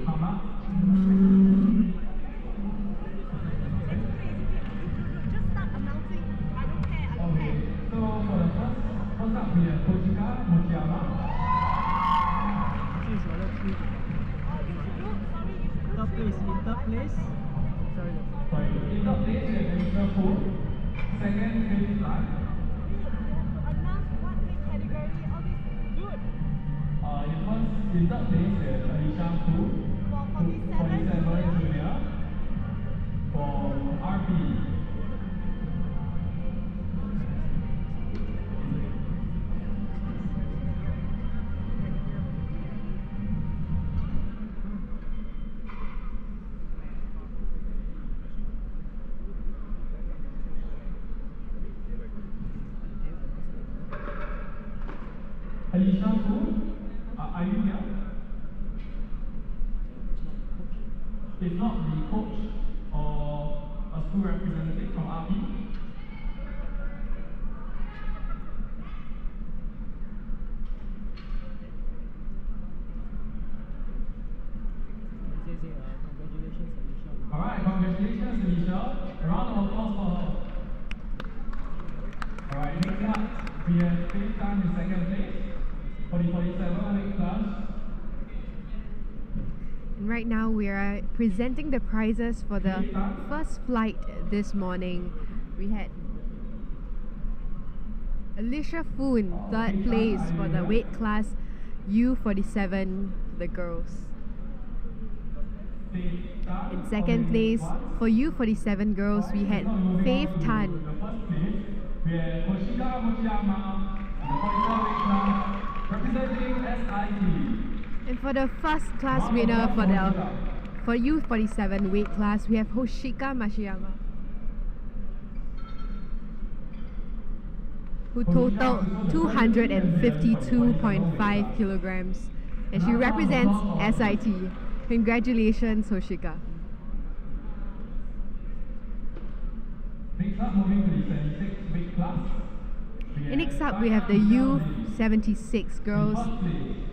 come up. Just start announcing. I don't care. I don't care. So for the first up, we have Kochika Mochiyama. Third place. In third place. Sorry. In third place, we have Alicia Fu. Second, David Lan. Announce what weight category. All this. Good. In third place, we have Alicia Fu. For 47 junior. For RP. Alicia Fu, are you here? If not, the coach or a school representative from RP? Congratulations, Alicia. Alright, congratulations, Alicia. A round of applause for her. Alright, next up, we have Faith Tan in second place for the 47 weight class. And right now we are presenting the prizes for the first flight this morning. We had Alicia Fu in third place for the weight class U47 for the girls. In second place for U47 girls we had Faith Tan. We have Koshika Mochiyama in the 47 weight class representing SIT. And for the first class winner for U47 weight class, we have Hoshika Mashiyama, who totaled 252.5 kilograms, and she represents SIT. Congratulations, Hoshika. Next up, moving to the 76 weight class. And next up, we have the U76 girls.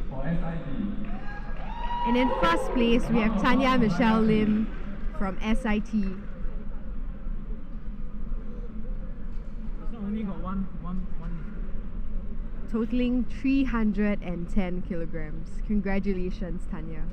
For SIT. And in first place, we have Tanya Michelle Lim from SIT. This one only got one. Totaling 310 kilograms. Congratulations, Tanya.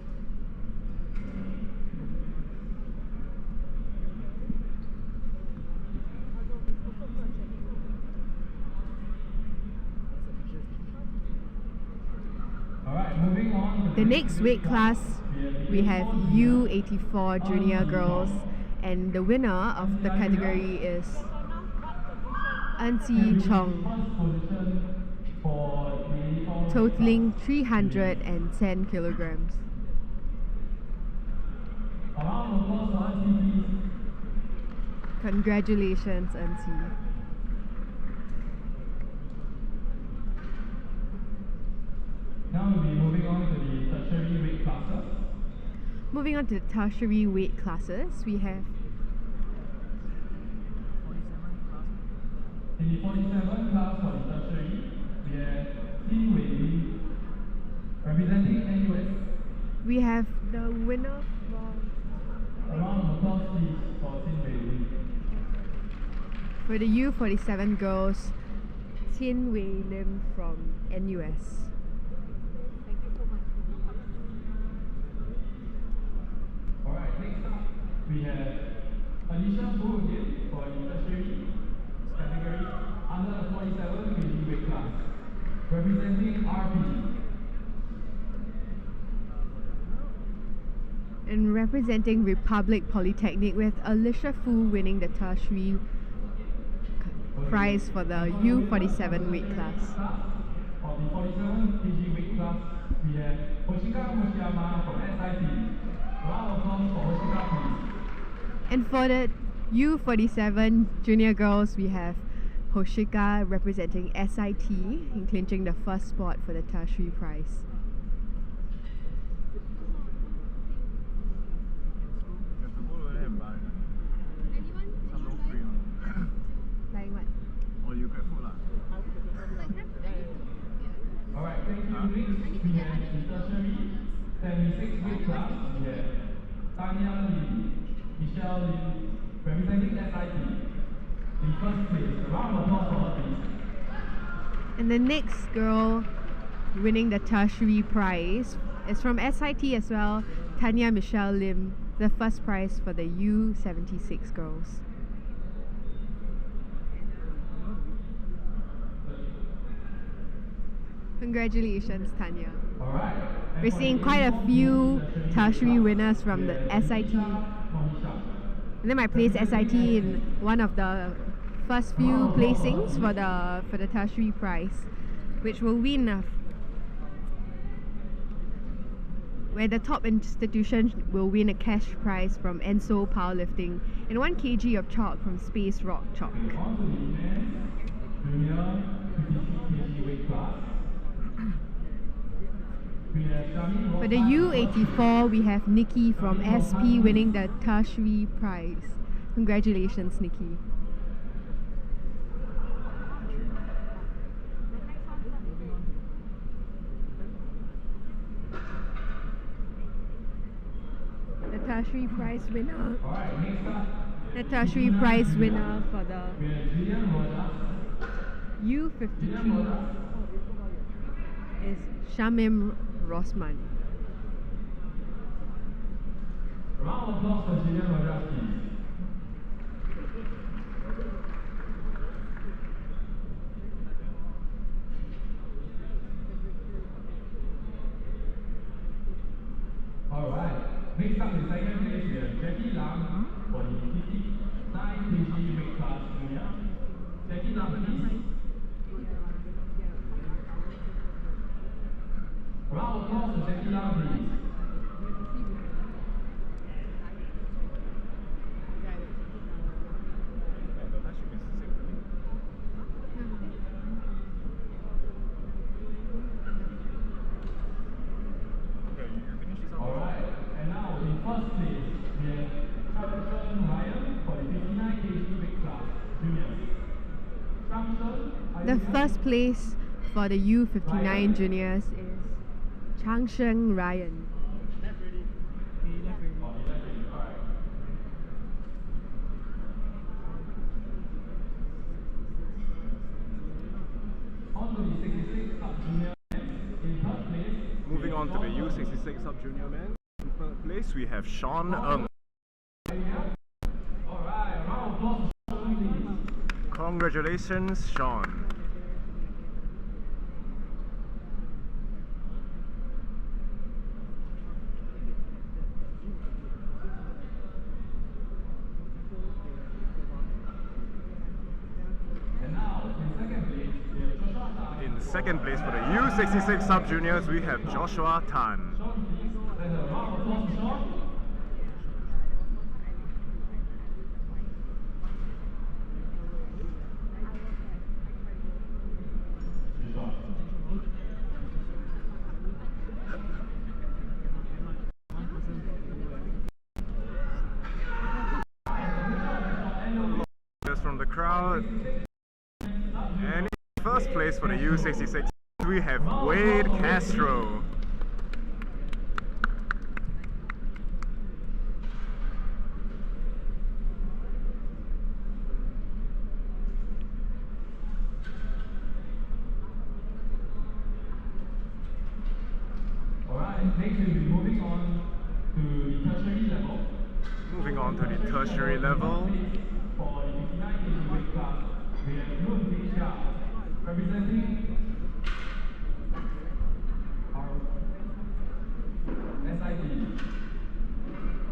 Moving on. The next weight class, we have U84 junior girls, and the winner of the category is Ansi Chong, totaling 310 kilograms. Congratulations, Ansi. Now we'll be moving on to the tertiary weight classes. Moving on to the tertiary weight classes, we have in the 47 class for the tertiary, we have Tin Wei Li representing NUS. We have the winner from A round of applause please for Tin Wei Li. for the U47 girls, Tin Wei Lim from NUS. Alright, next up we have Alicia Fu again for the tertiary category under the 47 kg weight class, representing RP. And representing Republic Polytechnic, with Alicia Fu winning the tertiary prize for the U47 weight class. For the 47 kg weight class, we have Hoshika Mochiyama from SIT. Round of applause for Hoshika, please. And for the U47 junior girls, we have Hoshika representing SIT in clinching the first spot for the tertiary prize. Like what? Or you grab food lah. Alright, thank you. Next, we have the tertiary 76 weight class. We have representing SIT. In first place, a round of applause for her, please. And the next girl winning the tertiary prize is from SIT as well, Tanya Michelle Lim, the first prize for the U76 girls. Congratulations, Tanya. Alright. We're seeing quite a few tertiary winners from the SIT. And then I placed SIT in one of the first few placings for the tertiary prize, which will win where the top institution will win a cash prize from Enso Powerlifting and 1 kg of chalk from Space Rock Chalk. For the U84, we have Nikki from SP winning the tertiary prize. Congratulations, Nikki. The tertiary prize winner. The tertiary prize winner for the U53 is Shamim Rosman. Round of applause for Julian Rogers, please. Alright, next up in second place we have Jackie Lam for the 59 kg weight class junior. Jackie Lam, please. Round of applause for Jackie Lam, please. Alright, and now in first place we have Tertiary Ryan for the 59 kg weight class juniors. The first place for the U59 juniors is Changsheng Ryan. Moving on to the U66 SubJr men. In third place we have Sean Ng. Congratulations, Sean. In second place for the U66 SubJuniors, we have Joshua Tan. From the crowd. And in first place for the U66, we have Wade Castro. Alright, next we'll be moving on to the tertiary level. Moving on to the tertiary level. For the 59 kg weight class, we have Lun Xia representing our SIT.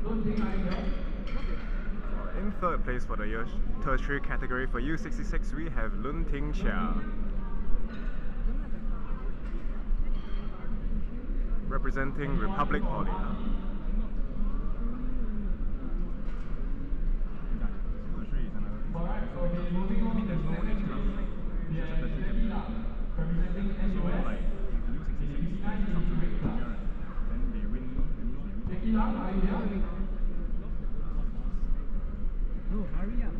Lun Xia. In third place for the tertiary category for U66, we have Lun Ting Chia. Representing Republic Poly. Alright, okay, moving on to the second place. We have Jackie Lam representing NUS in the 59 kg weight class. Jackie Lam, are you here? No, hurry up.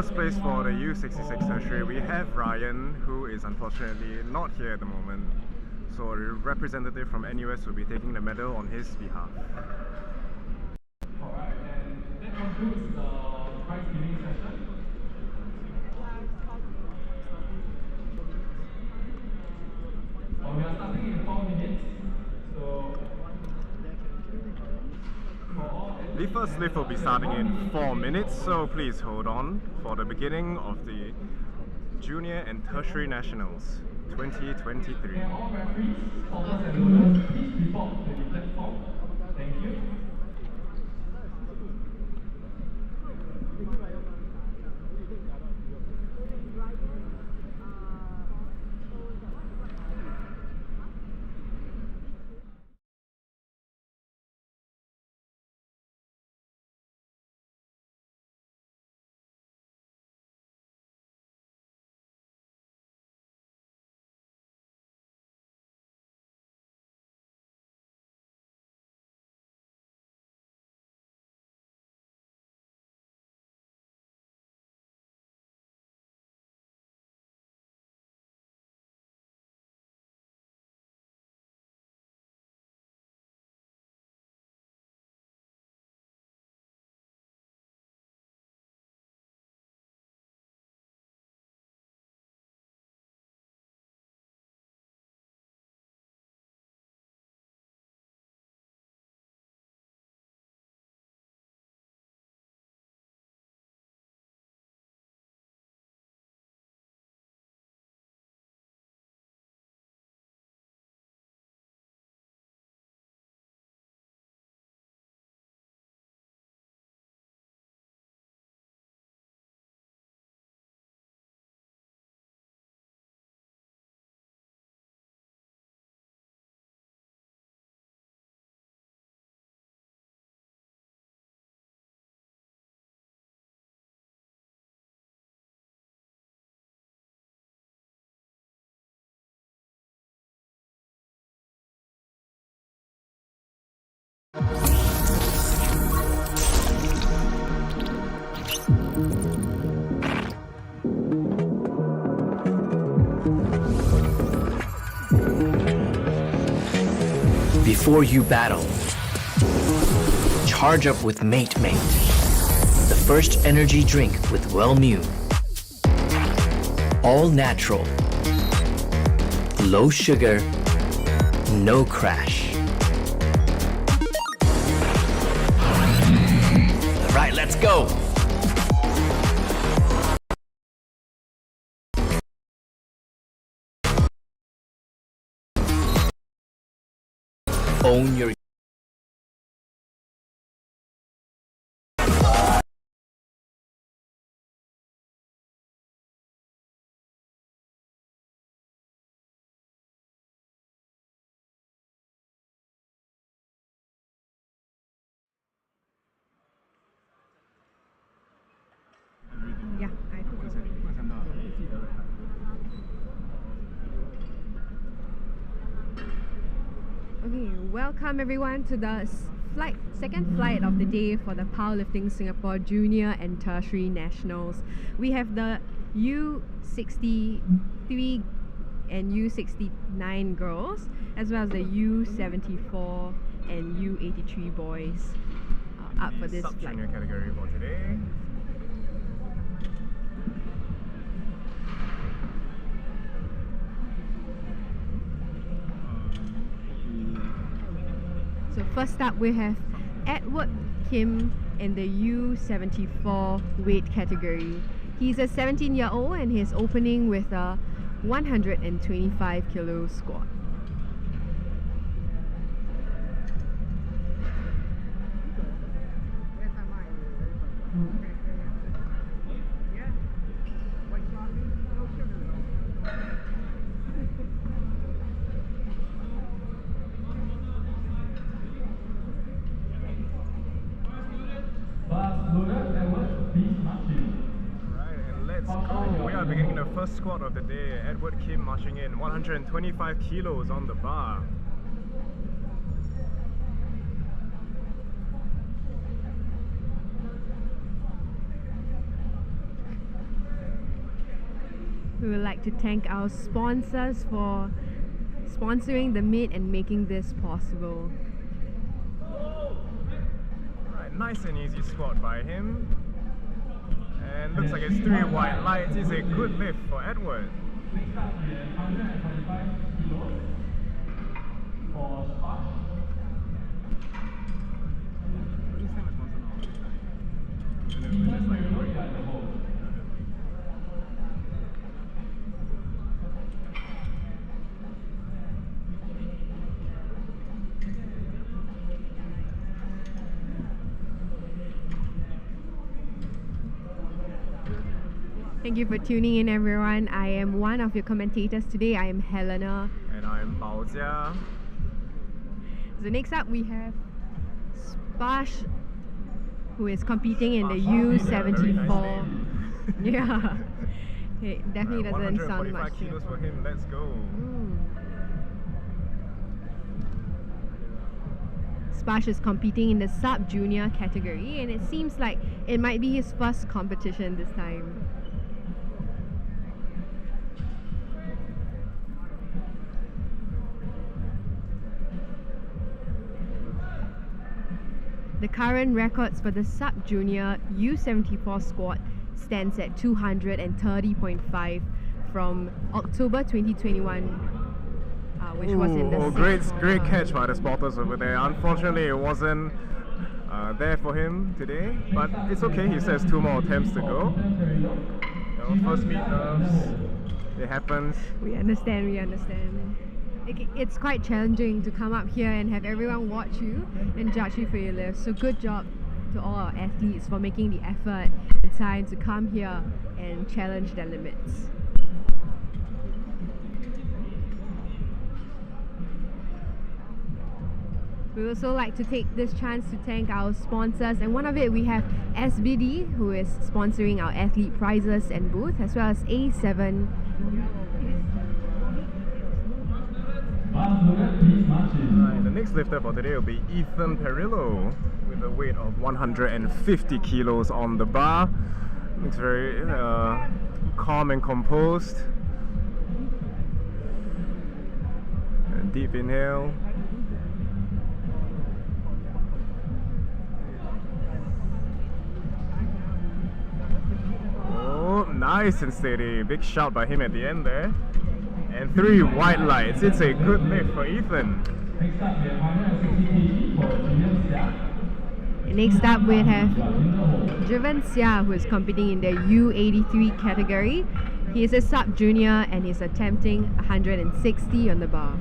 first place for the U66 Tertiary, we have Ryan, who is unfortunately not here at the moment. So a representative from NUS will be taking the medal on his behalf. Alright, and that concludes the prize giving session. We are starting in 4 minutes. So The first lift will be starting in 4 minutes, so please hold on for the beginning of the Junior and Tertiary Nationals 2023. can all referees, stoppers and loaders please report to the platform. Thank you. Before you battle, charge up with Mate, the first energy drink with Wellmune. All natural, low sugar, no crash. All right, let's go. Own your Yeah, I think so. Okay, welcome everyone to the second flight of the day for the Powerlifting Singapore Junior and Tertiary Nationals. We have the U63 and U69 girls, as well as the U74 and U83 boys up for this flight. SubJr category for today. So first up we have Edward Kim in the U74 weight category. He's a 17-year-old and he's opening with a 125 kilo squat. We are beginning the first squat of the day. Edward Kim marching in, 125 kilos on the bar. We would like to thank our sponsors for sponsoring the meet and making this possible. Right, nice and easy squat by him. And looks like it's 3 white lights. It's a good lift for Edward. Next up, we have 145 kilos for Sparsh. Thank you for tuning in, everyone. I am one of your commentators today. I am Helena. And I'm Baojia. So next up we have Sparsh, who is competing in the U74. Yeah, it definitely doesn't sound much. 145 kilos for him. Let's go. Sparsh is competing in the SubJr category, and it seems like it might be his first competition this time. The current records for the SubJr U74 squat stands at 230.5 from October 2021, which was in the great catch by the spotters over there. Unfortunately, it wasn't there for him today, but it's okay. He says 2 more attempts to go. First meet nerves. It happens. We understand. It's quite challenging to come up here and have everyone watch you and judge you for your lifts. So good job to all our athletes for making the effort and time to come here and challenge their limits. We would also like to take this chance to thank our sponsors, and one of it we have SBD, who is sponsoring our athlete prizes and booth, as well as A7. Right, the next lifter for today will be Ethan Perillo with a weight of 150 kilos on the bar. Looks very calm and composed. And deep inhale. Oh, nice and steady. Big shout by him at the end there. And 3 white lights. It's a good lift for Ethan. Next up, we have 160 kg for Julian Xia. Next up, we have Jivan Xia, who is competing in the U83 category. He is a SubJr and he's attempting 160 on the bar.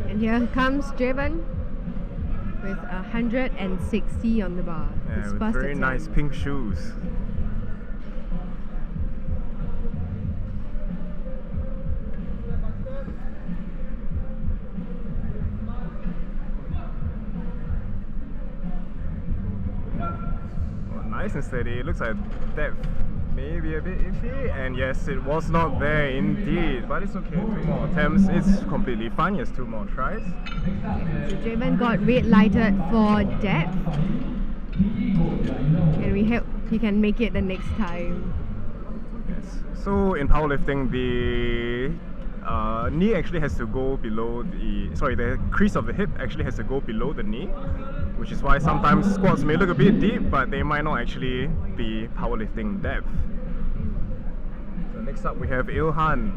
And here comes Javen with 160 on the bar. Yeah, His with first very attempt. nice pink shoes. Nice and steady. It looks like depth maybe a bit iffy, and yes, it was not there indeed, but it's okay. 2 more attempts. It's completely fine. He has 2 more tries. So Javen got red lighted for depth, and we hope he can make it the next time. Yes. So in powerlifting, the knee actually has to go below the crease of the hip actually has to go below the knee, which is why sometimes squats may look a bit deep, but they might not actually be powerlifting depth. So next up we have Ilhan.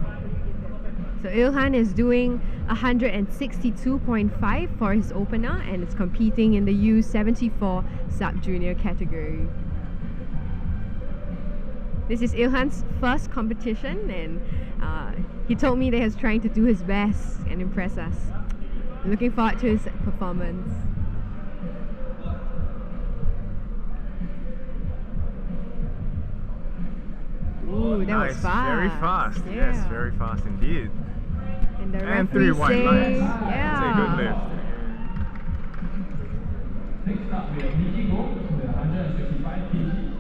So Ilhan is doing 162.5 for his opener and is competing in the U74 SubJr category. This is Ilhan's first competition, and he told me that he's trying to do his best and impress us. Looking forward to his performance. Ooh, that Nice, was fast. very fast. Yeah. Yes, very fast indeed. And the And referee 3 white says, lights. yeah. It's a good lift. Next up, we have Nikki Go with 165 kg.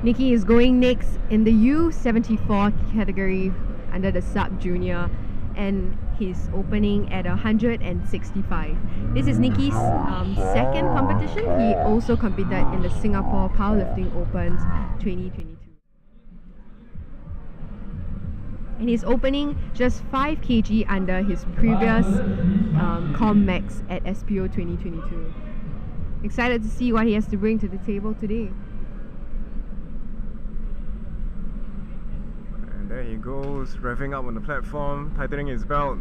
Nikki is going next in the U74 category under the SubJr, and he's opening at 165. This is Nikki's second competition. He also competed in the Singapore Powerlifting Opens 2022. And he's opening just 5 kg under his previous comp max at SPO 2022. Excited to see what he has to bring to the table today. And there he goes, revving up on the platform, tightening his belt.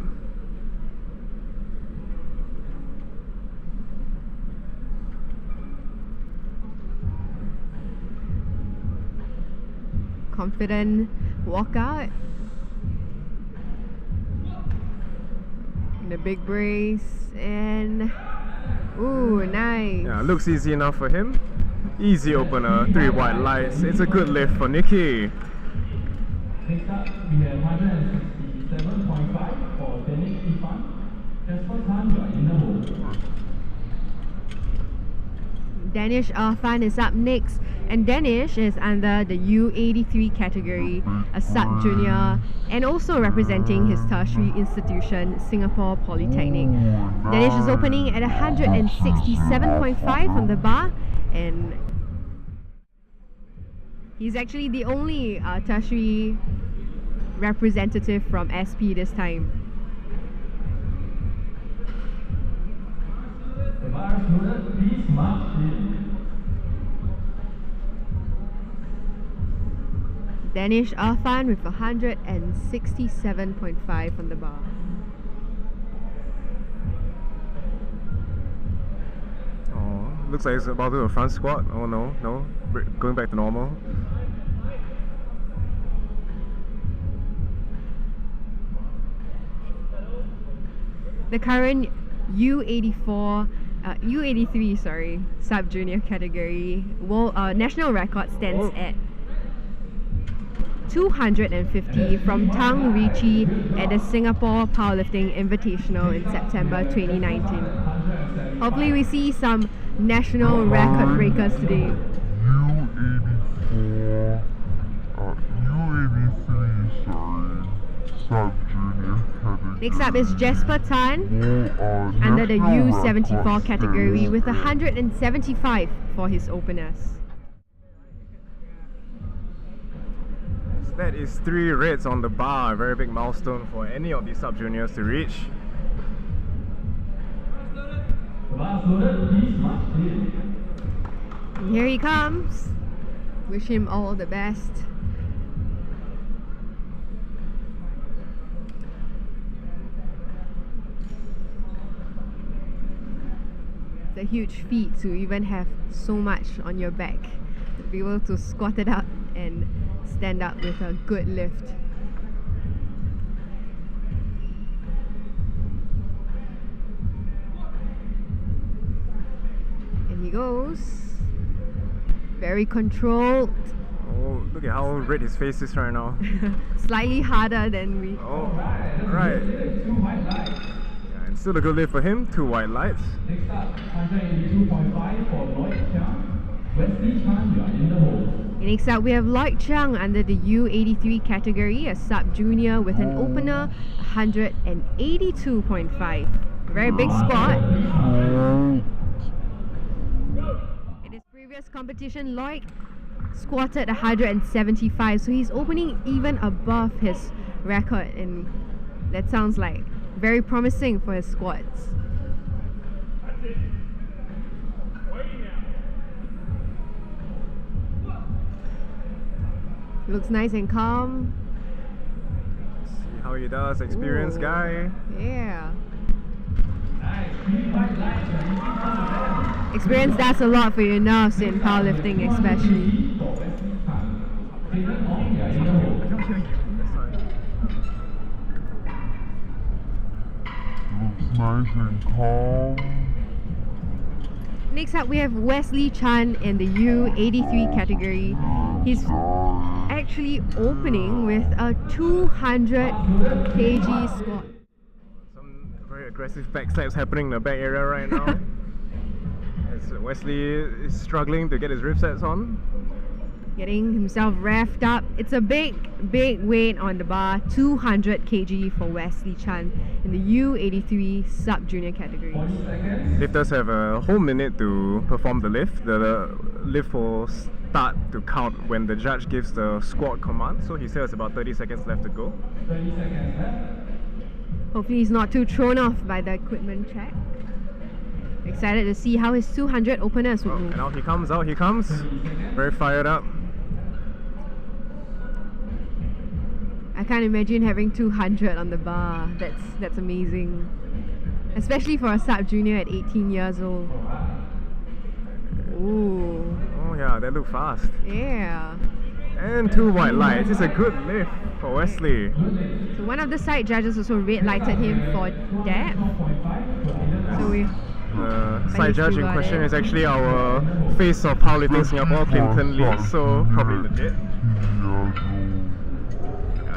Confident walkout. The big brace and ooh, nice. Yeah, looks easy enough for him. Easy opener, 3 white lights. It's a good lift for Nikki. Next up, we have 167.5 for Danish Ifan. Jasper Tan, you are in the hole. Danish Irfan is up next, and Danish is under the U83 category, a SubJr, and also representing his tertiary institution, Singapore Polytechnic. Danish is opening at 167.5 on the bar, and he's actually the only tertiary representative from SP this time. The bar is loaded, please march in. Danish Irfan with 167.5 on the bar. Oh, looks like he's about to do a front squat. Oh no, going back to normal. The current U83 SubJr category national record stands at 250 from Tang Ricci at the Singapore Powerlifting Invitational in September 2019. Hopefully we see some national record breakers today. Next up is Jasper Tan under the U74 category with 175 for his openers. That is 3 reds on the bar, a very big milestone for any of these SubJuniors to reach. And here he comes. Wish him all the best. It's a huge feat to even have so much on your back, to be able to squat it up and stand up with a good lift. And he goes. Very controlled. Oh, look at how red his face is right now. Slightly harder than we... Oh, right. Yeah, and still a good lift for him, 2 white lights. Next up, 182.5 for Lloyd Chiang. Wesley Chan, you are in the hole. Next up, we have Lloyd Chiang under the U83 category, a SubJr with an opener 182.5. Very big squat. In his previous competition, Lloyd squatted 175, so he's opening even above his record, and that sounds like very promising for his squats. Looks nice and calm. See how he does, experienced guy. Yeah. Experience does a lot for your nerves in powerlifting, especially. Looks nice and calm. Next up, we have Wesley Chan in the U83 category. He's actually opening with a 200 kg squat. Some very aggressive back slaps happening in the back area right now. As Wesley is struggling to get his rib sets on. Getting himself revved up. It's a big weight on the bar, 200 kg for Wesley Chan in the U83 sub-junior categories. Lifters have a whole minute to perform the lift. The lift will start to count when the judge gives the squat command. So he says about 30 seconds left to go. 30 seconds left. Hopefully he's not too thrown off by the equipment check. Excited to see how his 200 openers would move. And out he comes. Very fired up. I can't imagine having 200 on the bar. That's amazing. Especially for a sub-junior at 18 years old. Ooh. Oh yeah, that looked fast. Yeah. And 2 white lights. It's a good lift for Wesley. So one of the side judges also red lighted him for depth. So we... The side judge in question is actually our face of powerlifting Singapore, Clinton Lee, so probably legit.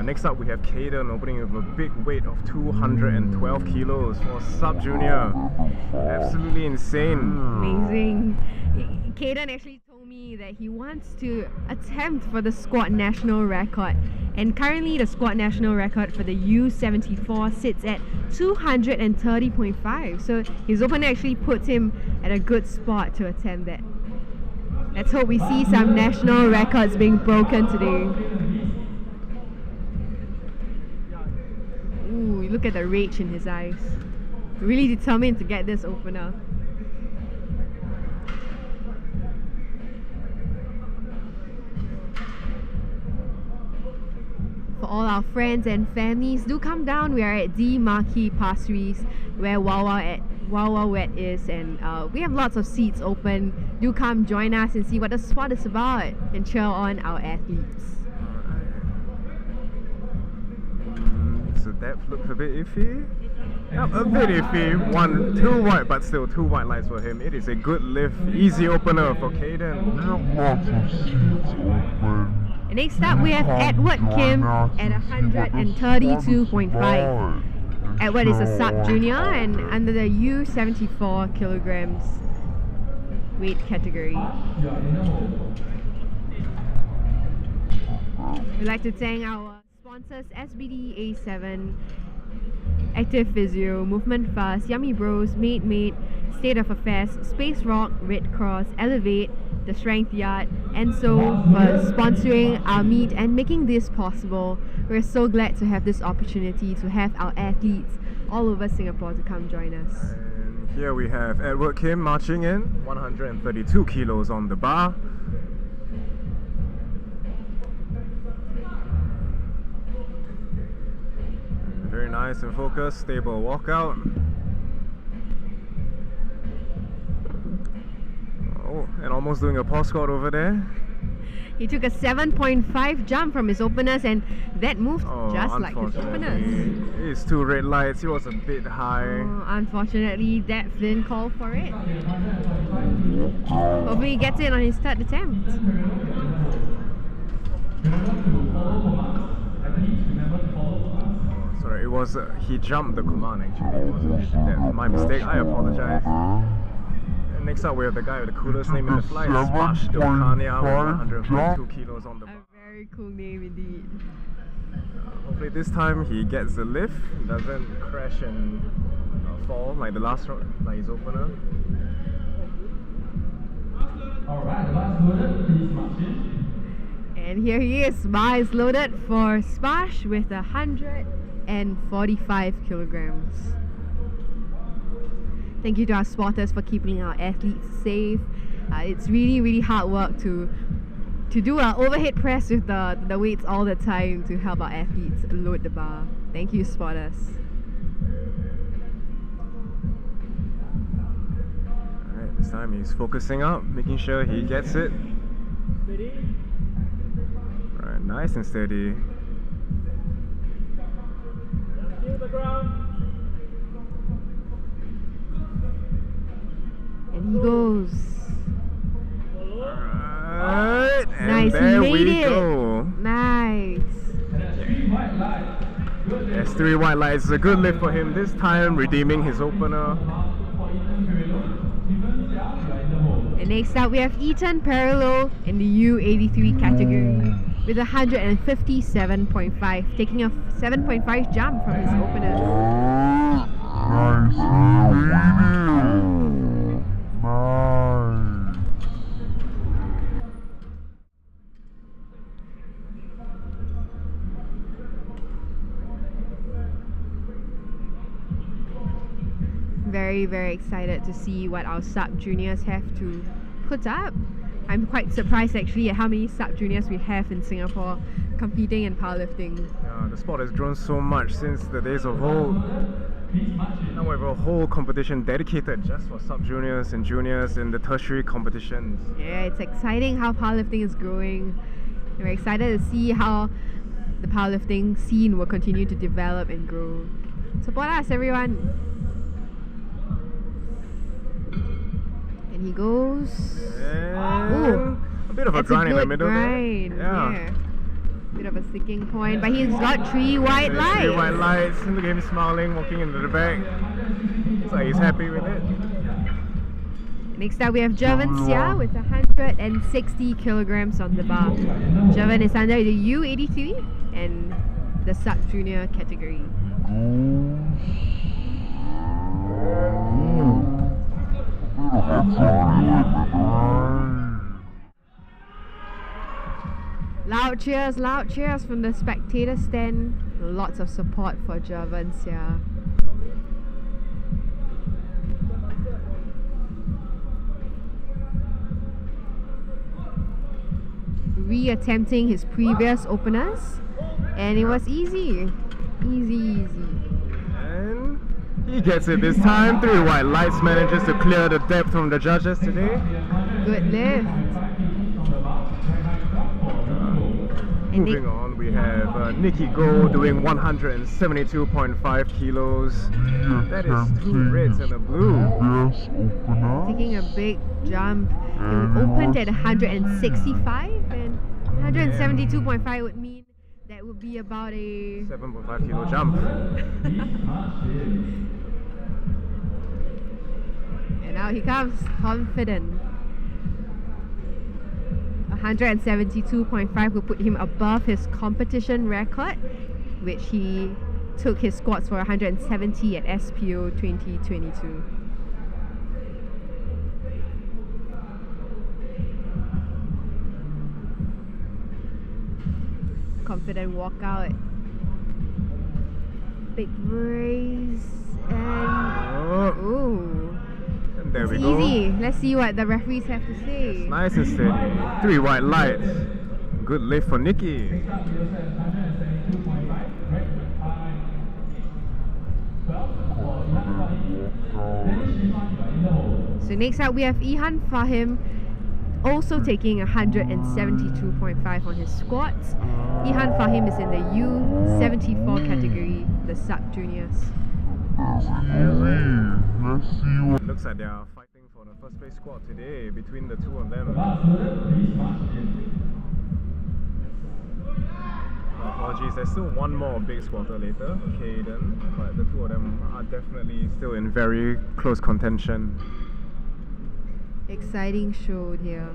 Next up we have Caden opening with a big weight of 212 kilos for sub-junior. Absolutely insane. Amazing. Caden actually told me that he wants to attempt for the squat national record, and currently the squat national record for the U74 sits at 230.5, so his opener actually puts him at a good spot to attempt that. Let's hope we see some national records being broken today. Ooh, look at the rage in his eyes. Really determined to get this opener. For all our friends and families, do come down. We are at the Marquee Passeries, where Wawa Wet is, and we have lots of seats open. Do come join us and see what the sport is about and cheer on our athletes. So depth looks a bit iffy. Yep, a bit iffy. 2 white, but still 2 white lights for him. It is a good lift, easy opener for Caden. Next up, we have Edward Kim at 132.5. Edward is a sub-junior and under the U74 kilograms weight category. We'd like to thank our sponsors SBD A7, Active Physio, Movement Fast, Yummy Bros, Mate, State of Affairs, Space Rock, Red Cross, Elevate, The Strength Yard, and so for sponsoring our meet and making this possible. We're so glad to have this opportunity to have our athletes all over Singapore to come join us. And here we have Edward Kim marching in, 132 kilos on the bar. Very nice and focused, stable walkout. Oh, and almost doing a pause squat over there. He took a 7.5 jump from his openers, and that moved just like his openers. It's 2 red lights, it was a bit high. Unfortunately, that didn't call for it. Hopefully he gets it on his third attempt. Sorry, it was he jumped the command actually. It was my mistake. I apologize. And next up we have the guy with the coolest name in the flight, Smash Dokania, with 142 kilos on the bar. A very cool name indeed. Hopefully this time he gets the lift, doesn't crash and fall like the last round, like his opener. Alright, the last loaded, please march in. And here he is, bar is loaded for Smash with 145 kilograms. Thank you to our spotters for keeping our athletes safe. It's really hard work to do an overhead press with the weights all the time to help our athletes load the bar. Thank you, spotters. Alright, this time he's focusing up, making sure he gets it. Alright, nice and steady. And he goes. Alright, and Nice, he there made we it. go. Nice. There's 3 white lights. It's a good lift for him this time, redeeming his opener. And next up, we have Ethan Parallel in the U83 category with 157.5, taking a 7.5 jump from his openers. Nice. Very, very excited to see what our sub-juniors have to put up. I'm quite surprised actually at how many sub-juniors we have in Singapore competing in powerlifting. Yeah, the sport has grown so much since the days of old. Now we have a whole competition dedicated just for sub-juniors and juniors in the tertiary competitions. Yeah, it's exciting how powerlifting is growing. We're excited to see how the powerlifting scene will continue to develop and grow. Support us, everyone! And he goes. And a bit of a grind in the middle grind. there. Yeah. Bit of a sticking point, but he's got 3 white lights. 3 white lights. Look at him smiling, walking into the back. Looks like he's happy with it. Next up, we have Jervin Sia with 160 kilograms on the bar. Jervin is under the U83 and the sub-junior category. Loud cheers from the spectator stand. Lots of support for Jervin Sia. Re-attempting his previous openers, and it was easy. Easy. And he gets it this time. 3 white lights, manages to clear the depth from the judges today. Good lift. And Moving on, we have Nikki Go doing 172.5 kilos. That is 2 reds and a blue. taking a big jump. It opened at 165 and 172.5 would mean that would be about a 7.5 kilo jump. And now he comes confident. 172.5 will put him above his competition record, which he took his squats for 170 at SPO 2022. Confident walkout. Big raise and ooh. And there we It's go. easy. Let's see what the referees have to say. Nice and steady. 3 white lights. Good lift for Nikki. So next up we have Ihan Fahim also taking 172.5 on his squats. Ihan Fahim is in the U74 category, the sub-juniors. Looks like they are fighting for the first place squad today between the two of them. Apologies, there's still one more big squatter later, Caden, but the two of them are definitely still in very close contention. Exciting show here.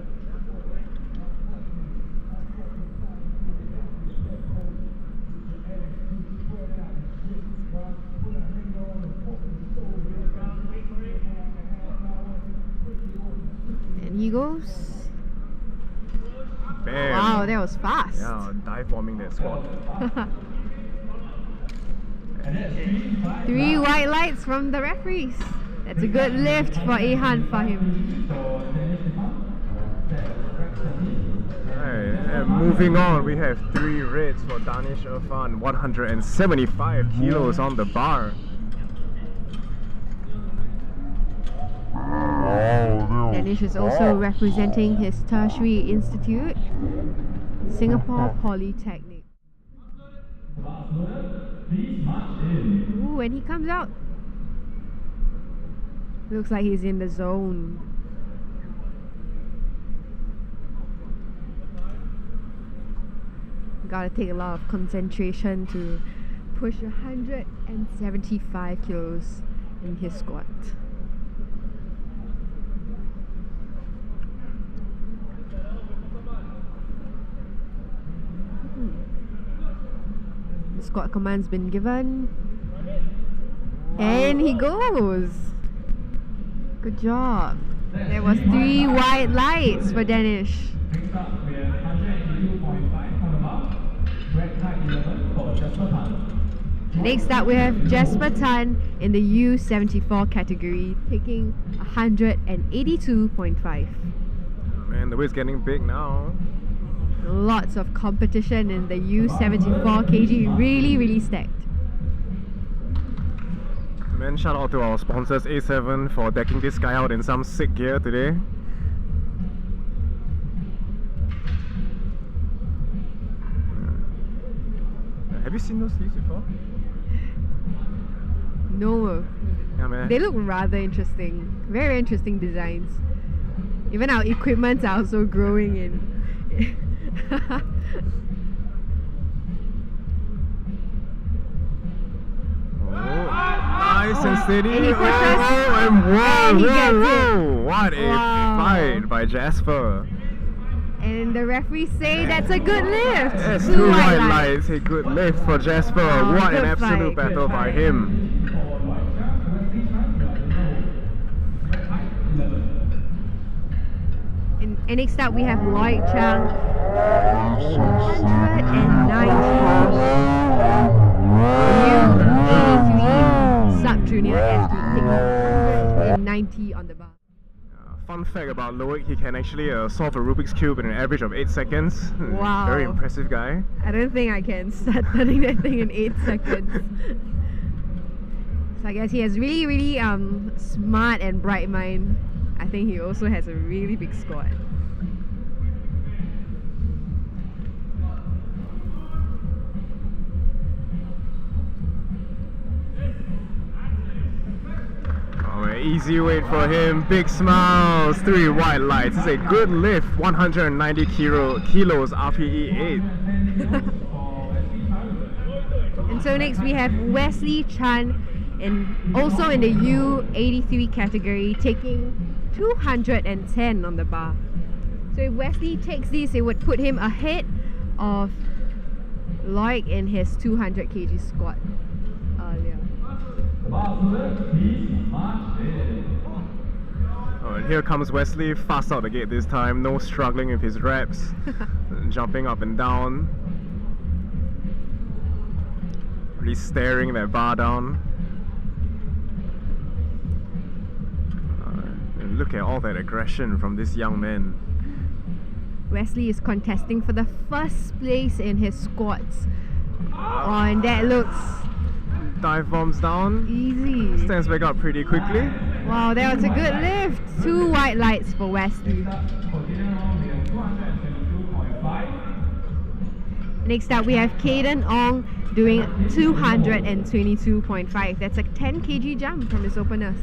And he goes. Bam! Wow, that was fast. Yeah, dive bombing that squad. 3 white lights from the referees. That's a good lift for Ihan Fahim. Alright, and moving on, we have 3 reds for Danish Irfan, 175 kilos on the bar. Danish is also representing his tertiary institute, Singapore Polytechnic. Ooh, when he comes out, looks like he's in the zone. Gotta take a lot of concentration to push 175 kilos in his squat. squat command's been given. And he goes. Good job. There was 3 white lights for Danish. Next up, we have 182.5 on the bar. Red tag 11 for Jasper Tan. Next up, we have Jasper Tan in the U74 category, taking 182.5. Oh, man, the weight's getting big now. Lots of competition in the U74 kg, really stacked. Man, shout out to our sponsors A7 for decking this guy out in some sick gear today. Have you seen those sleeves before? No, Yeah, man. they look rather interesting. Very interesting designs. Even our equipments are also growing in. Nice and steady. And he pushes. And And he gets it. What a Wow. fight by Jasper. And the referees say that's a good lift. That's 2 2 white white lights. lights. A good lift for Jasper. Wow, What an good absolute fight. battle by him. And next up we have Lloyd Chang, 190. U83 SubJr athlete, taking 190 on the bar. Fun fact about Loic, he can actually solve a Rubik's Cube in an average of 8 seconds. Wow. Very impressive guy. I don't think I can start turning that thing in 8 seconds. So I guess he has really smart and bright mind. I think he also has a really big squat. Oh, easy weight for him. Big smiles. 3 white lights. It's a good lift. 190 kilos RPE 8. And so next we have Wesley Chan, also in the U83 category, taking 210 on the bar. So if Wesley takes this, it would put him ahead of Loic in his 200 kg squat earlier. Oh, and here comes Wesley, fast out the gate this time. No struggling with his reps. Jumping up and down. Really staring that bar down. And look at all that aggression from this young man. Wesley is contesting for the first place in his squats. Oh, and that looks Dive bombs down. easy. Stands back up pretty quickly. Wow, that was a good lift. 2 white lights for Wesley. Next up, we have Caden Ong doing 222.5. That's a 10 kg jump from his openers.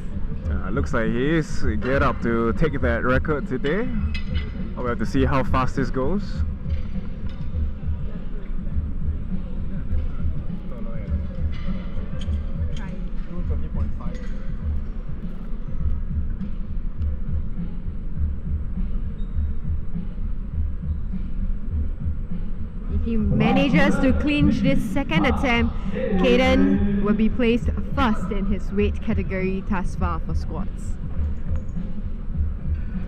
Looks like he is geared up to take that record today. We'll have to see how fast this goes. If he manages to clinch this second attempt, Caden will be placed first in his weight category thus far for squats.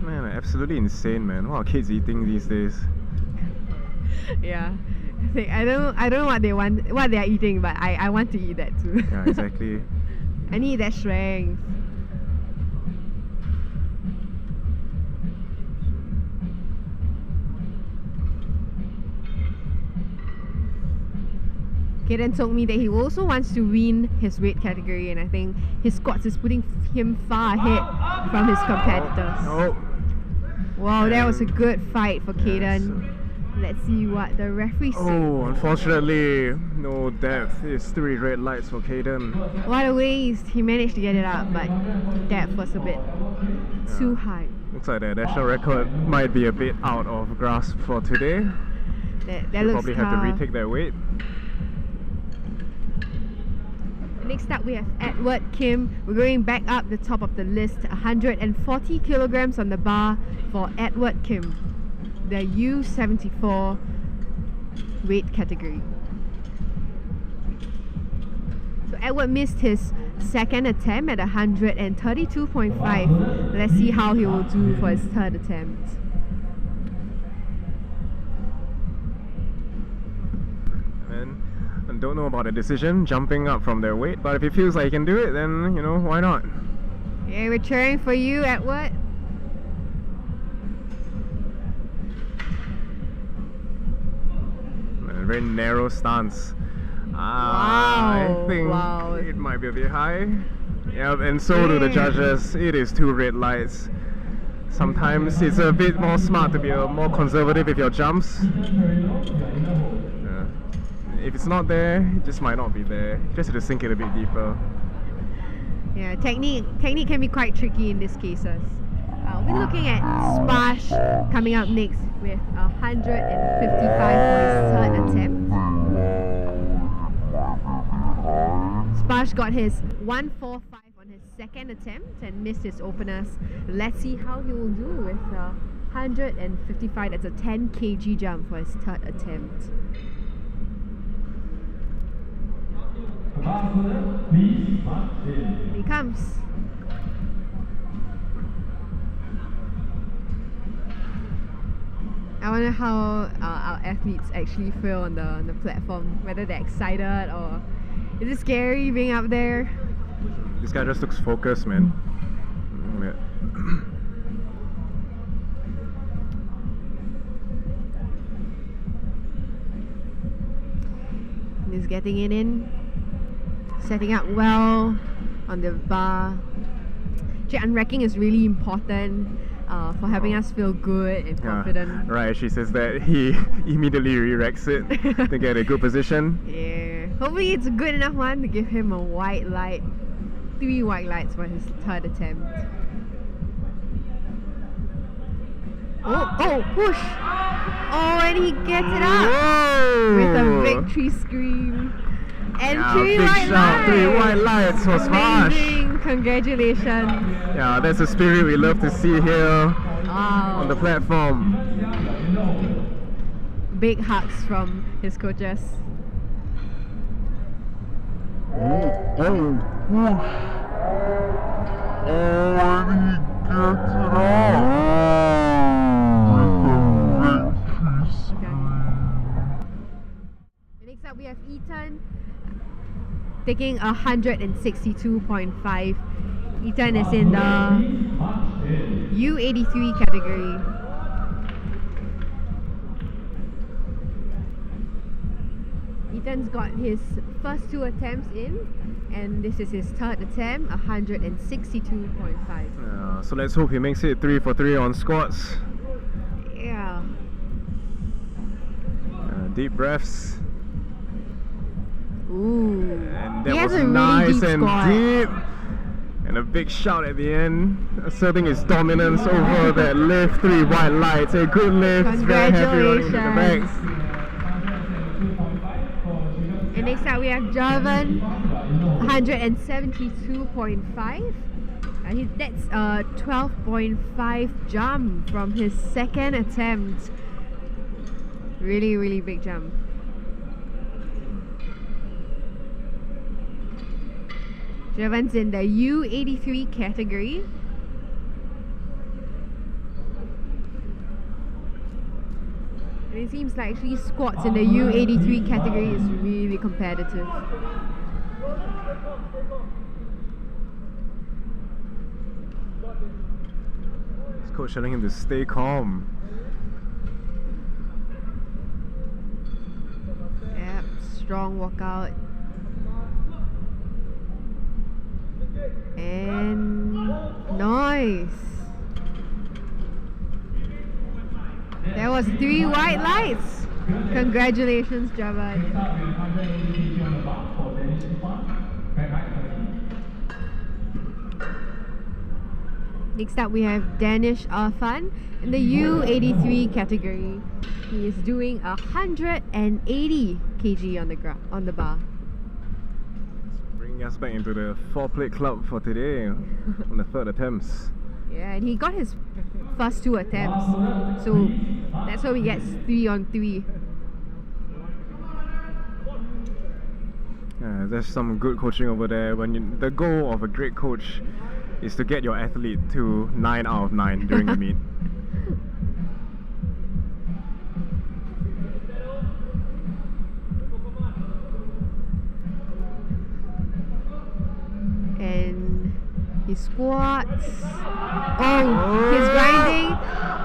Man, absolutely insane, man. What are kids eating these days? Yeah, I don't know what they are eating, but I want to eat that too. Yeah, exactly. I need that strength. Kaden told me that he also wants to win his weight category, and I think his squats is putting him far ahead from his competitors. Oh, Wow, that was a good fight for Kaden. Let's see what the referee said. oh, unfortunately, no depth. It's 3 red lights for Caden. What a waste. He managed to get it up, but depth was a bit too high. Looks like the national record might be a bit out of grasp for today. That They'll looks probably have to tough. retake their weight. Next up, we have Edward Kim. We're going back up the top of the list. 140 kilograms on the bar for Edward Kim, the U74 weight category. So Edward missed his second attempt at 132.5. Let's see how he will do for his third attempt. And I don't know about the decision, jumping up from their weight, but if he feels like he can do it, then, you know, why not? Yeah, we're cheering for you, Edward. A very narrow stance. Wow, I think wow. it might be a bit high. Yeah, and so do the judges. It is 2 red lights. Sometimes it's a bit more smart to be more conservative with your jumps. If it's not there, it just might not be there. You just have to sink it a bit deeper. Yeah, technique can be quite tricky in these cases. We're looking at Sparsh coming up next with 155 for his third attempt. Sparsh got his 145 on his second attempt and missed his openers. Let's see how he will do with 155. That's a 10 kg jump for his third attempt. Here he comes. I wonder how our athletes actually feel on the platform. Whether they're excited or is it scary being up there? This guy just looks focused, man. He's getting it in, setting up well on the bar. Unracking is really important for having us feel good and confident. Yeah, right, she says that he immediately re-racks it to get a good position. Yeah, hopefully it's a good enough one to give him a white light, 3 white lights for his third attempt. Oh, push! Oh, and he gets it up with a victory scream. And 3 white lights! 3 white lights was harsh. Amazing! Congratulations! Yeah, that's the spirit we love to see here on the platform. Big hugs from his coaches. Next up we have Ethan taking 162.5. Ethan is in the U83 category. Ethan's got his first 2 attempts in, and this is his third attempt, 162.5. So let's hope he makes it 3 for 3 on squats. Yeah. Deep breaths. Ooh. And He that has was a really nice deep and squat. deep. And a big shout at the end, asserting his dominance over that lift. 3 white lights, a good lift. Very happy running into the back. And next up we have Jarvan, 172.5. That's a 12.5 jump from his second attempt. Really, really big jump. Jarvan's in the U83 category. And it seems like actually squats in the U83 category is really competitive. His coach telling him to stay calm. Yep, strong walkout. And nice. There was 3 white lights. Congratulations, Jarvan. Next up we have Danish Arfan in the U83 category. He is doing 180 kg on the bar. Bringing us back into the 4-plate club for today on the third attempts. Yeah, and he got his first 2 attempts, so that's why we get 3 on 3. There's some good coaching over there. The goal of a great coach is to get your athlete to 9 out of 9 during the meet. And he squats. Oh, he's grinding,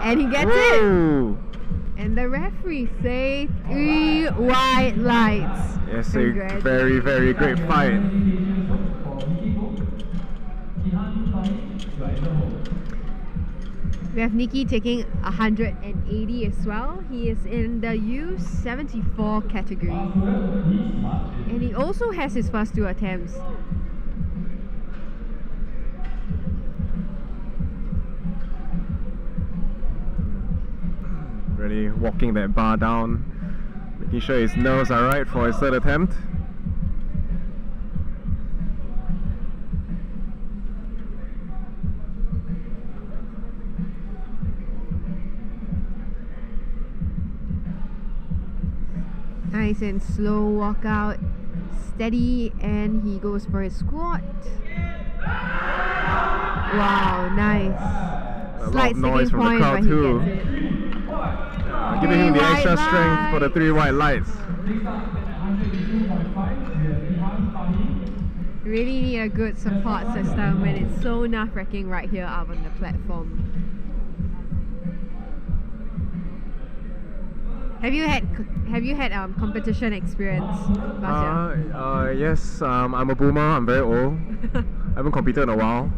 and he gets it. And the referee say 3 white lights. Yes, a very, very great fight. We have Nikki taking 180 as well. He is in the U74 category. And he also has his first 2 attempts. Really walking that bar down, making sure his nerves are right for his 3rd attempt. Nice and slow walkout, steady, and he goes for his squat. Wow, nice. Slight sticking point, but he gets it. Giving him the extra strength for the 3 white lights. Really need a good support system when it's so nerve-wracking right here up on the platform. Have you had competition experience, Basia? Yes, I'm a boomer, I'm very old. I haven't competed in a while.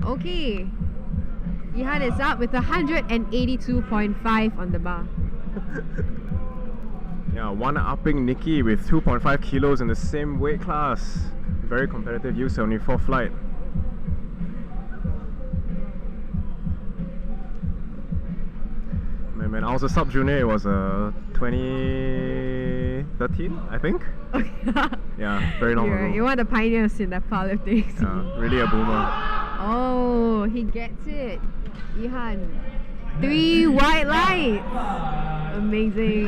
Okay. Ihan is up with 182.5 on the bar. Yeah, one-upping Nikki with 2.5 kilos in the same weight class. Very competitive U74 flight. When I was a sub-junior, it was 2013, I think. Yeah, very long ago. You're one of the pioneers in the powerlifting scene. Yeah, really a boomer. Oh, he gets it. Ihan. 3 white lights. Amazing.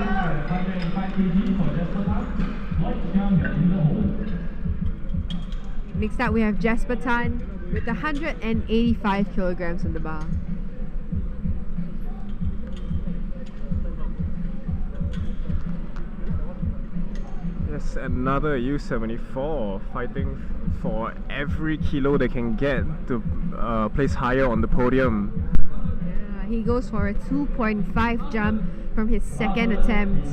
Next up we have Jasper Tan with 185 kilograms on the bar. Yes, another U74 fighting for every kilo they can get to place higher on the podium. Yeah, he goes for a 2.5 jump from his 2nd attempt.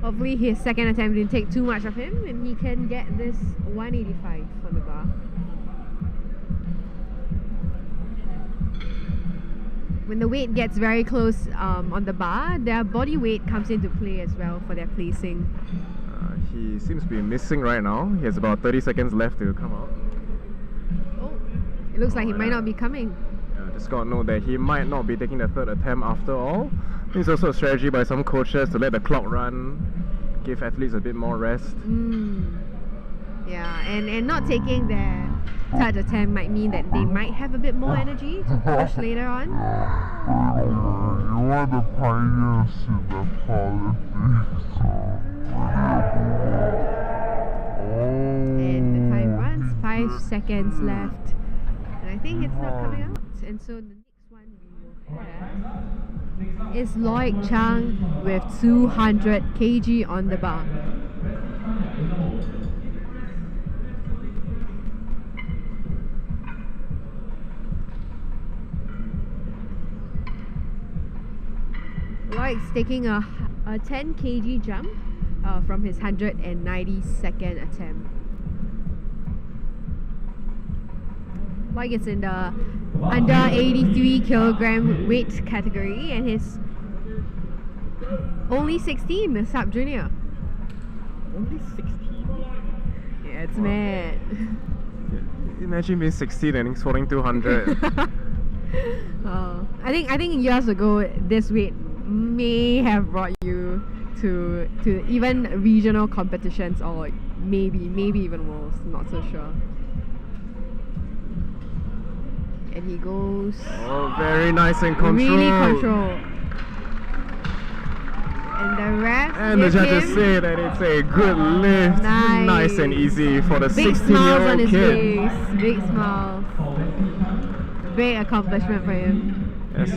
Hopefully his 2nd attempt didn't take too much of him and he can get this 185 on the bar. When the weight gets very close on the bar, their body weight comes into play as well for their placing. He seems to be missing right now. He has about 30 seconds left to come out. Oh, it looks like he might not be coming. Just got to know that he might not be taking the 3rd attempt after all. It's also a strategy by some coaches to let the clock run, give athletes a bit more rest. Yeah, and not taking their 3rd attempt might mean that they might have a bit more energy to push later on. You are the pioneers in the powerlifting. And the time runs, 5 seconds left. And I think it's not coming out. And so the next one we will have is Lloyd Chang with 200 kg on the bar. Lloyd's taking a 10 kg jump from his 192nd attempt. Lloyd is in the under 83 kilogram weight category and he's only 16, a sub-junior. Only 16? Yeah, it's mad. Imagine being 16 and squatting 200. I think years ago this weight may have brought you to even regional competitions or maybe even worlds, not so sure. And he goes... Oh, very nice and controlled. Really controlled. And the ref And the give judges him say that it's a good lift. Nice. And easy for the big smiles on 16-year-old his kid. face. Big smiles. Big accomplishment for him. Yes.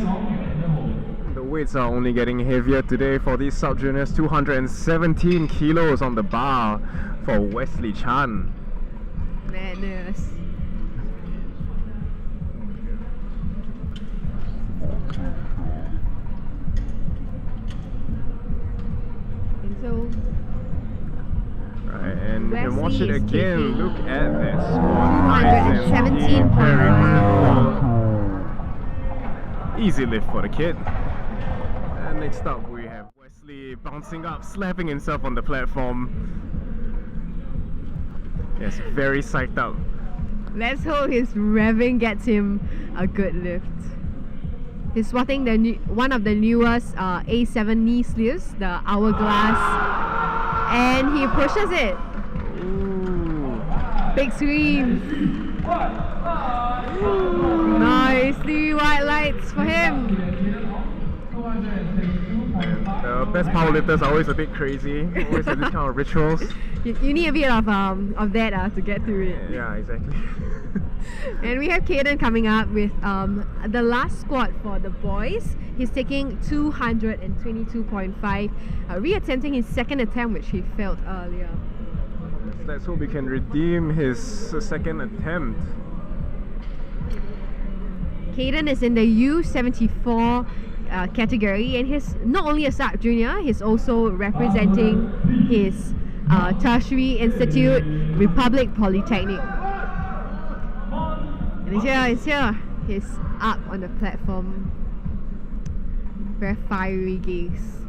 The weights are only getting heavier today for these sub-juniors. 217 kilos on the bar for Wesley Chan. Madness. And so Right, and you can watch Wesley it is again. taking Look at that squat. Nice and 217 deep, very points. good. Easy lift for the kid. And next up we have Wesley bouncing up, slapping himself on the platform. Yes, very psyched up. Let's hope his revving gets him a good lift. He's swatting the one of the newest A7 knee sleeves, the Hourglass, and he pushes it. Ooh. Big screams. Nice, 3 white lights for him. The best powerlifters are always a bit crazy, always have this kind of rituals. You need a bit of that to get through it. Yeah, exactly. And we have Caden coming up with the last squat for the boys. He's taking 222.5, reattempting his second attempt, which he failed earlier. Let's hope we can redeem his second attempt. Caden is in the U74 category, and he's not only a sub-junior, he's also representing his tertiary institute, Republic Polytechnic. And he's here. He's up on the platform. Very fiery gaze.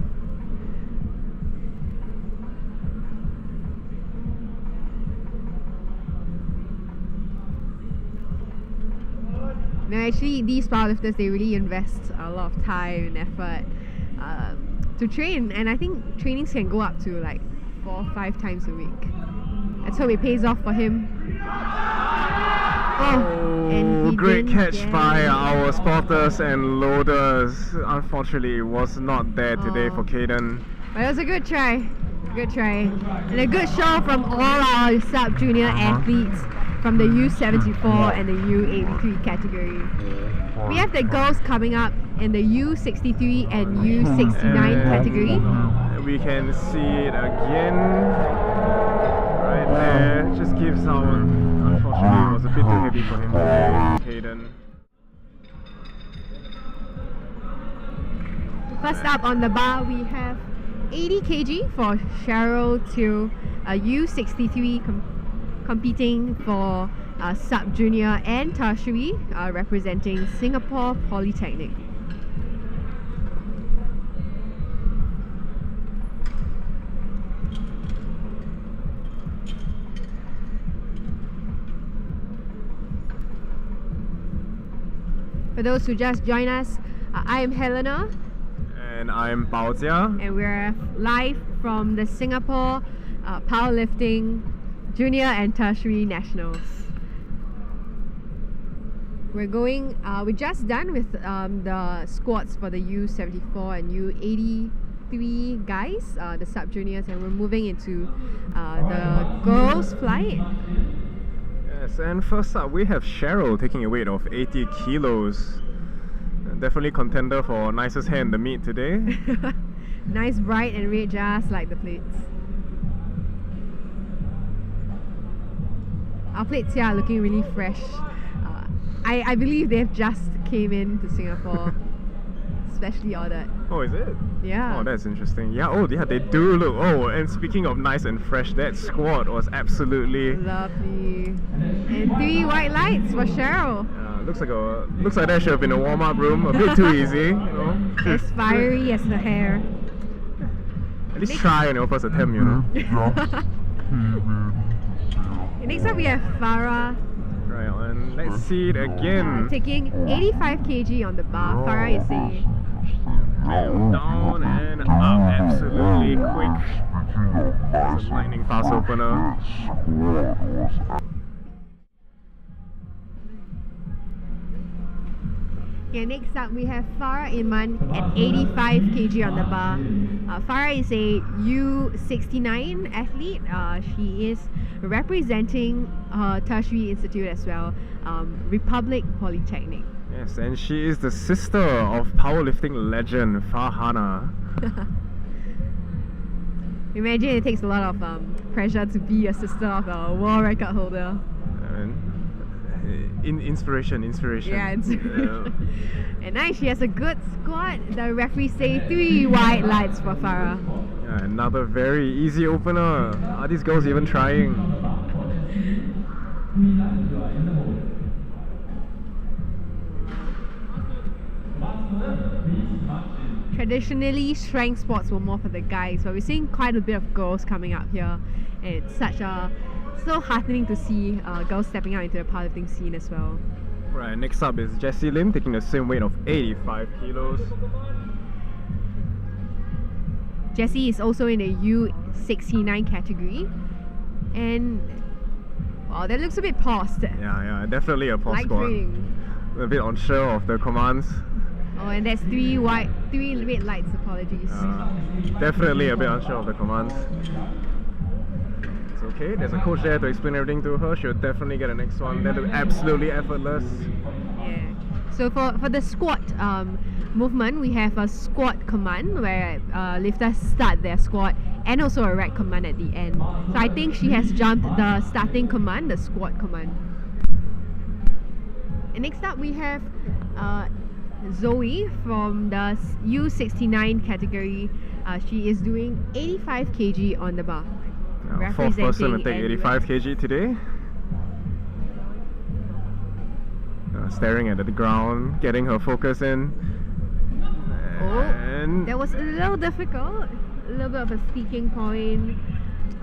Now actually these powerlifters, they really invest a lot of time and effort to train, and I think trainings can go up to like 4 or 5 times a week. Let's hope it pays off for him. And he Great didn't catch get by it. our spotters and loaders. Unfortunately, it was not there today for Caden. But it was a good try. Good try. And a good show from all our sub-junior athletes from the U74 and the U83 category. We have the girls coming up in the U63 and U69 category. We can see it again. Right there. Just gives out. Unfortunately, it was a bit too heavy for him today, Caden. First up on the bar, we have 80 kg for Cheryl to U63 competing for sub-junior and tertiary, representing Singapore Polytechnic. For those who just joined us, I am Helena. And I'm Bao Jia. And we're live from the Singapore Powerlifting Junior and Tertiary Nationals. We're just done with the squats for the U74 and U83 guys, the sub-juniors, and we're moving into the girls' flight. Yes, and first up we have Cheryl taking a weight of 80 kilos. Definitely contender for nicest hair in the meet today. Nice bright and red, just like the plates. Our plates here are looking really fresh. I believe they've just came in to Singapore, specially ordered. Oh, is it? Yeah. Oh, that's interesting. Yeah, oh yeah, they do look. Oh, and speaking of nice and fresh, that squat was absolutely Lovely. And 3 white lights for Cheryl. looks like that should have been a warm-up room. A bit too easy, you know. As fiery as the hair. At least try, first attempt, And next up we have Farah. Right, and let's see it again. Taking 85 kg on the bar. Farah is saying Down and up, absolutely quick. It's a lightning fast opener. Okay, next up we have Farah Iman at 85 kg on the bar. Farah is a U69 athlete. She is representing her tertiary institute as well, Republic Polytechnic. Yes, and she is the sister of powerlifting legend Farhana. Imagine it takes a lot of pressure to be a sister of a world record holder. Inspiration. Yeah, inspiration. And now she has a good squat. The referee say 3 wide lights for Farah. Yeah, another very easy opener. Are these girls even trying? Traditionally, strength sports were more for the guys, but we're seeing quite a bit of girls coming up here, and it's so heartening to see girls stepping out into the powerlifting scene as well. Right, next up is Jessie Lim taking the same weight of 85 kilos. Jessie is also in the U69 category, and wow, that looks a bit paused. Yeah, definitely a pause Light squat. training. A bit unsure of the commands. Oh, and that's 3 red lights, apologies. Definitely a bit unsure of the commands. It's okay, there's a coach there to explain everything to her. She'll definitely get the next one. That look absolutely effortless. Yeah. So for the squat movement, we have a squat command where lifters start their squat, and also a rack command at the end. So I think she has jumped the starting command, the squat command. And next up we have Zoe from the U69 category. She is doing 85 kg on the bar. Fourth person to take and 85 kg today. Staring at the ground, getting her focus in. And that was a little difficult. A little bit of a speaking point.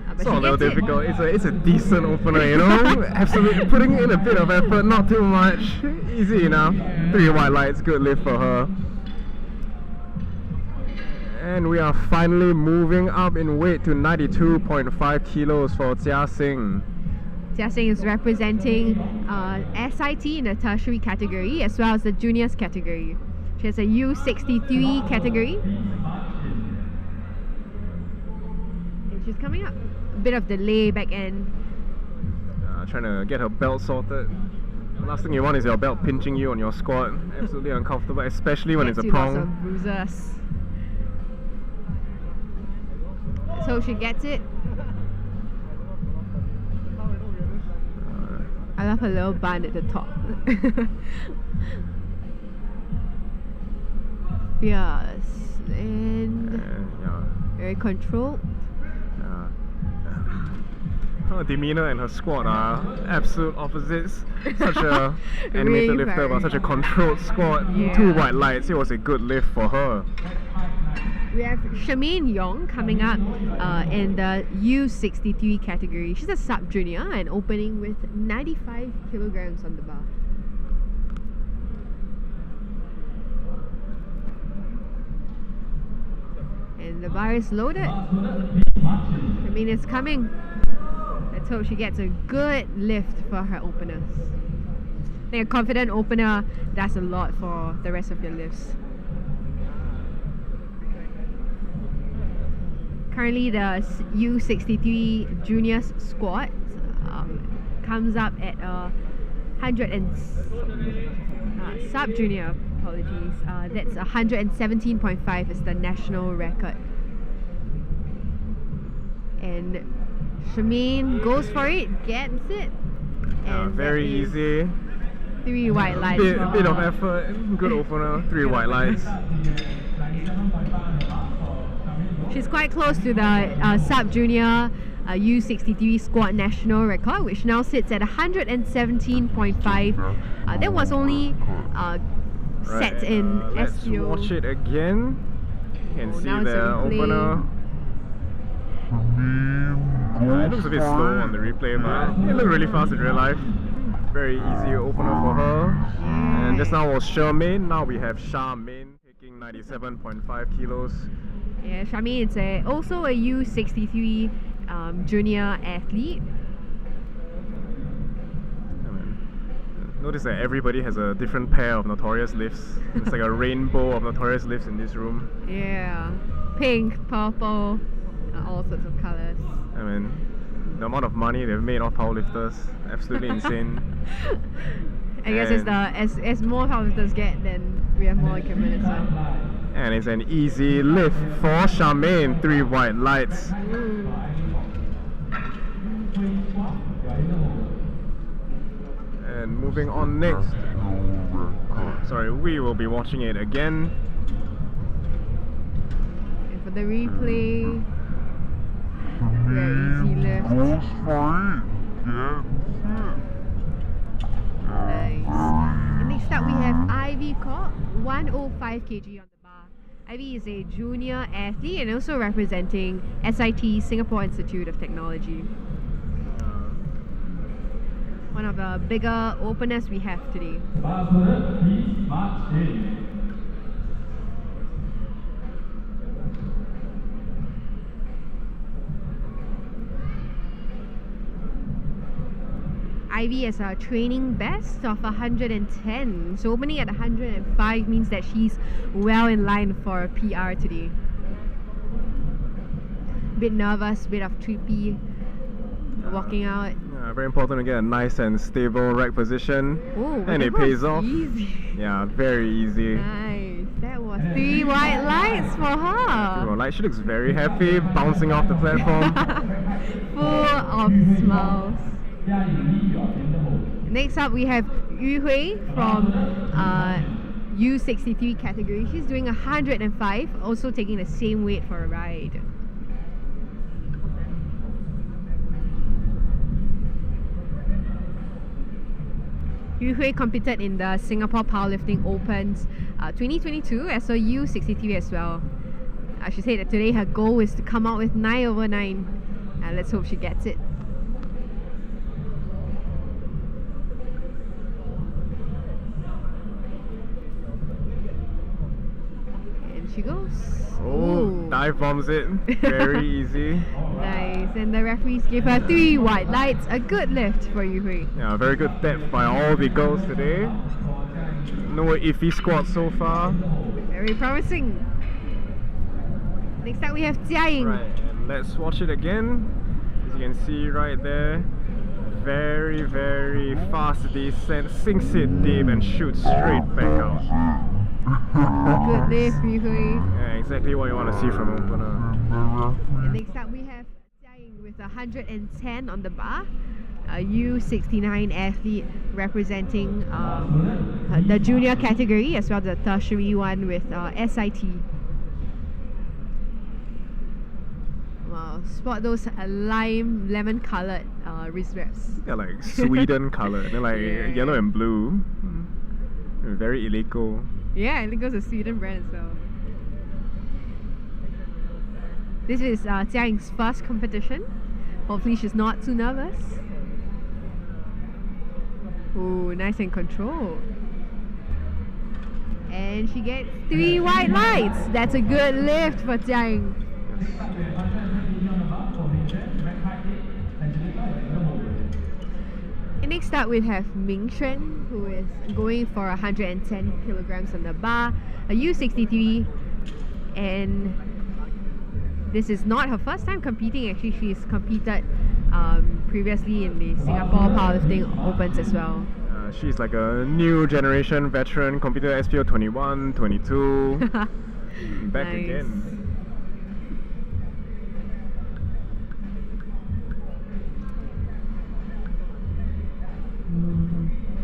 But it's not a she little gets it. difficult. It's a decent opener, you know. Absolutely putting in a bit of effort, not too much. Easy enough. 3 white lights, good lift for her. And we are finally moving up in weight to 92.5 kilos for Jia Sing. Jia Sing is representing SIT in the tertiary category as well as the juniors category. She has a U63 category. And she's coming up. A bit of delay back end. Trying to get her belt sorted. The last thing you want is your belt pinching you on your squat. Absolutely uncomfortable, especially when it's a Gets you lots prong. of bruises. So she gets it. I love her little bun at the top. Fierce and very controlled. Her demeanor and her squat are absolute opposites. Such a animated Really lifter, very. but such a controlled squat. Yeah. 2 white lights. It was a good lift for her. We have Charmaine Yong coming up in the U63 category. She's a sub-junior and opening with 95 kilograms on the bar. And the bar is loaded. Charmaine is coming. Let's hope she gets a good lift for her openers. I think a confident opener does a lot for the rest of your lifts. Currently the U63 juniors squat comes up at 100 and sub-junior, apologies, that's 117.5 is the national record. And Charmaine goes for it, gets it. And Very that is easy. 3 white lights. Bit of effort. Good opener. 3 white lights. She's quite close to the sub-junior U63 squat national record, which now sits at 117.5. That was only set in Let's SEO. watch it again. You can see now it's a the replay. opener. It looks a bit slow on the replay, but it looked really fast in real life. Very easy opener for her. And just now was Charmaine. Now we have Charmaine taking 97.5 kilos. Yeah, Charmaine is also a U63 junior athlete. Notice that everybody has a different pair of notorious lifts. It's like a rainbow of notorious lifts in this room. Yeah. Pink, purple, all sorts of colours. I mean, the amount of money they've made off powerlifters, absolutely insane. I guess it's as more powerlifters get, then we have more equipment as well. And it's an easy lift for Charmaine. 3 white lights. And moving on next. Sorry, we will be watching it again. And for the replay, very easy lift. Goes for it. Yeah. Nice. And next up we have Ivy Cobb, 105 kg on the bar. Ivy is a junior athlete and also representing SIT, Singapore Institute of Technology. One of the bigger openers we have today. Please march in. Ivy has a training best of 110, so opening at 105 means that she's well in line for a PR today. Bit nervous, bit of trippy, walking out. Yeah, very important to get a nice and stable rack position. Oh, and it that pays was off. Easy. Yeah, very easy. Nice. That was 3 white lights for her. Like, she looks very happy, bouncing off the platform. Full of smiles. Next up we have Yu Hui from U63 category. She's doing 105, also taking the same weight for a ride. Yu Hui competed in the Singapore Powerlifting Opens 2022 as a U63 as well. She said that today her goal is to come out with 9/9. Let's hope she gets it. She goes. Oh, dive bombs it. Very easy. Nice. And the referees give her 3 white lights. A good lift for Yu Hui. Yeah, very good depth by all the girls today. No iffy squats so far. Very promising. Next up we have Jia Ying. Right, and let's watch it again. As you can see right there, very, very fast descent, sinks it deep and shoots straight back out. Good lift, Yu Hui. Yeah, exactly what you want to see from an opener. And next up we have Jia Ying with 110 on the bar. A U69 athlete representing the junior category as well as the tertiary one with SIT. Wow, spot those lemon coloured wrist wraps. They're like Sweden colour. They're like Yeah. yellow and blue. Very illegal. Yeah, I think it was a Sweden brand as well. This is Jia Ying's first competition. Hopefully she's not too nervous. Oh, nice and controlled. And she gets 3 white lights. That's a good lift for Jia Ying. And next up we have Ming Xuan, who is going for 110 kilograms on the bar, a U63, and this is not her first time competing. Actually, she's competed previously in the Singapore Powerlifting Opens as well. She's like a new generation veteran, competed at SPO 21, 22. Back Nice. again.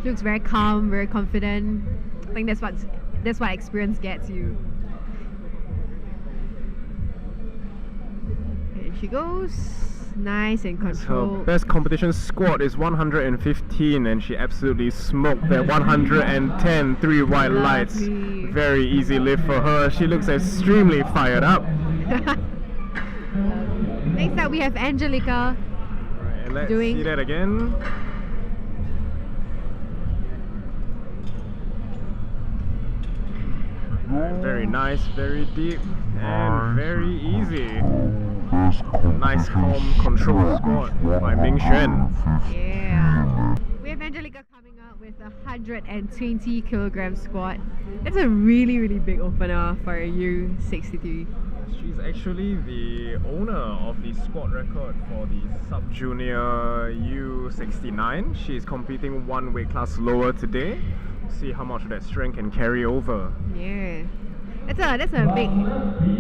She looks very calm, very confident. I think that's what experience gets you. Here she goes. Nice and Her controlled. best competition squat is 115 and she absolutely smoked that 110, 3 white lights. Lovely. Very easy lift for her. She looks extremely fired up. Next up we have Angelica. Right, and let's Doing- see that again. Very nice, very deep, and very easy. Nice, calm, controlled squat by Ming Xuan. Yeah. We have Angelica coming out with 120 kilogram squat. That's a really, really big opener for a U63. She's actually the owner of the squat record for the SubJr U69. She's competing one weight class lower today. See how much of that strength can carry over. Yeah, that's a big,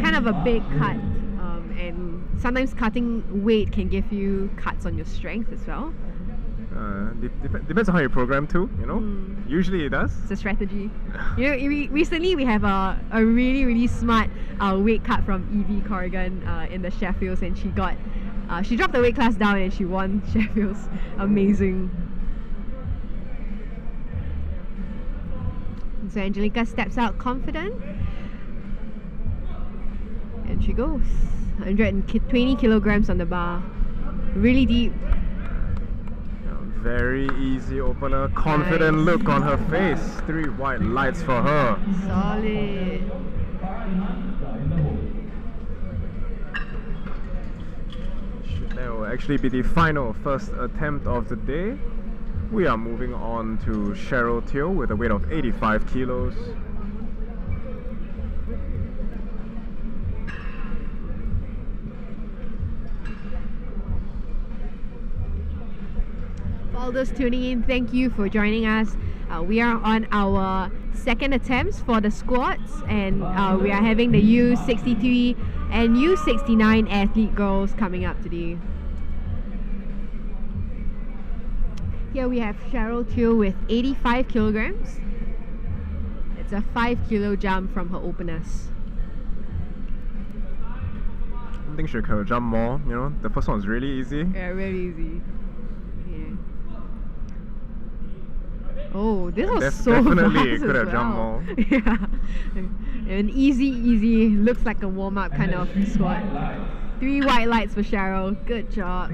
kind of a big cut. And sometimes cutting weight can give you cuts on your strength as well. Depends on how you program too, you know. Usually it does. It's a strategy. You know, recently we have a really, really smart weight cut from Evie Corrigan in the Sheffields, and she dropped the weight class down and she won Sheffields. Amazing. So Angelica steps out confident, and she goes. 120 kilograms on the bar. Really deep. Very easy opener. Confident look on her face. 3 white lights for her. Solid. That will actually be the final first attempt of the day. We are moving on to Cheryl Teo with a weight of 85 kilos. For all those tuning in, thank you for joining us. We are on our second attempts for the squats, and we are having the U63 and U69 athlete girls coming up today. Here we have Cheryl Teo with 85 kilograms. It's a 5 kilo jump from her openers. I think she could jump more, you know. The first one was really easy. Yeah, really easy. Yeah. Oh, this was so definitely fast could have as jumped well. more. Yeah. An easy, looks like a warm-up kind of squat. 3 white lights for Cheryl. Good job.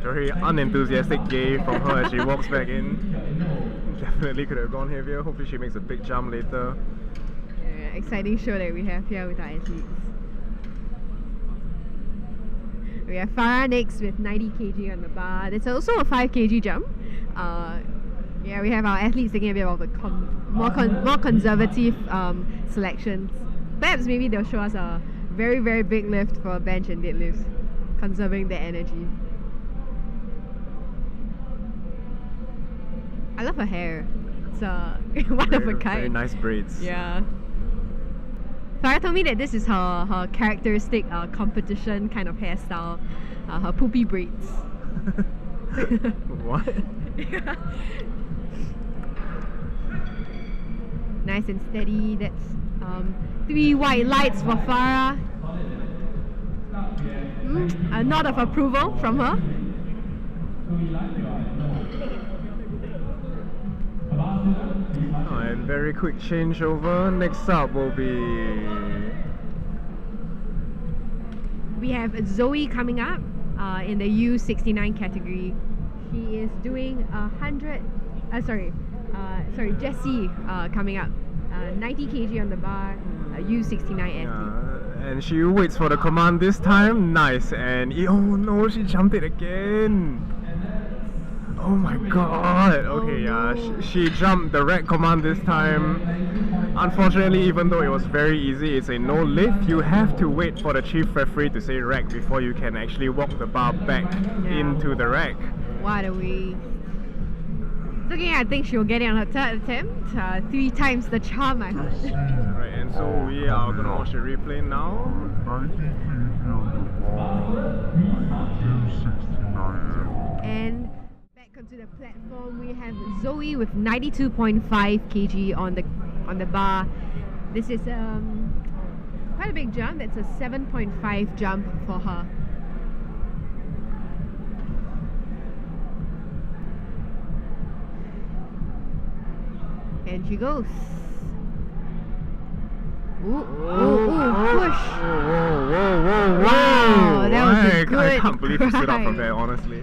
Very unenthusiastic gay from her as she walks back in. Definitely could have gone heavier. Hopefully she makes a big jump later. Yeah, exciting show that we have here with our athletes. We have Farah next with 90 kg on the bar. That's also a 5 kg jump. Yeah, we have our athletes taking a bit of a more conservative selections. Perhaps maybe they'll show us a very, very big lift for bench and deadlifts, conserving their energy. I love her hair. It's one of a kind. Very nice braids. Yeah. Farah told me that this is her characteristic competition kind of hairstyle, her poopy braids. What? Yeah. Nice and steady. That's 3 white lights for Farah. A nod of approval from her. Oh, and very quick changeover. Next up will be... We have Zoe coming up in the U69 category. She is doing 100. Jessie coming up. 90 kg on the bar. U69 athlete. Yeah, and she waits for the command this time. Nice. And oh no, she jumped it again. Oh my god. Okay, no. yeah, she jumped the rack command this time. Unfortunately, even though it was very easy, it's a no lift. You have to wait for the chief referee to say rack before you can actually walk the bar back into the rack. What a waste. It's okay, I think she'll get it on her third attempt. 3 times the charm, I heard. Right, and so we are going to watch the replay now. 90 kg on the bar, U69. And back onto the platform, we have Zoe with 92.5 kg on the bar. This is quite a big jump. It's a 7.5 jump for her. And she goes. Ooh, push! Whoa! Wow, that was a good I can't believe she stood up from climb. there, honestly.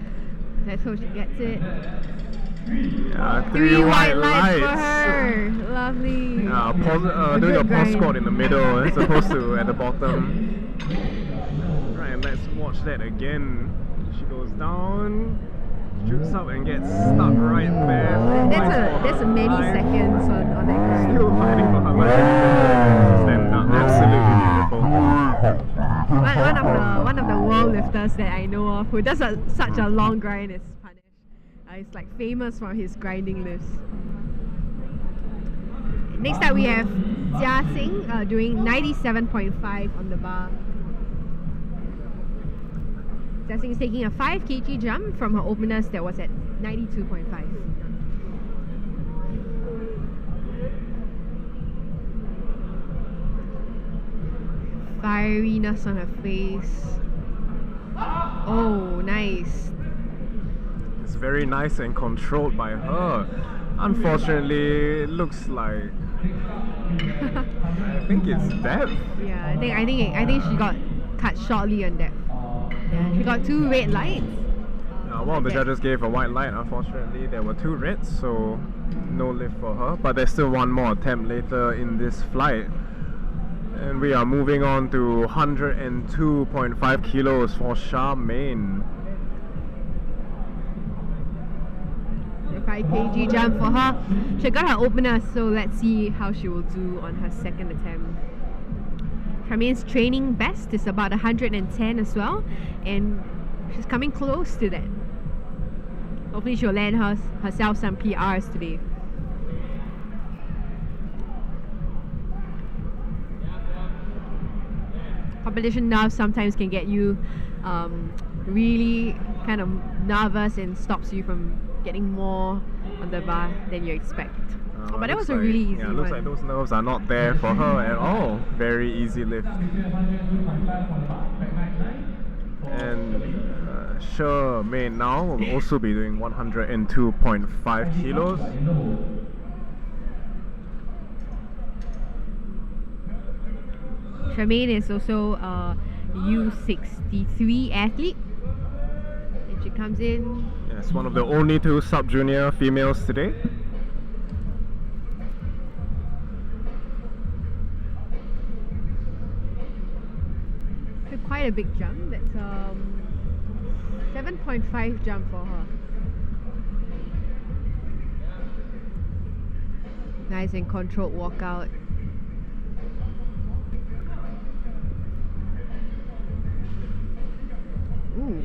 Let's hope she gets it. Yeah, 3 white lights for her. Lovely. Doing a good pause grind. squat in the middle as opposed to at the bottom. Right, and let's watch that again. She goes down. Jukes up and gets stuck right there. That's a many seconds on that grind. Still fighting for her life. Stand up. Absolutely beautiful. One of the world lifters that I know of who does such a long grind is Punish. He's like famous for his grinding lifts. Next up we have Jia Xing doing 97.5 on the bar. Jia Xing is taking a 5 kg jump from her openers that was at 92.5. Fieriness on her face. Oh, nice. It's very nice and controlled by her. Unfortunately, it looks like I think it's depth. Yeah, I think she got cut shortly on that. Yeah, she got 2 red lights. One of the judges gave a white light. Unfortunately, there were 2 reds, so no lift for her. But there's still one more attempt later in this flight. And we are moving on to 102.5 kilos for Charmaine. A 5 kg jump for her. She got her opener, so let's see how she will do on her second attempt. Charmaine's training best is about 110 as well, and she's coming close to that. Hopefully she'll land herself some PRs today. Competition nerves sometimes can get you really kind of nervous and stops you from getting more on the bar than you expect. But that was a really easy one. Looks like those nerves are not there for her at all. Very easy lift. And Charmaine now will also be doing 102.5 kilos. Charmaine is also a U63 athlete. And she comes in. Yes, one of the only 2 sub-junior females today. Quite a big jump. That's 7.5 jump for her. Nice and controlled walkout. Ooh.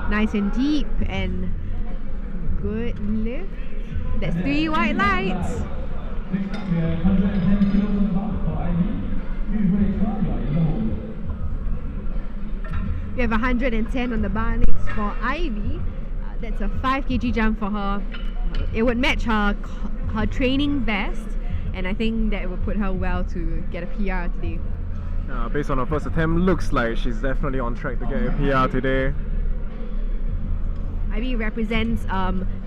Nice and deep and good lift. That's 3 white lights. We have 110 on the bar next for Ivy. That's a 5 kg jump for her. It would match her training best, and I think that it would put her well to get a PR today. Based on her first attempt, looks like she's definitely on track to get a PR today. Ivy represents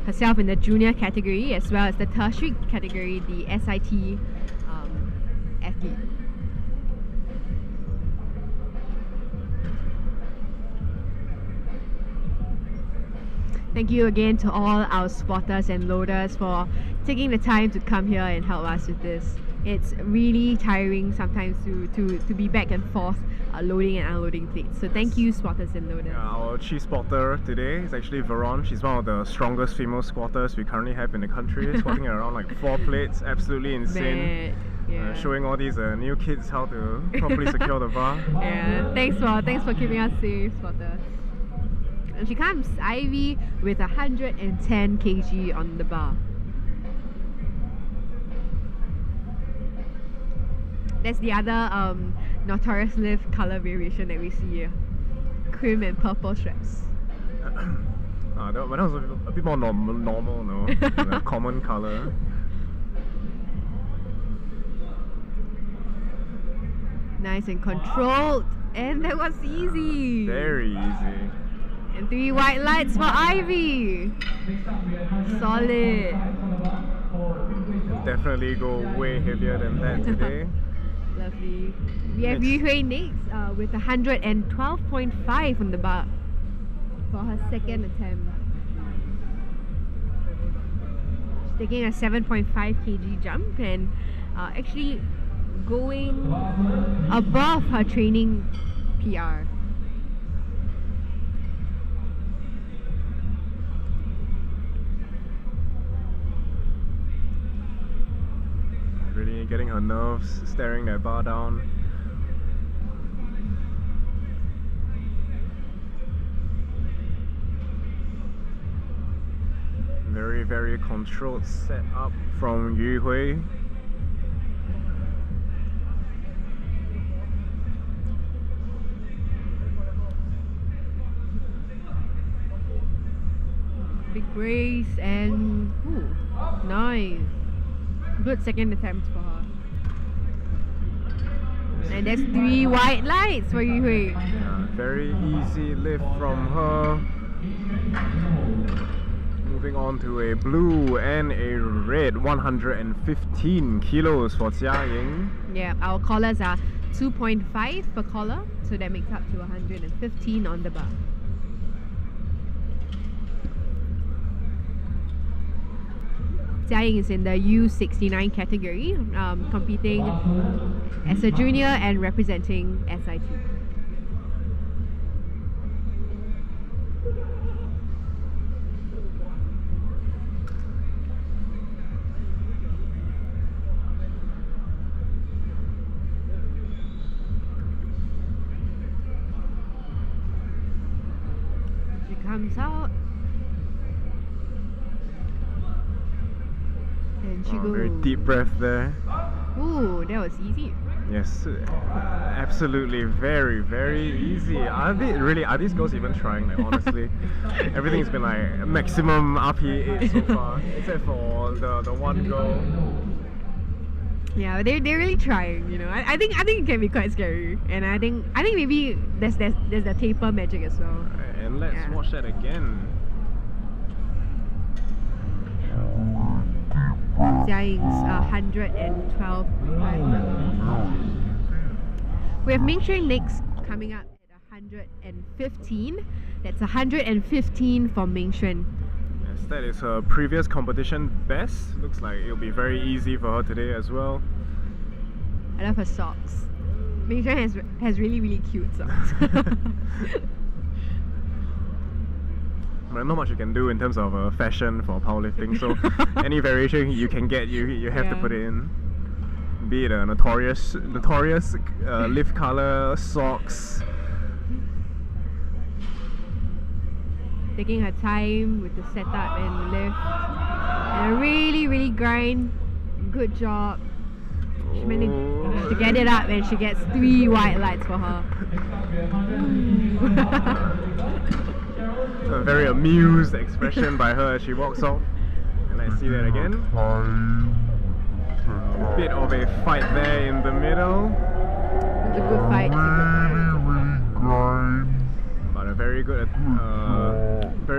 herself in the junior category as well as the tertiary category, the SIT athlete. Thank you again to all our spotters and loaders for taking the time to come here and help us with this. It's really tiring sometimes to be back and forth loading and unloading plates. So thank you, spotters and loaders. Yeah, our chief spotter today is actually Veron. She's one of the strongest female squatters we currently have in the country, squatting around like 4 plates. Absolutely insane. Yeah. Showing all these new kids how to properly secure the bar. Yeah, thanks for keeping us safe, spotters. And she comes, Ivy, with 110 kg on the bar. That's the other notorious lift color variation that we see here. Cream and purple straps. That was a bit more normal, no? The common color. Nice and controlled. And that was easy. Very easy. And 3 white lights for Ivy. Solid. Definitely go way heavier than that today. Lovely. We have Yu Hui next with 112.5 on the bar for her second attempt. She's taking a 7.5 kg jump and actually going above her training PR. really getting her nerves, staring that bar down. Very, very controlled setup from Yu Hui. Big brace and ooh, nice. Good second attempt for her. And that's 3 white lights for Yu Hui. Yeah, very easy lift from her. Moving on to a blue and a red, 115 kilos for Jia Ying. Yeah, our collars are 2.5 per collar, so that makes up to 115 on the bar. Jia Ying is in the U69 category, competing as a junior and representing SIT. She comes out. And she goes. Very deep breath there. Ooh, that was easy. Yes, absolutely, very, very easy. Are these girls even trying? Like, honestly, everything's been like maximum RP8 so far, except for the one girl. Yeah, they're really trying. You know, I think it can be quite scary, and I think maybe there's the taper magic as well. And let's watch that again. Jia Ying's 112. We have Ming Xuan next, coming up at 115. That's 115 for Ming Xuan. Yes, that is her previous competition best. Looks like it'll be very easy for her today as well. I love her socks. Ming Xuan has really, really cute socks. Not much you can do in terms of fashion for powerlifting, so any variation you can get, you have to put it in. Be it a notorious lift color, socks. Taking her time with the setup and lift. And really, really grind. Good job. She managed to get it up, and she gets 3 white lights for her. A very amused expression by her as she walks off. And let's see that again. A bit of a fight there in the middle. It's a good fight. But a very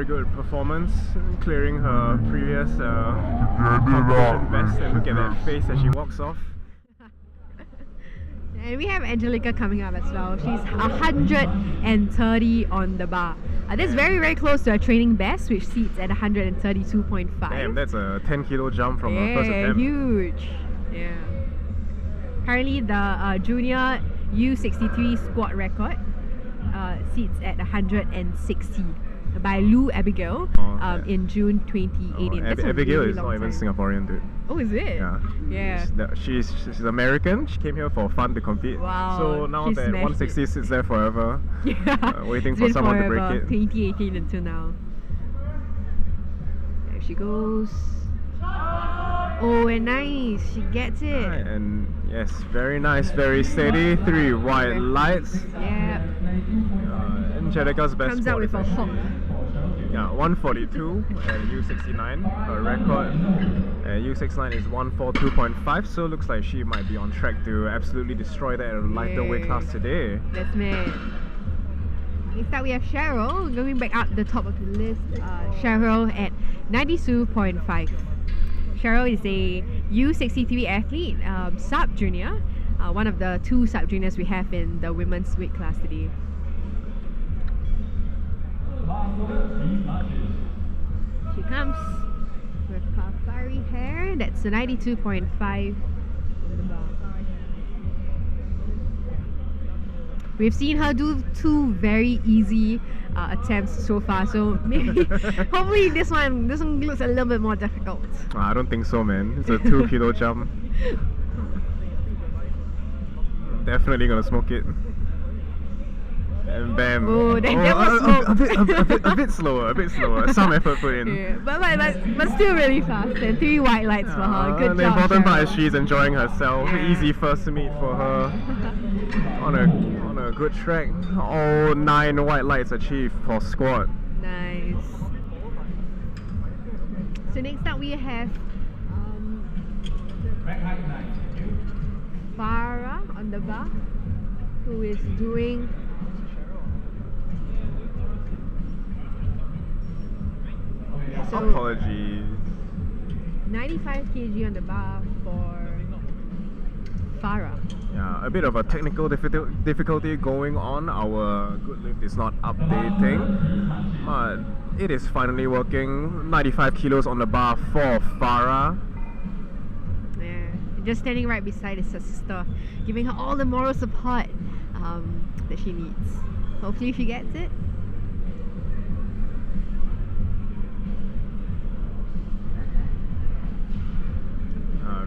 good performance, clearing her previous competition best. And look at that face as she walks off. And we have Angelica coming up as well. She's 130 on the bar. That's very, very close to her training best, which seats at 132.5. Damn, that's a 10 kilo jump from her first attempt. Huge. Yeah. Currently, the junior U63 squat record seats at 160 by Lou Abigail in June 2018. Abigail is not even Singaporean, dude. Oh, is it? Yeah. Yeah. She's American. She came here for fun to compete. Wow. So now that 160 it. sits there forever, Yeah. waiting for someone to break it. 2018 until now. There she goes. Oh, and nice. She gets it. Right, and yes, very nice, very steady. 3 white lights. Yeah. Angelica's best Comes out with a hop. Yeah, 142 and U69, her record. U69 is 142.5, so looks like she might be on track to absolutely destroy that at a lighter weight class today. That's me. Next up we have Cheryl, going back up the top of the list. Cheryl at 92.5. Cheryl is a U63 athlete, SubJr, one of the 2 SubJuniors we have in the women's weight class today. She comes with her fiery hair. That's a 92.5 on the bar. We've seen her do 2 very easy attempts so far, so maybe hopefully this one looks a little bit more difficult. I don't think so, man. It's a 2 kilo jump. Definitely gonna smoke it. And bam. Oh, that was a bit slower. Some effort put in. Yeah, but still really fast. And 3 white lights for her. Good the job. important part Cheryl. is she's enjoying herself. Yeah. Easy first meet for her. on a good track. All 9 white lights achieved for squat. Nice. So next up we have Farah on the bar, who is doing Apologies. 95 kg on the bar for Farah. Yeah, a bit of a technical difficulty going on. Our good lift is not updating, but it is finally working. 95 kilos on the bar for Farah. Yeah, just standing right beside her sister, giving her all the moral support that she needs. Hopefully she gets it.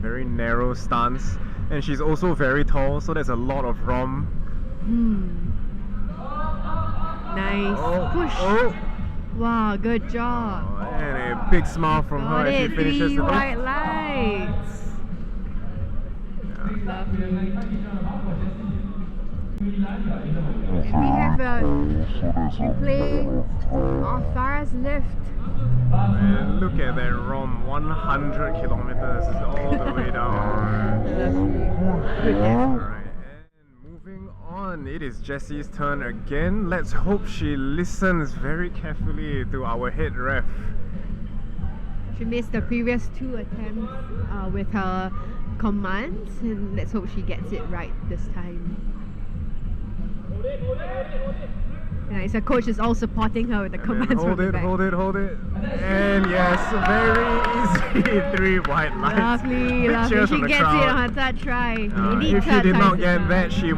Very narrow stance, and she's also very tall, so there's a lot of room. Nice push. Oh. Wow, good job. And a big smile from her Got as it. she finishes 3 the white lift. lights. Lovely. And we have a replay of Farah's lift. And look at that ROM, 100 kilometers all the way down. Alright, and moving on, it is Jessie's turn again. Let's hope she listens very carefully to our head ref. She missed the previous 2 attempts with her commands, and let's hope she gets it right this time. Nice, her coach is all supporting her with the commands from the back. Hold it. And yes, very easy 3 white lights. Lovely. Cheers She from the gets crowd. it on her 3rd try. They need If she third did times not this get round. that, she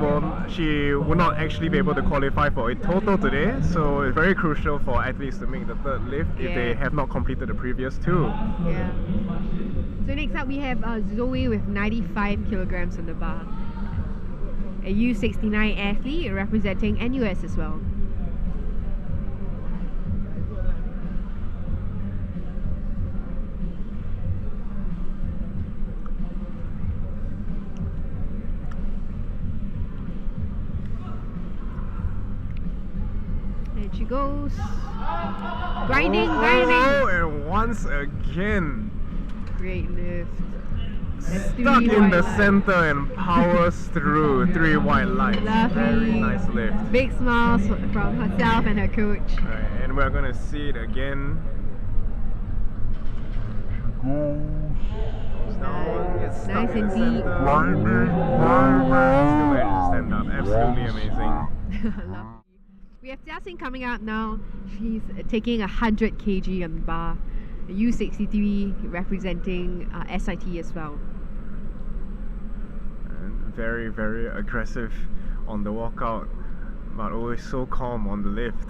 will not actually be able to qualify for a total today. So it's very crucial for athletes to make the 3rd lift if they have not completed the previous 2. Yeah. So next up we have Zoe with 95 kilograms on the bar. A U69 athlete representing NUS as well. And she goes. Grinding. And once again, Great lift. That's 3 stuck in white the lights. center and powers through 3 white lights. Lovely. Very nice lift. Big smiles from herself and her coach. Right, and we're gonna see it again. It's stuck Nice in and the deep. center. Still managed to stand up. Absolutely amazing. Lovely. We have Jia coming up now. She's taking 100 kg on the bar. The U63 representing SIT as well. And very, very aggressive on the walkout, but always so calm on the lift.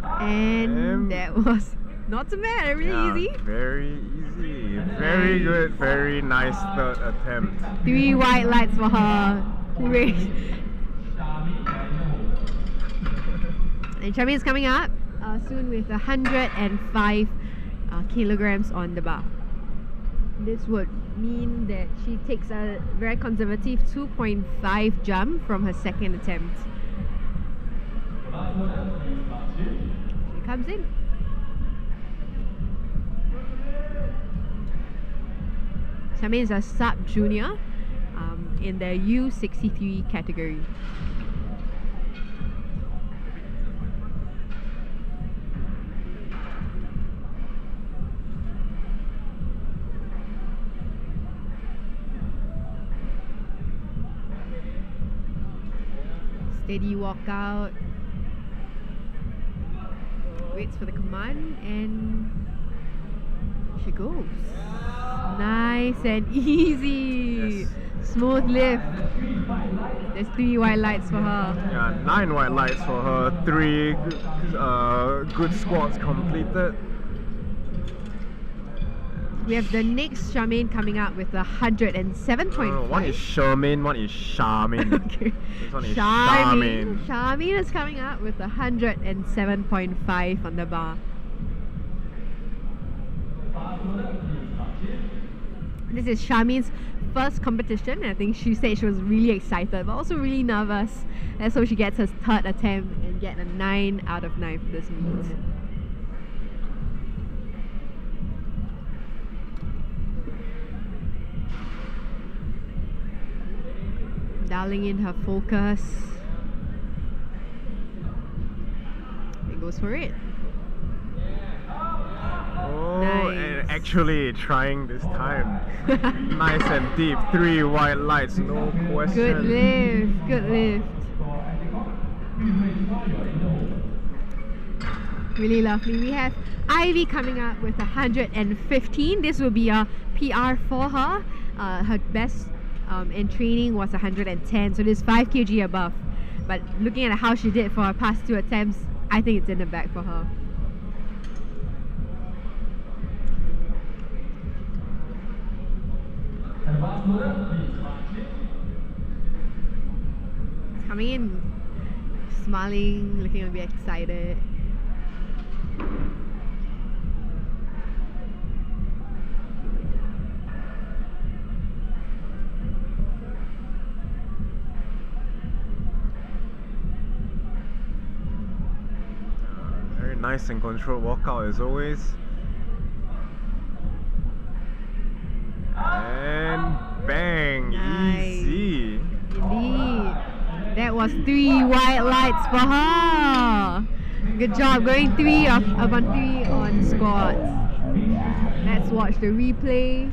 And that was not too bad, really easy. Very easy. Very good, very nice 3rd attempt. 3 white lights for her. Hooray. And Charmaine is coming up soon with 105 kilograms on the bar. This would mean that she takes a very conservative 2.5 jump from her 2nd attempt. She comes in. Charmaine is a sub-junior in the U63 category. Steady walkout. Waits for the command and she goes. Nice and easy. Yes. Smooth lift. There's 3 white lights for her. Yeah, 9 white lights for her. 3 good squats completed. We have the next Charmaine coming up with 107.5. One is Charmaine, one is Charmaine. Okay. This one is Charmaine. Charmaine. Charmaine is coming up with 107.5 on the bar. This is Charmaine's first competition. I think she said she was really excited but also really nervous. Let's hope she gets her third attempt and get a 9 out of 9 for this meet. Dialing in her focus. It goes for it. Oh, Nice. and actually trying this time. Nice and deep. 3 white lights, no question. Good lift, good lift. Really lovely. We have Ivy coming up with 115. This will be a PR for her. Her best in training was 110, so this is 5 kg above. But looking at how she did for her past 2 attempts, I think it's in the bag for her. Coming in, smiling, looking a bit excited. Very nice and controlled walkout as always. And bang! Nice. Easy! Indeed. That was 3 white lights for her. Good job going 3 upon 3 on squats. Let's watch the replay.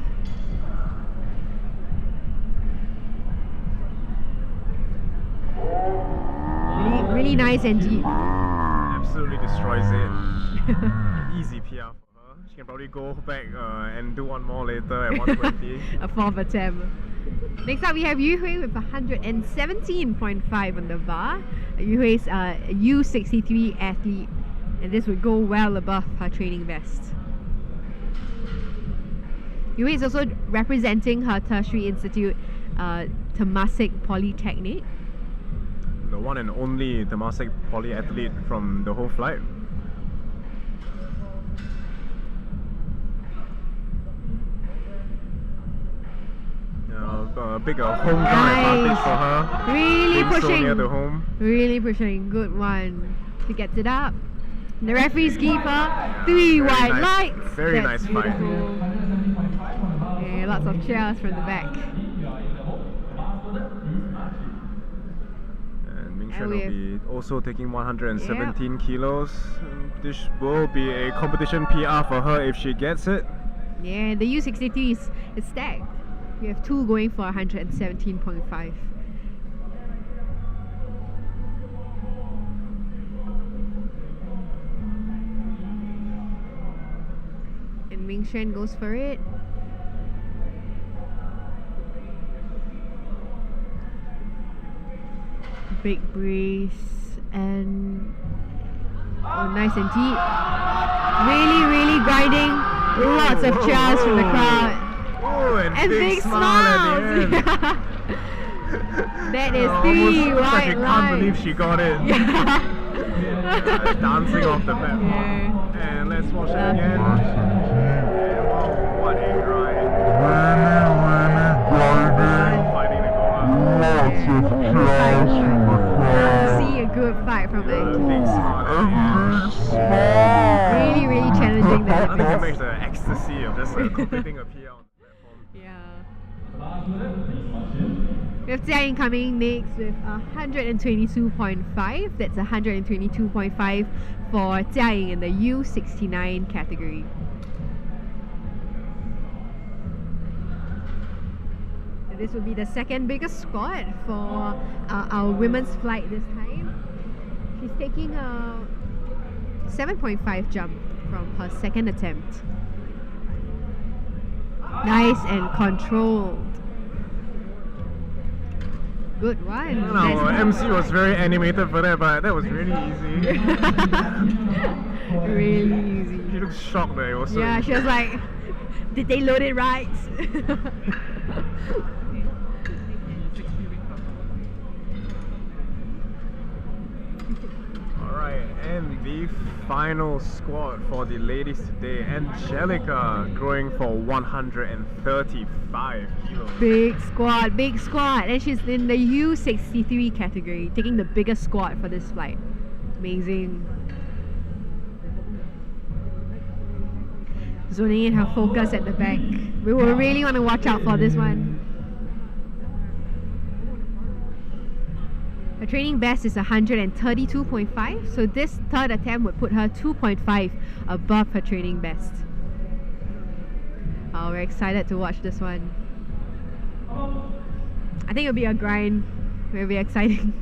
Really nice and deep. Absolutely destroys it. Easy PR for her. She can probably go back and do one more later at 120. A 4th attempt. Next up we have Yu Hui with 117.5 on the bar. Yu Hui's a U63 athlete, and this would go well above her training best. Yu Hui is also representing her tertiary institute, Temasek Polytechnic. The one and only Temasek Poly athlete from the whole flight. Big home ground advantage for her. Really Being so pushing. near the home. Really pushing. Good one. She gets it up. The referees give her 3 very white nice- lights. very That's nice fight. beautiful. Yeah, lots of cheers from the back. And Ming Xuan And we will have- be also taking 117 kilos. This will be a competition PR for her if she gets it. Yeah, the U63 is stacked. We have 2 going for 117.5. And Ming Xuan goes for it. Big brace and nice and deep. Really grinding. Lots of cheers from the crowd. Oh, And big smile at the end. That is Almost 3 looks like white you can't lights. believe she got it. Dancing off the map. Yeah. And let's watch it Love again. it. Nice and Wow, what a ride. really Fighting to go up. Lots of cheers from the crowd. See a good fight from Big it. smile. Every smile. Really challenging I that. think it makes the ecstasy of just completing a PR on the platform. Yeah. We have Jia Ying coming next with 122.5. That's 122.5 for Jia Ying in the U69 category. And this will be the second biggest squad for our women's flight this time. She's taking a 7.5 jump from her second attempt. Nice and controlled. Good one. No, Nice. MC was very animated for that, but that was really easy. Really easy. She looks shocked that it was so Yeah, easy. she was like Did they load it right? Alright, and the final squat for the ladies today. Angelica going for 135 kilos. Big squat. And she's in the U63 category, taking the biggest squat for this flight. Amazing. Zoning in her focus at the back. We will really want to watch out for this one. Her training best is 132.5, so this third attempt would put her 2.5 above her training best. Oh, we're excited to watch this one. I think it'll be a grind. It'll be exciting.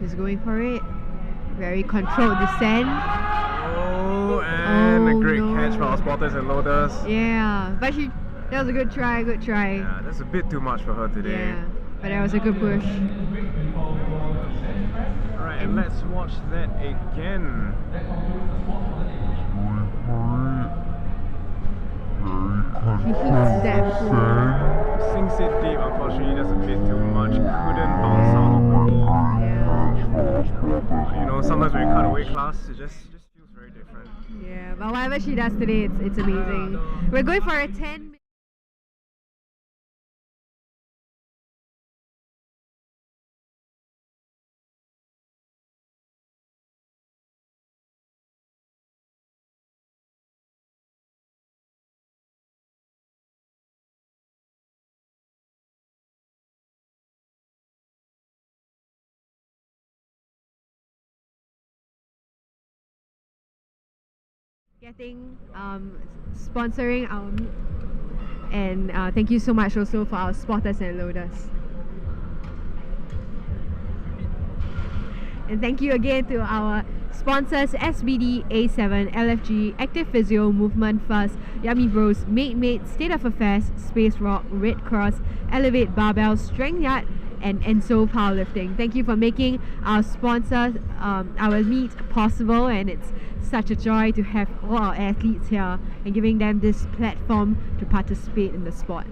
He's going for it. Very controlled descent. Oh, and a great catch for our spotters and loaders. Yeah, but that was a good try, Yeah, that's a bit too much for her today. Yeah, but that was a good push. Alright, and let's watch that again. Sinks it deep, unfortunately, that's a bit too much. Couldn't bounce out of the roll. You know, sometimes when you cut away class, it just feels very different. Yeah, but whatever she does today, it's amazing. We're going for a 10getting sponsoring our meet, and thank you so much also for our spotters and loaders. And thank you again to our sponsors SBD, A7, LFG, Active Physio, Movement First, Yummy Bros, Mate, State of Affairs, Space Rock, Red Cross, Elevate Barbell, Strength Yard, and Enso Powerlifting. Thank you for making our sponsors, our meet possible, and it's such a joy to have all our athletes here and giving them this platform to participate in the sport.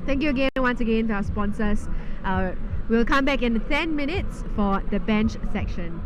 Thank you again, once again, to our sponsors. We'll come back in 10 minutes for the bench section.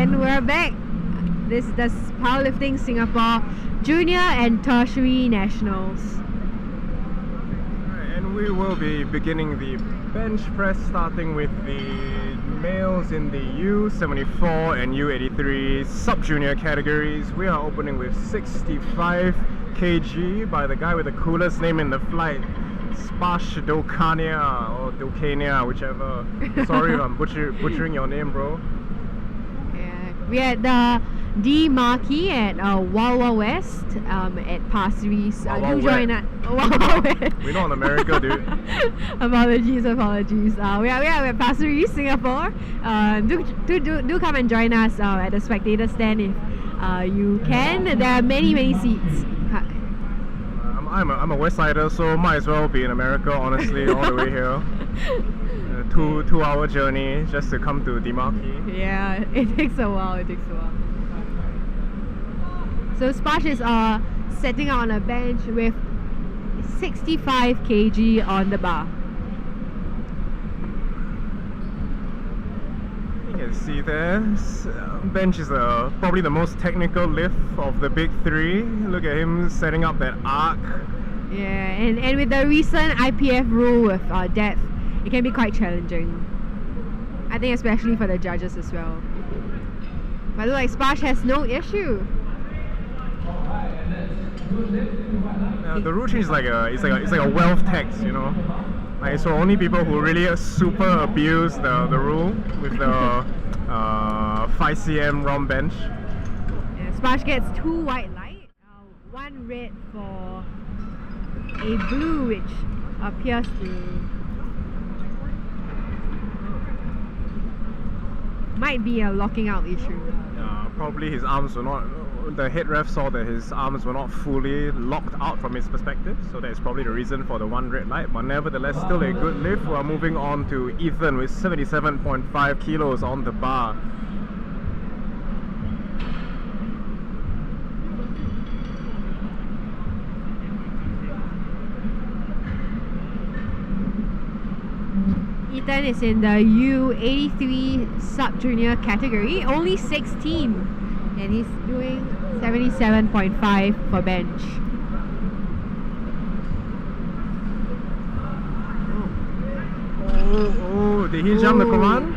And we're back. This is the Powerlifting Singapore Junior and Tertiary Nationals. Alright, and we will be beginning the bench press, starting with the males in the U74 and U83 sub-junior categories. We are opening with 65 kg by the guy with the coolest name in the flight, Spashdokania or Dokania, whichever. Sorry if I'm butchering your name, bro. Yeah, we had the D Marquee at Wawa West at Pasir Ris. Do join us. Wawa West. We're not in America, dude. apologies. We are at Pasir Ris, Singapore. Do come and join us at the spectator stand if you can. There are many seats. I'm a West Sider, so might as well be in America, honestly, all the way here. Two-hour journey just to come to D Marquee. Yeah, it takes a while. So Spash is setting out on a bench with 65 kg on the bar. You can see there, bench is probably the most technical lift of the big three. Look at him setting up that arc. Yeah, and with the recent IPF rule with depth, it can be quite challenging. I think especially for the judges as well. But look like Spash has no issue. The rule change is like a wealth tax, you know. Like, so only people who really super abuse the rule with the 5 cm ROM bench. Yeah, Spash gets 2 white light, 1 red for a blue, which appears to might be a locking out issue. Probably his arms were not. The head ref saw that his arms were not fully locked out from his perspective, so that's probably the reason for the 1 red light. But nevertheless, still a good lift. We are moving on to Ethan with 77.5 kilos on the bar. Ethan is in the U83 sub-junior category, only 16, and he's doing 77.5 for bench. Oh, did he jump the command?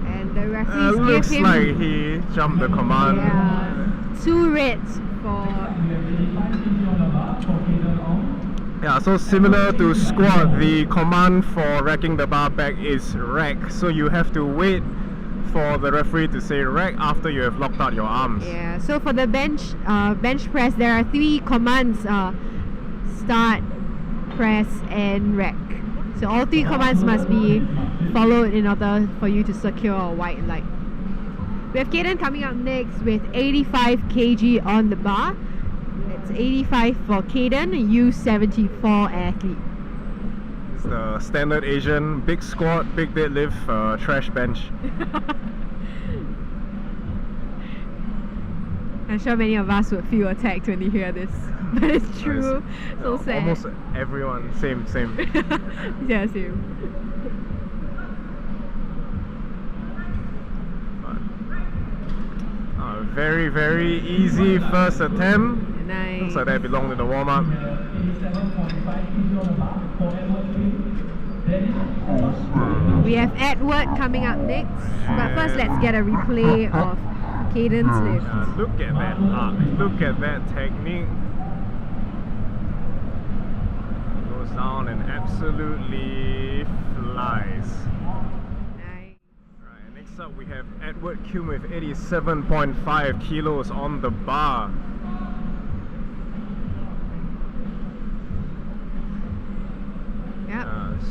And the referees Looks give him like he jumped the command. 2 reds for... Yeah, so similar to squat, the command for racking the bar back is rack. So you have to wait for the referee to say rack after you have locked out your arms. Yeah, so for the bench press, there are 3 commands: start, press, and rack. So all 3 commands must be followed in order for you to secure a white light. We have Kaden coming up next with 85 kg on the bar. It's 85 for Kaden, U74 athlete. It's the standard Asian big squat, big deadlift, trash bench. I'm sure many of us would feel attacked when you hear this, but it's true. So sad. Almost everyone, same. Yeah, same. Very easy first attempt. Nice. Looks like that belonged to the warm-up. We have Edward coming up next, but first let's get a replay of Caden's lift. Look at that arc, look at that technique. Goes down and absolutely flies. Nice. Right, next up we have Edward Kuhn with 87.5 kilos on the bar.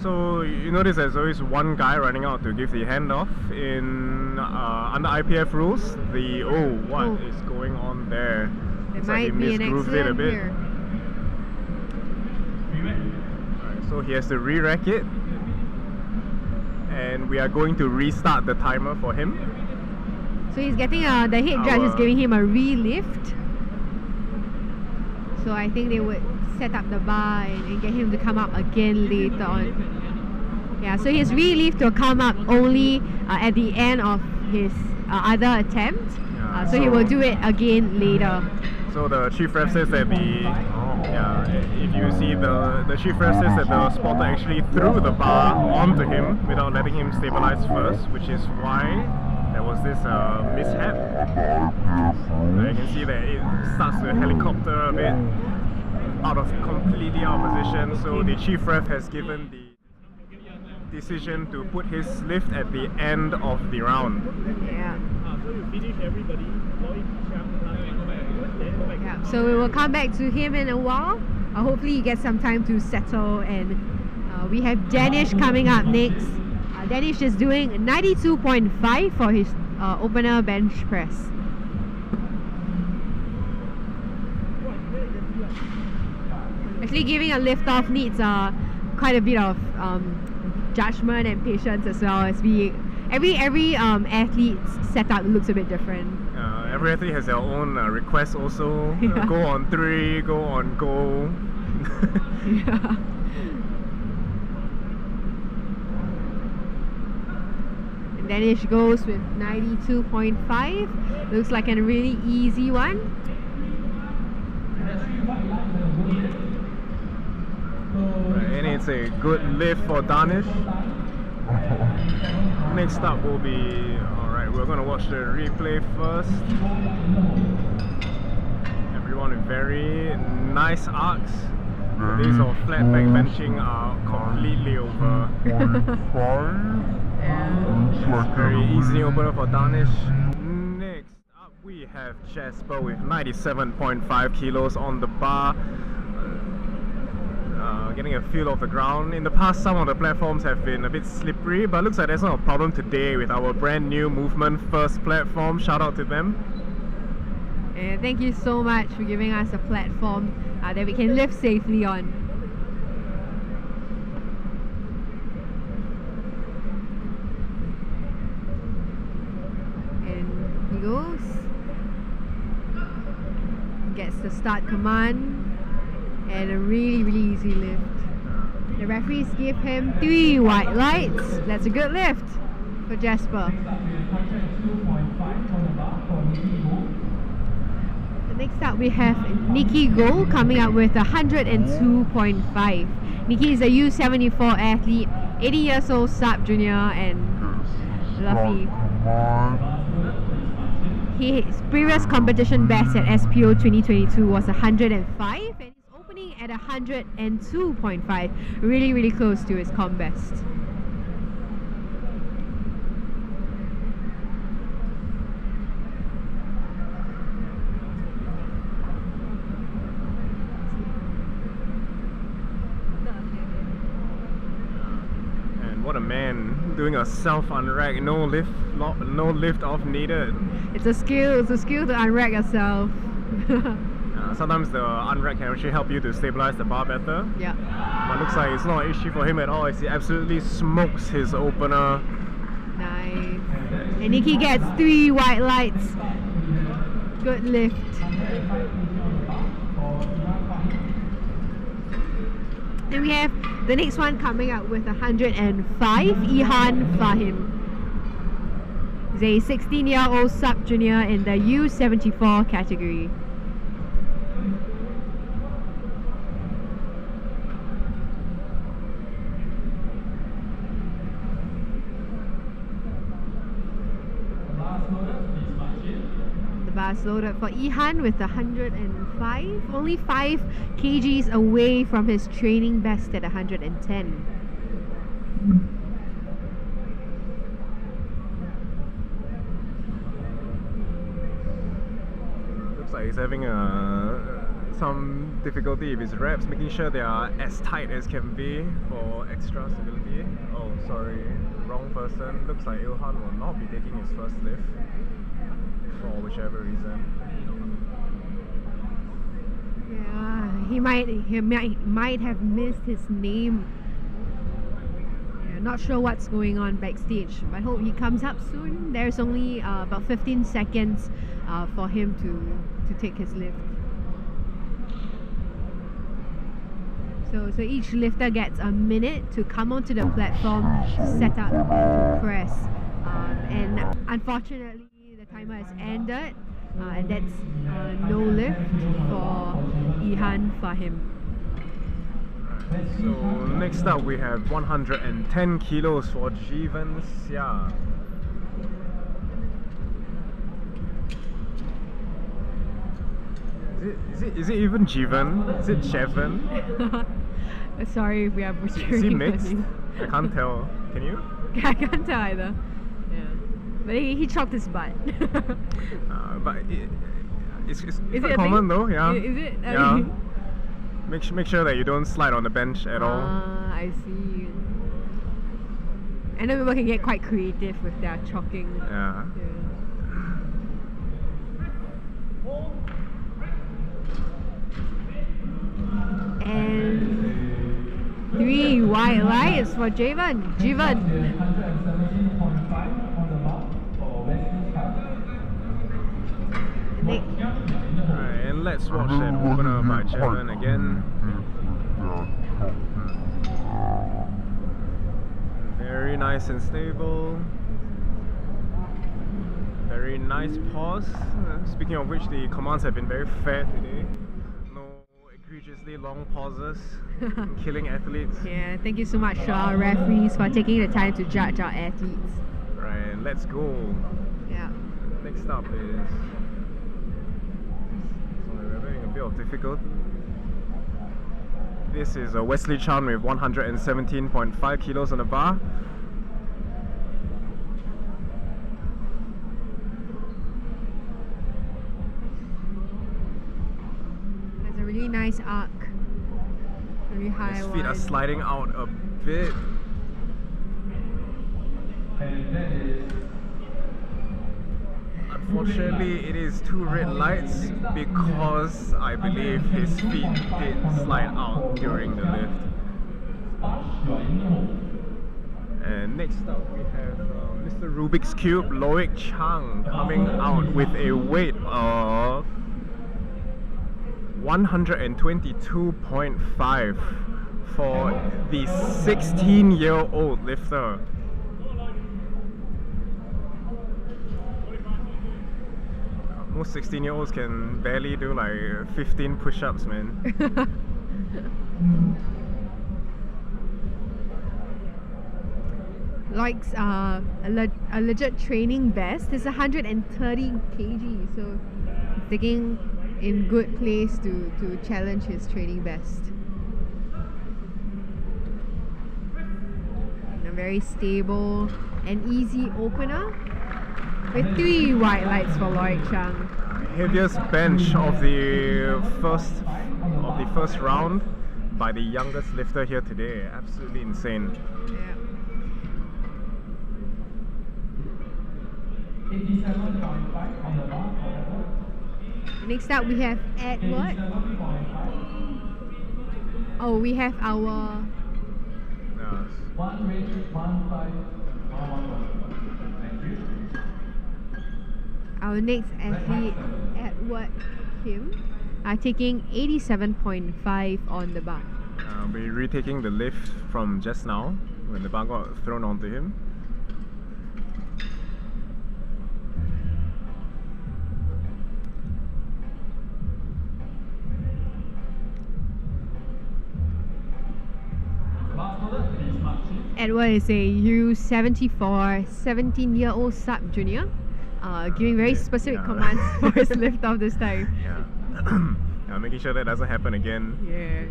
So you notice there's always one guy running out to give the handoff. In under IPF rules, what is going on there? It Looks might like he be an misgrooved it a accident bit. here. Right, so he has to re-rack it, and we are going to restart the timer for him. So he's getting the head judge is giving him a re-lift. So I think they would set up the bar and get him to come up again later on. Yeah, so his relief will come up only at the end of his other attempt, Yeah, so he will do it again later. So the chief ref says that if you see the chief ref says that the spotter actually threw the bar onto him without letting him stabilize first, which is why there was this mishap. You can see that it starts to helicopter a bit completely out of position. So the chief ref has given the decision to put his lift at the end of the round. Yeah. So you finish everybody, Yeah, so we will come back to him in a while. Hopefully he gets some time to settle, and we have Danish coming up next. Danish is doing 92.5 for his opener bench press. Actually, giving a lift off needs quite a bit of judgment and patience as well, as every athlete's setup looks a bit different. Every athlete has their own requests also. Yeah. Go on 3, go on go. Yeah. And Danish goes with 92.5. Looks like a really easy one. Right, and it's a good lift for Danish. Next up will be, alright, we're gonna watch the replay first. Everyone with very nice arcs. The days of flat back benching are completely over. Very easy opener for Danish. Next up we have Jasper with 97.5 kilos on the bar. Getting a feel of the ground. In the past, some of the platforms have been a bit slippery, but looks like there's not a problem today with our brand new Movement First platform. Shout out to them. Thank you so much for giving us a platform that we can live safely on. And he goes. Gets the start command. And a really, really easy lift. The referees give him 3 white lights. That's a good lift for Jasper. Next up we have Nikki Goh coming up with 102.5. Nikki is a U74 athlete, 80 years old, SubJr, and lovely. His previous competition best at SPO 2022 was 105. And at 102.5, really, really close to his comp best. And what a man, doing a self unrack, no lift off needed. It's a skill to unrack yourself. Sometimes the unrack can actually help you to stabilize the bar better. Yeah. But looks like it's not an issue for him at all, as he absolutely smokes his opener. Nice. And Nikki gets 3 white lights. Good lift. Then we have the next one coming out with 105, Ihan Fahim. He's a 16-year-old sub-junior in the U74 category. Bars loaded for Ihan with 105, only 5 kgs away from his training best at 110. Looks like he's having some difficulty with his reps, making sure they are as tight as can be for extra stability. Oh, sorry, wrong person. Looks like Ilhan will not be taking his first lift, for whichever reason. Yeah, he might have missed his name. Yeah, not sure what's going on backstage, but hope he comes up soon. There's only about 15 seconds for him to take his lift. So each lifter gets a minute to come onto the platform, set up, press. And unfortunately, the timer has ended, and that's no lift for Ihan Fahim. So next up we have 110 kilos for Jivan Sia. Is it even Jivan? Is it Chevan? Sorry if we are butchering. Is he the mixed? name. I can't tell. Can you? I can't tell either. Yeah. But he chopped his butt. But it's Is quite it a common thing? though, yeah. Is it? Yeah. Make sure that you don't slide on the bench at all. Ah, I see. I know people can get quite creative with their chalking. Yeah. And 3 white lights for Jivan. Jivan. 117.5 on the bar for Wesley Cup. Alright, and let's watch that opener by Chevan again. Very nice and stable. Very nice pause. Speaking of which, the commands have been very fair today. No egregiously long pauses. Killing athletes. Yeah, thank you so much to our referees for taking the time to judge our athletes. Right, let's go. Yeah. Next up is... Sorry, we're having a bit of difficulty. This is Wesley Chan with 117.5 kilos on the bar. Has a really nice arc. Really high His feet are one. sliding out a bit. And that is Unfortunately, it is 2 red lights because I believe his feet did slide out during the lift. And next up we have Mr. Rubik's Cube, Loic Chang, coming out with a weight of 122.5 for the 16-year-old lifter. Most 16-year-olds can barely do like 15 push-ups, man. Loic's a legit training vest. It's 130 kg, so he's taking in good place to challenge his training best. And a very stable and easy opener with 3 white lights for Loic Chang. Heaviest bench of the first round by the youngest lifter here today. Absolutely insane. Yeah. 87.5 on the bar. Next up we have Edward. 87.5. Oh, we have our Yeah. 115. Thank you. our next athlete, Edward Kim, are taking 87.5 on the bar. We're retaking the lift from just now when the bar got thrown onto him. Edward is a U74 17-year-old SubJr, giving very specific Yeah. commands for his lift off this time. Yeah. Making sure that doesn't happen again. Yeah.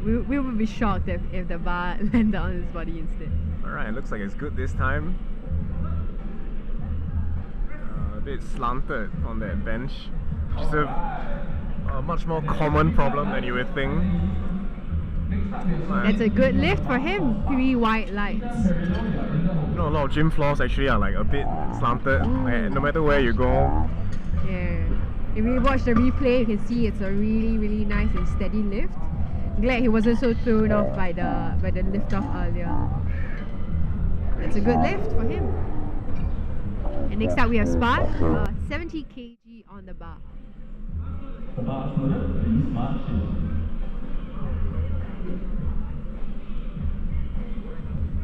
We would be shocked if the bar landed on his body instead. Alright, looks like it's good this time. A bit slanted on that bench. Just a much more common problem than you would think. That's a good lift for him. 3 white lights. You know, a lot of gym floors actually are like a bit slanted. Like, no matter where you go. Yeah. If you watch the replay, you can see it's a really nice and steady lift. Glad he wasn't so thrown off by the lift off earlier. That's a good lift for him. And next up we have Spark, 70 kg on the bar. The bar student, please march in.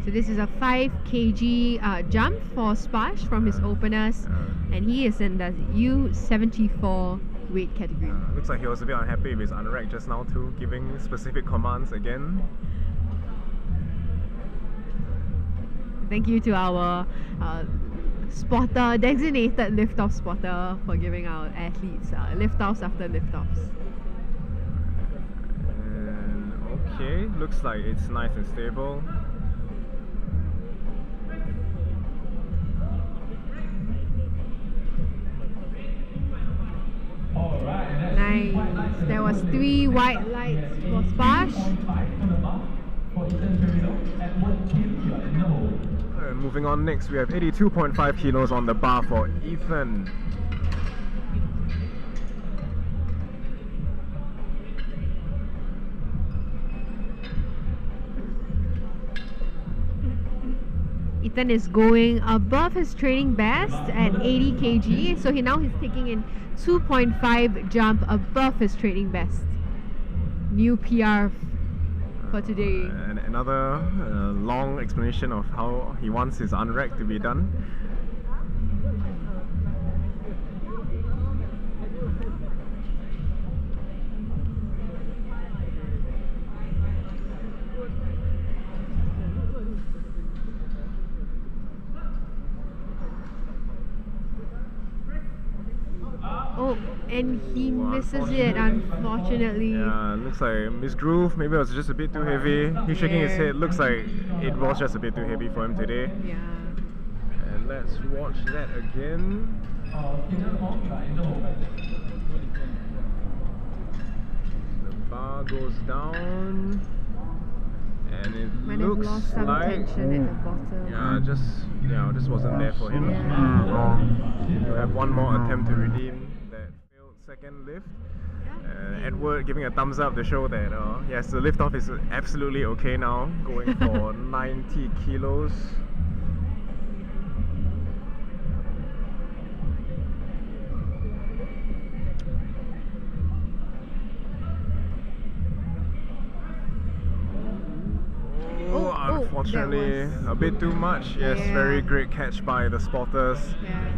So this is a 5 kg jump for Spash from his openers, and he is in the U74 weight category. Looks like he was a bit unhappy with his unrack just now too, giving specific commands again. Thank you to our spotter, designated lift-off spotter, for giving our athletes lift-offs after lift-offs. And okay, looks like it's nice and stable. Nice. There was 3 white lights for Spash. And moving on next, we have 82.5 kilos on the bar for Ethan. Ethan is going above his training best at 80 kg, so he's taking in 2.5 jump above his training best. New PR for today. And another long explanation of how he wants his unrack to be done. Oh, and he misses it, unfortunately. Yeah, looks like Miss Groove, maybe it was just a bit too heavy. He's shaking his head, looks like it was just a bit too heavy for him today. Yeah. And let's watch that again. The bar goes down. And it Might have looks lost some like tension at the bottom. just wasn't there for him. Yeah. We'll have one more attempt to redeem that failed second lift. Edward giving a thumbs up to show that yes, the lift off is absolutely okay now, going for 90 kilos. Unfortunately, a bit too much. Yes, very great catch by the spotters. Yeah.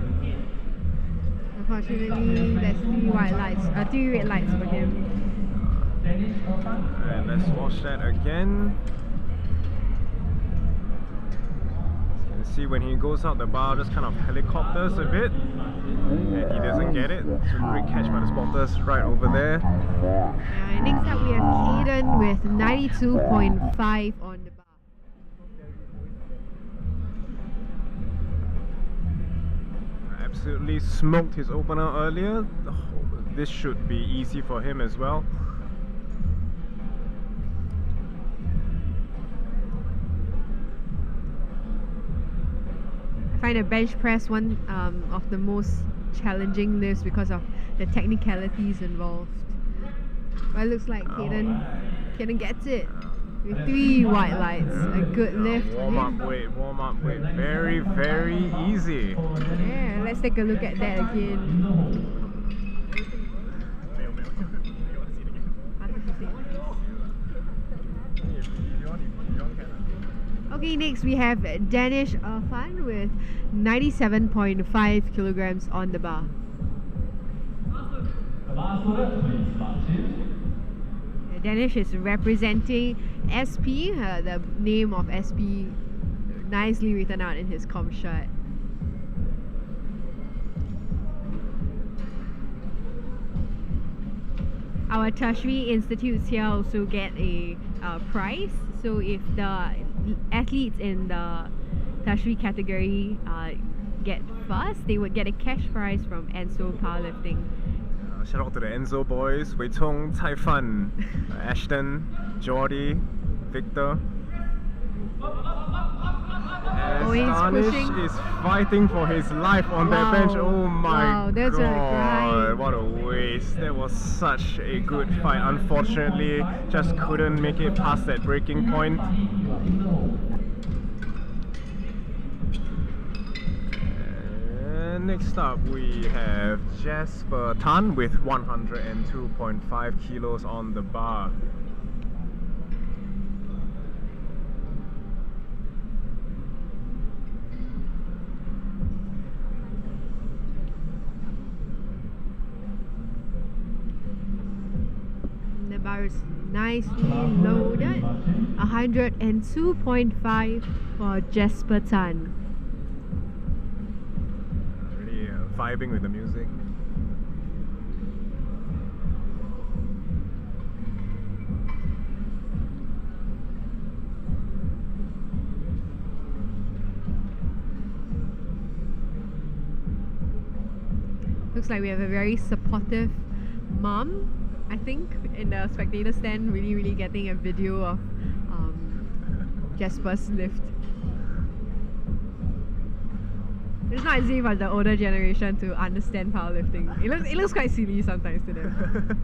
Unfortunately, there's 3 white lights, 3 red lights for him. And let's watch that again. You can see when he goes out the bar, just kind of helicopters a bit, and he doesn't get it. So great catch by the spotters right over there. Next up we have Caden with 92.5 on the bar. Absolutely smoked his opener earlier. This should be easy for him as well. I find a bench press one of the most challenging lifts because of the technicalities involved. But it looks like Caden gets it with 3 white lights. A good lift. Warm up weight. Very, very easy. Yeah, let's take a look at that again. Okay, next we have Danish Irfan with 97.5 kilograms on the bar. Danish is representing SP, the name of SP nicely written out in his comp shirt. Our tertiary institutes here also get a prize. So if the athletes in the tertiary category get first, they would get a cash prize from Enso Powerlifting. Shout out to the Enzo boys, Wei Chong, Cai Fan, Ashton, Jordy, Victor. Danish is fighting for his life on that bench. Oh my god, what a waste. That was such a good fight. Unfortunately, just couldn't make it past that breaking point. And next up we have Jasper Tan with 102.5 kilos on the bar. bar is nicely loaded. 102.5 for Jesper Tan. Really vibing with the music. Looks like we have a very supportive mom, I think, in the spectator stand, really getting a video of Jesper's lift. It's not easy for the older generation to understand powerlifting. It looks quite silly sometimes to them.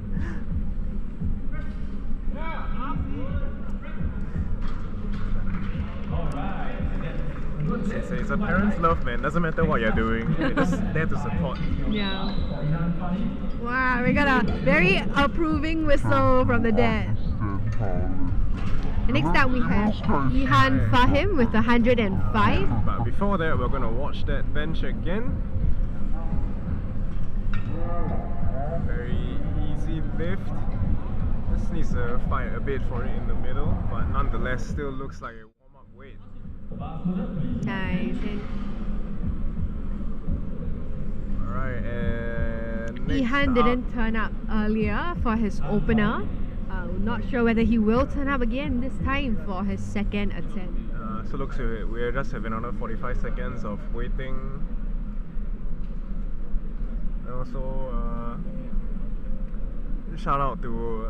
It's a parent's love, man. Doesn't matter what you're doing. You're just there to support. Yeah. Wow, we got a very approving whistle from the dad. And next up we have Ihan Fahim with 105. But before that, we're gonna watch that bench again. Very easy lift. Just needs to fight a bit for it in the middle, but nonetheless still looks like a warm-up weight. Nice. Alright, and next Ihan up, didn't turn up earlier for his opener. Not sure whether he will turn up again this time for his second attempt. so looks like we're just having another 45 seconds of waiting. And also, shout out to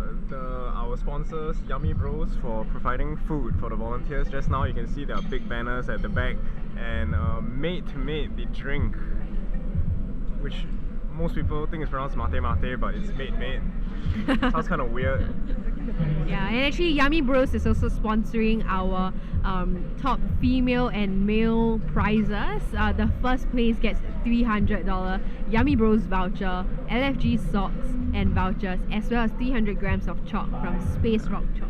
our sponsors, Yummy Bros, for providing food for the volunteers. Just now you can see there are big banners at the back, and Mate the drink, which most people think is pronounced mate mate, but it's Mate. Sounds kind of weird. Yeah, and actually Yummy Bros is also sponsoring our top female and male prizes. The first place gets $300 Yummy Bros voucher, LFG socks and vouchers, as well as 300 grams of chalk from Space Rock Chalk.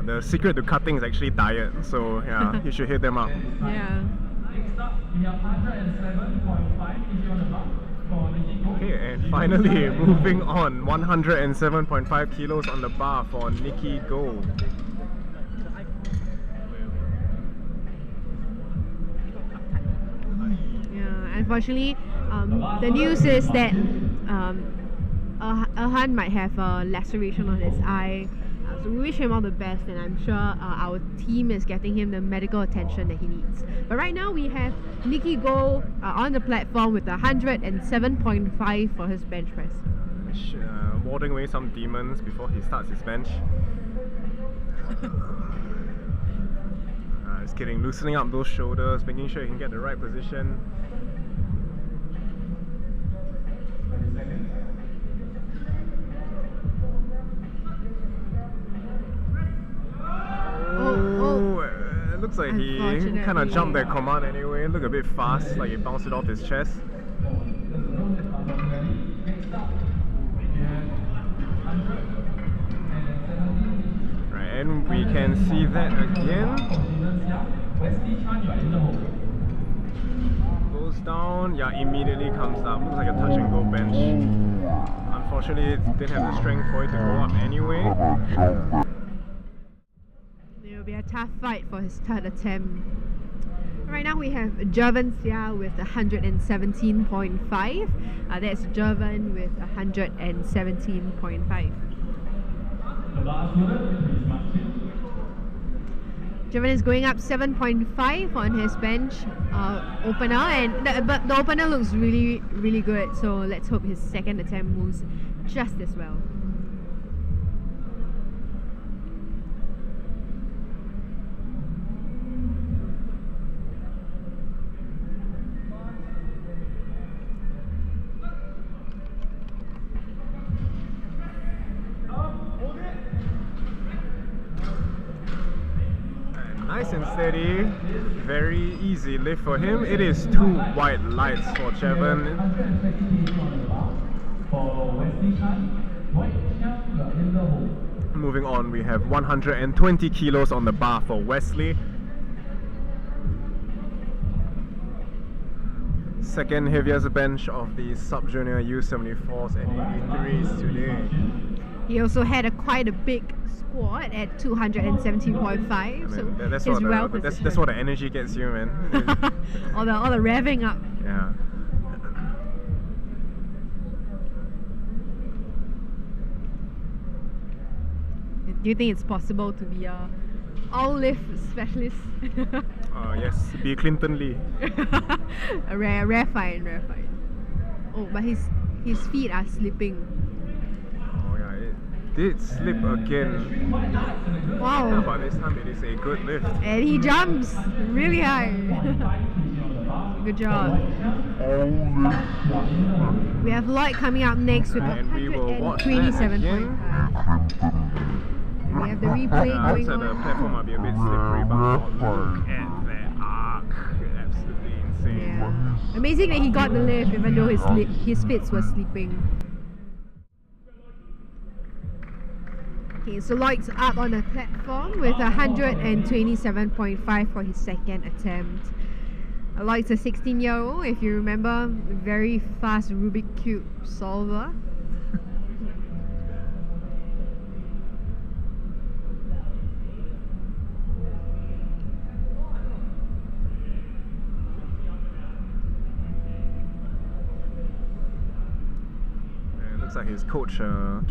The secret to cutting is actually diet, so yeah, you should hit them up. Yeah. Next up, we have 107.5 kg on the bar for Nikki Go. Okay, and finally moving on, 107.5 kilos on the bar for Nikki Go. Yeah, unfortunately, the news is that Ihan might have a laceration on his eye. So we wish him all the best, and I'm sure our team is getting him the medical attention that he needs. But right now we have Nikki Go on the platform with 107.5 for his bench press. Warding away some demons before he starts his bench. Just kidding, loosening up those shoulders, making sure he can get the right position. It looks like he kind of jumped that command anyway. Look a bit fast, like he bounced it off his chest. Right, and we can see that again. Goes down, yeah, immediately comes up. Looks like a touch and go bench. Unfortunately, it didn't have the strength for it to go up anyway. It will be a tough fight for his third attempt. Right now we have Jervan Sia with 117.5. That's Jervan with 117.5. Jervan is going up 7.5 on his bench opener, and but the opener looks really good. So let's hope his second attempt moves just as well. Nice and steady, very easy lift for him. It is 2 white lights for Jervan. Moving on, we have 120 kilos on the bar for Wesley. Second heaviest bench of the SubJr U74s and U63s today. He also had quite a big squat at 217.5. So that's he's well what positioned. that's what the energy gets you, man. all the revving up. Yeah. Do you think it's possible to be a all lift specialist? Yes, be Clinton Lee. A rare find. Oh, but his feet are slipping. Oh yeah, it did slip again. Wow. But this time it is a good lift. And he jumps really high. Good job. We have Lloyd coming up next with And we will watch that again. 127.5. We have the replay going So the on. platform might be a bit slippery, but look at that arc. Absolutely insane. Yeah. Amazing that he got the lift even though his feet were sleeping. Okay, so Lloyd's up on the platform with 127.5 for his second attempt. Lloyd's a 16-year-old, if you remember, very fast Rubik Cube solver. Looks like his coach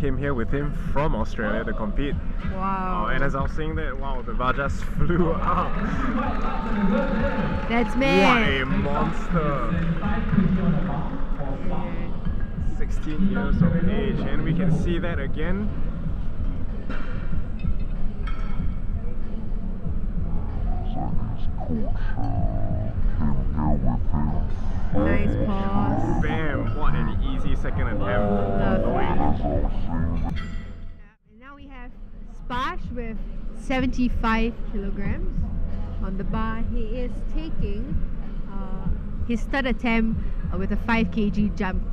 came here with him from Australia to compete. Wow. And as I was saying that, wow, the bar just flew up. That's What mad. a monster! 16 years of age, and we can see that again. Nice pause. Bam! What an easy second attempt. Lovely. And now we have Spash with 75 kilograms on the bar. He is taking his third attempt with a 5 kg jump.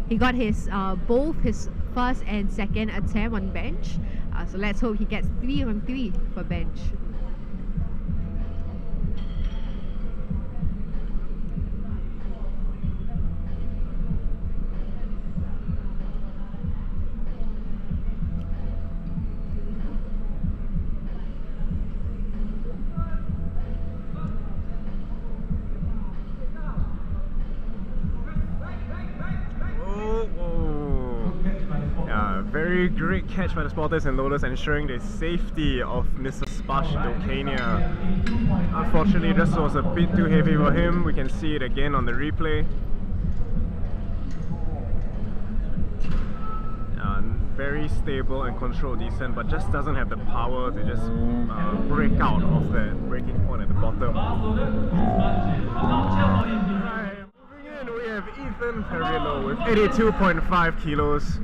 He got his both his first and second attempt on bench. So let's hope he gets 3 on 3 for bench. Very great catch by the spotters and loaders, ensuring the safety of Mr. Spash Docania. Unfortunately, this was a bit too heavy for him. We can see it again on the replay. Very stable and controlled descent, but just doesn't have the power to just break out of that breaking point at the bottom. We have Ethan Perillo with 82.5 kilos.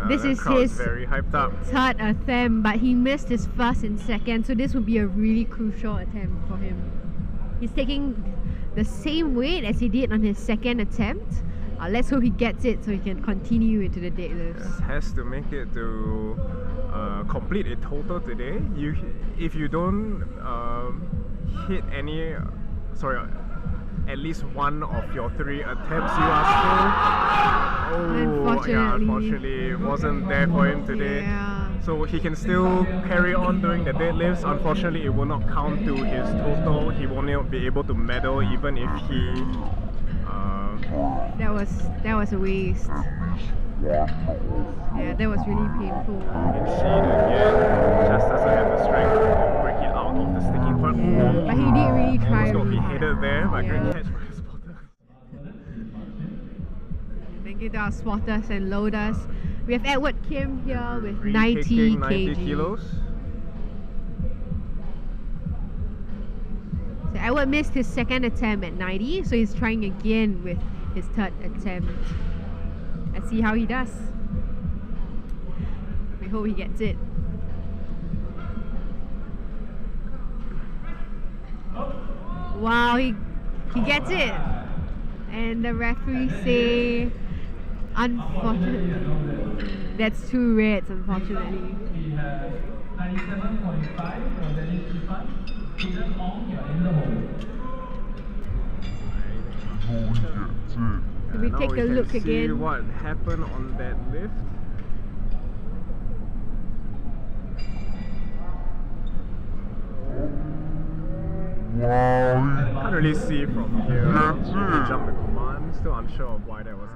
This The is crowd his very hyped up. third attempt, but he missed his first and second, so this would be a really crucial attempt for him. He's taking the same weight as he did on his second attempt. Let's hope he gets it so he can continue into the deadlifts. Yes, has to make it to complete a total today. If you don't hit any, at least one of your 3 attempts, you are still. Unfortunately, it wasn't there for him today. Yeah. So he can still carry on doing the deadlifts. Unfortunately, it will not count to his total. He won't be able to medal even if he. That was a waste. Yeah, that was really painful. You can see it again. Just doesn't have the strength to break it out of the sticking point. Yeah, but he did really try. Almost got really hard. beheaded there, but Yeah. great catch by the spotter. Thank you to our spotters and loaders. We have Edward Kim here with Free 90 kicking, kg. 90 kilos. So Edward missed his second attempt at 90, so he's trying again with his third attempt. Let's see how he does. We hope he gets it. Wow, he gets it. And the referee say, unfortunately, that's 2 reds, unfortunately. We have 97.5 for Dennis Chifan. Peter Ong, you're in the hole. So we Now take a can look see again. what happened on that lift. Wow. Can't really see from here. That's Maybe it. jump the command. I'm still unsure of why there was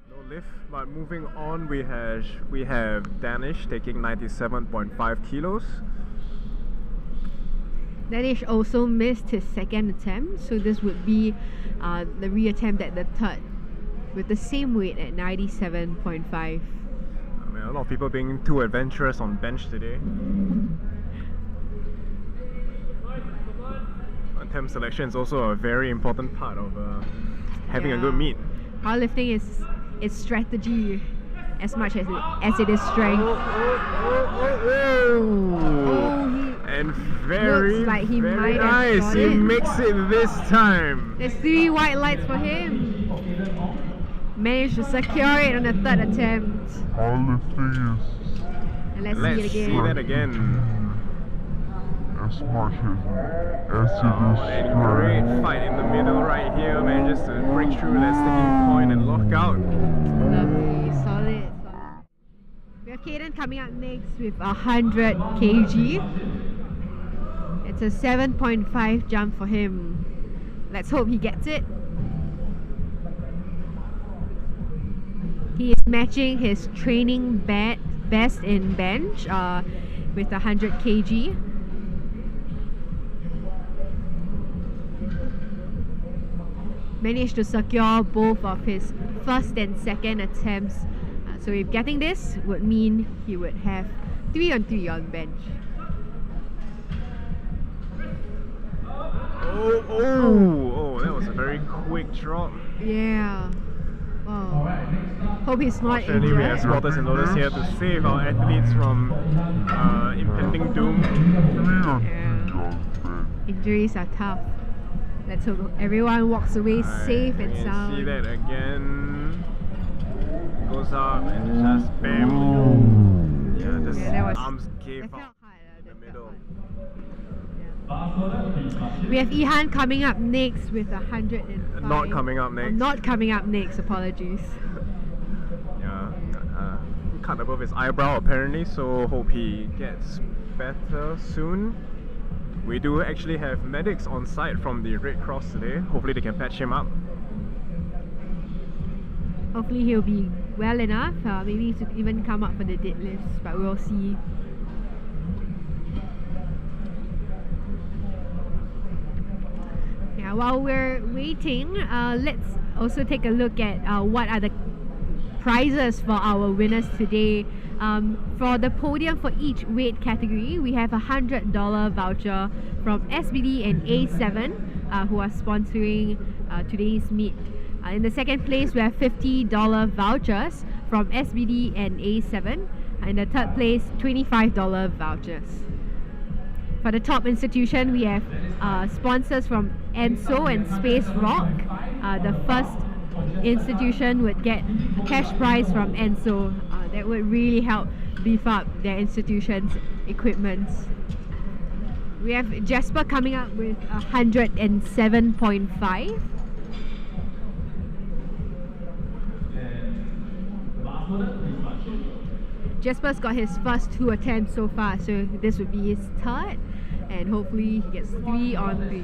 no lift. But moving on, we have Danish taking 97.5 kilos. Danish also missed his second attempt, so this would be the reattempt at the third with the same weight at 97.5. I mean, a lot of people being too adventurous on bench today. Attempt selection is also a very important part of having a good meet. Powerlifting is strategy as much as it is strength. And very, looks like he very might have nice. got He it. makes it this time. There's 3 white lights for him. Managed to secure it on the third attempt. Powerlifting is And let's Let's see it see again. that again. as much as it And is great strength. fight in the middle right here. Manages to break through that sticking point and lock out. Lovely, solid. We have Caden coming up next with 100 kg. It's a 7.5 jump for him. Let's hope he gets it. He is matching his training best in bench with 100 kg. Managed to secure both of his first and second attempts. So if getting this would mean he would have 3 on 3 on bench. Oh, that was a very quick drop. Yeah. Oh. Hope he's not Fortunately, we have injured. spotters and loaders here to save our athletes from impending doom. Yeah. Injuries are tough. Let's hope everyone walks away safe and You can sound. see that again. Goes up and just bam. Yeah, just Yeah, that was- arms gave That out felt hard, in the that middle. felt hard. We have Ihan coming up next with 105. Not coming up next. Not coming up next, apologies. Yeah, cut above his eyebrow apparently, so hope he gets better soon. We do actually have medics on site from the Red Cross today. Hopefully they can patch him up. Hopefully he'll be well enough, maybe to even come up for the deadlifts, but we'll see. Yeah, while we're waiting, let's also take a look at what are the prizes for our winners today. For the podium for each weight category, we have a $100 voucher from SBD and A7 who are sponsoring today's meet. In the second place, we have $50 vouchers from SBD and A7. In the third place, $25 vouchers. For the top institution, we have sponsors from ENSO and Space Rock. The first institution would get a cash prize from ENSO. That would really help beef up their institution's equipment. We have Jasper coming up with 107.5. Jasper's got his first 2 attempts so far, so this would be his third, and hopefully he gets 3 on 3.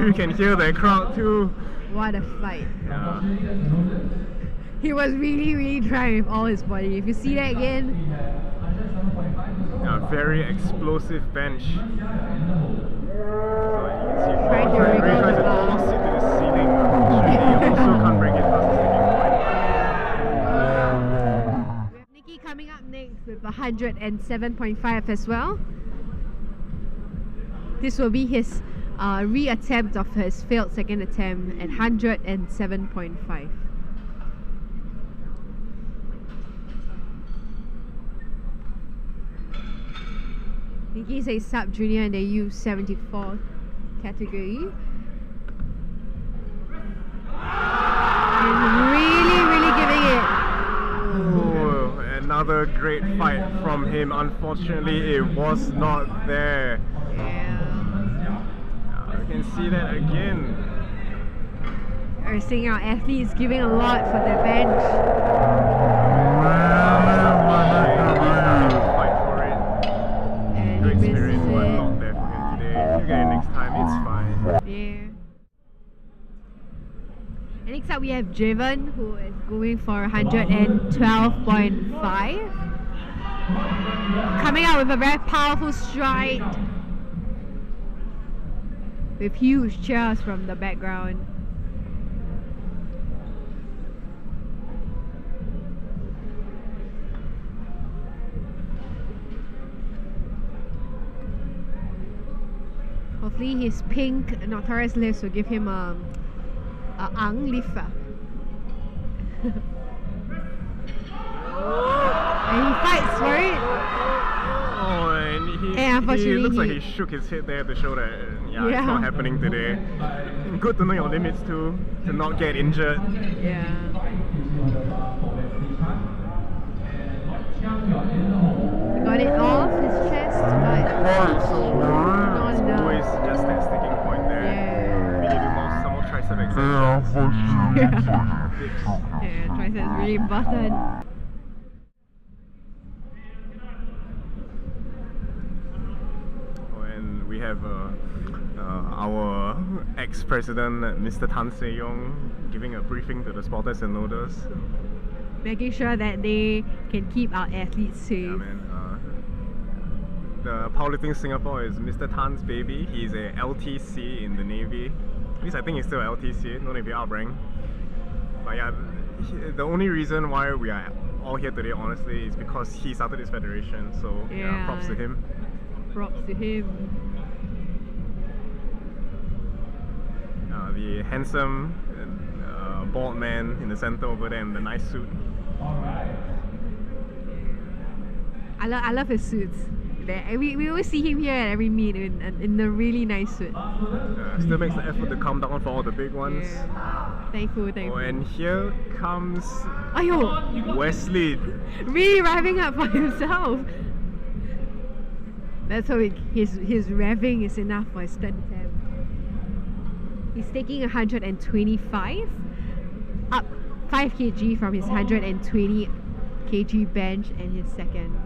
You can hear the crowd too. What a fight. Yeah. He was really trying with all his body. If you see that again, Yeah, very explosive bench. So you can see Trying to really wriggle tries to the bar. toss it to the ceiling. Unfortunately, he also can't break it past the sticking point. we have Nikki coming up next with 107.5 as well. This will be his reattempt of his failed second attempt at 107.5. I think he's a SubJr in the U74 category. And really giving it. Oh, another great fight from him. Unfortunately, it was not there. Yeah. You can see that again. We're seeing our athletes giving a lot for their bench. Fight for it. And Great he spirit, missed but it. not there for him today. He'll get it next time, it's fine. Yeah. And next up we have Driven, who is going for 112.5. Coming out with a very powerful stride. With huge cheers from the background. Hopefully his pink Notorious lifts will give him a ang lift. And he fights for it. Oh, and he unfortunately looks like he shook his head there to show that it's not happening today. Good to know your limits too, to not get injured. Yeah. He got it off his chest, but not enough. Always just that sticking point there. Yeah. We need to do some more tricep exercises. Yeah, triceps really busted. Oh, and we have our ex-president, Mr. Tan Se-yong, giving a briefing to the spotters and loaders. Making sure that they can keep our athletes safe. Yeah, man. The Powerlifting Singapore is Mr. Tan's baby. He's a LTC in the Navy. At least I think he's still LTC, no Navy outrank. But yeah, the only reason why we are all here today, honestly, is because he started this federation. So yeah, props to him. Props to him. The handsome bald man in the center over there in the nice suit. I love his suits. We always see him here at every meet in a really nice suit. Still makes the effort to calm down for all the big ones. Yeah. Thankful. Oh, and here comes Ayo! Wesley. Really revving up for himself. That's how his revving is enough for his third attempt. He's taking 125, up 5 kg from his 120 kg bench and his second.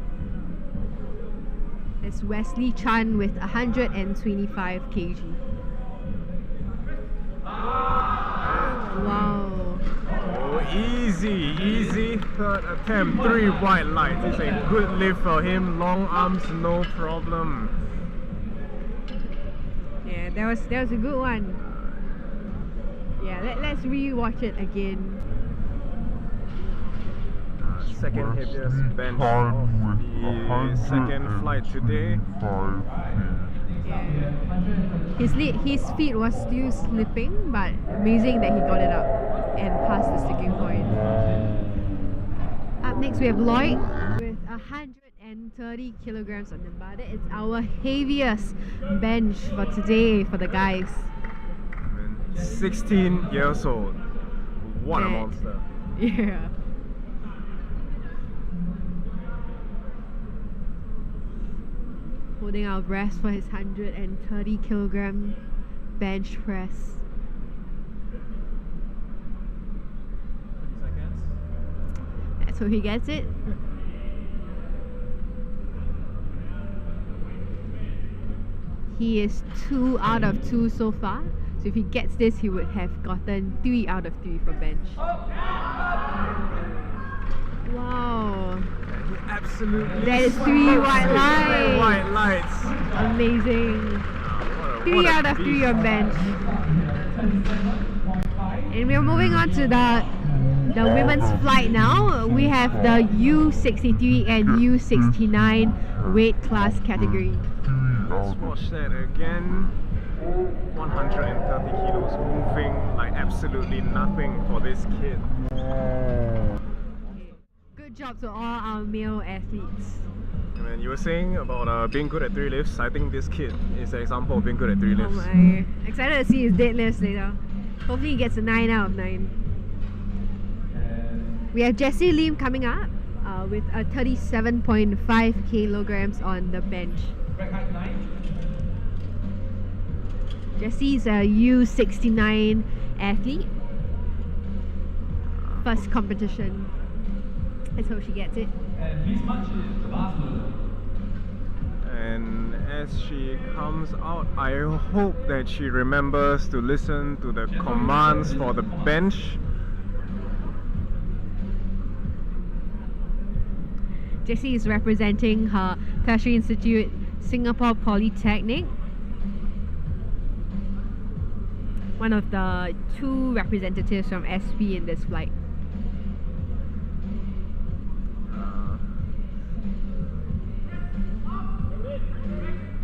It's Wesley Chan with 125 kg. Wow. Oh, easy third attempt. 3 white lights. It's a good lift for him. Long arms, no problem. Yeah, that was a good one. Yeah, let's re-watch it again. Second heaviest bench of the second flight today. Yeah. His feet was still slipping, but amazing that he got it up and passed the sticking point. Up next we have Lloyd with 130 kilograms on the bar. That is our heaviest bench for today for the guys. 16 years old. What a monster. Yeah. Holding our breath for his 130 kilogram bench press. 30 seconds. That's how he gets it. He is 2 out of 2 so far. So if he gets this, he would have gotten 3 out of 3 for bench. Wow. Absolutely. That is 3 white lights. 3 white lights. Amazing. 3 out of 3 on bench. And we're moving on to the women's flight now. We have the U63 and U69 weight class category. Let's watch that again. 130 kilos, moving like absolutely nothing for this kid. Good job to all our male athletes. I And you were saying about being good at 3 lifts. I think this kid is an example of being good at 3 Oh lifts. my. Excited to see his deadlifts later. Hopefully he gets a 9 out of 9. We have Jessie Lim coming up with a 37.5 kilograms on the bench. Rack height 9. Jessie's a U69 athlete. First competition. Let's hope she gets it. And please march in the last loader. And as she comes out, I hope that she remembers to listen to the commands for the bench. Jessie is representing her Tertiary Institute, Singapore Polytechnic. One of the 2 representatives from SP in this flight.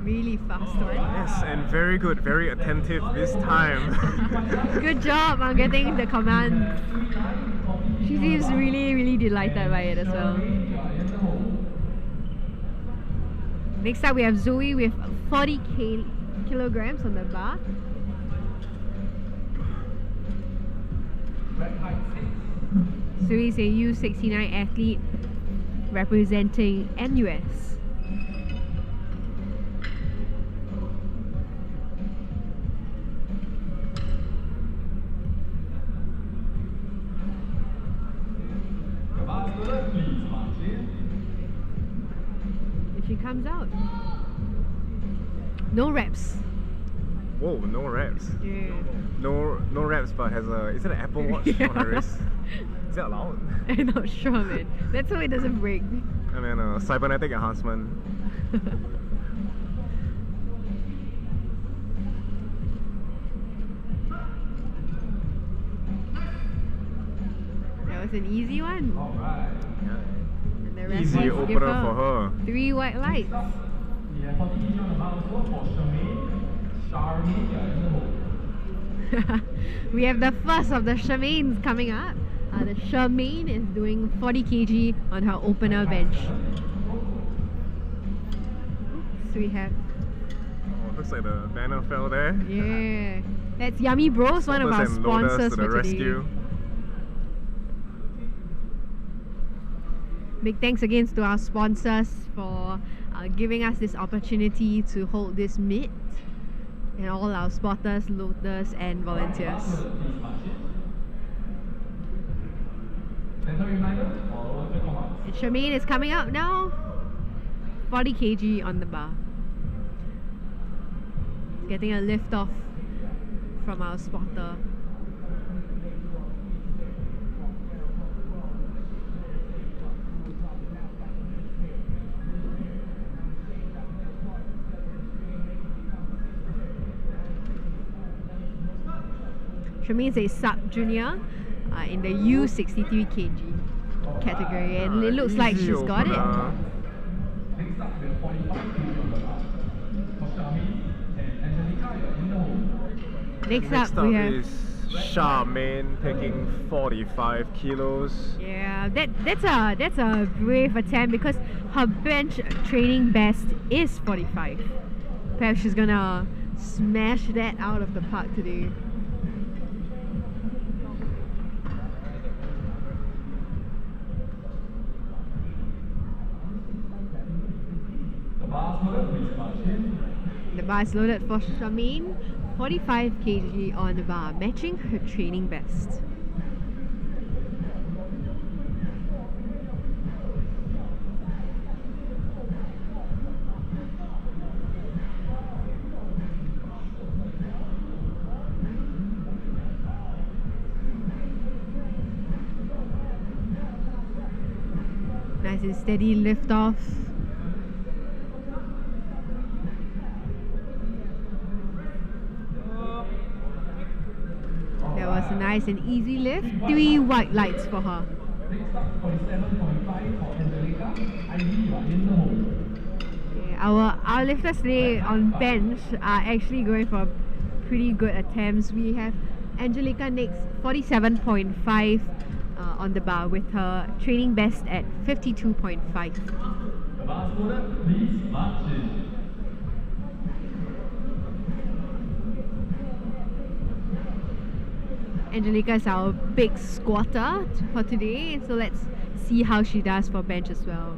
Really fast one. Yes, and very good, very attentive this time. Good job on getting the command. She seems really delighted by it as well. Next up we have Zoe with 40 kilograms on the bar. Rack height 6. Zoe is a U69 athlete representing NUS. The last loader, please march in. If she comes out. No reps. Whoa, no reps. Yeah. No reps, but has a, is it an Apple Watch on her wrist? Is that allowed? I'm not sure, man. Let's hope it doesn't break. And then a cybernetic enhancement. That was an easy one. Alright. And the rest Easy give opener her for her. 3 white lights. We have 40 kg on the bar also for Charmaine. Charmaine, you are in the hole. We have the first of the Charmaines coming up. The Charmaine is doing 40 kg on her opener bench. So we have, Oh, looks like the banner fell there. yeah, that's Yummy Bros, one of our Spotters and loaders sponsors to the for today. rescue. Big thanks again to our sponsors for giving us this opportunity to hold this meet, and all our spotters, loaders and volunteers. Please march in. Gentle reminder, follow the commands. And Charmaine is coming out now. 40 kg on the bar. Getting a lift off from our spotter. Charmaine is a SubJr in the U63 kg category, and it looks like Easy she's got it. opener. Next up, we have 45 kg on the bar. For Charmaine and Angelica, you're in the hole. Next Next up up we have, is Charmaine taking 45 kilos. yeah, that's a brave attempt because her bench training best is 45. Perhaps she's gonna smash that out of the park today. The bar's loaded, please march in. The bar is loaded for Charmaine, 45 kg on the bar, matching her training best. Nice and steady lift off. That was a nice and easy lift. 3 white lights for her. Next up, 47.5 for Angelica. Ivy, you are in the hole. Okay, our lifters today on bench are actually going for pretty good attempts. We have Angelica next, 47.5 on the bar with her training best at 52.5. The last order, please march in. Angelica is our big squatter for today, so let's see how she does for bench as well.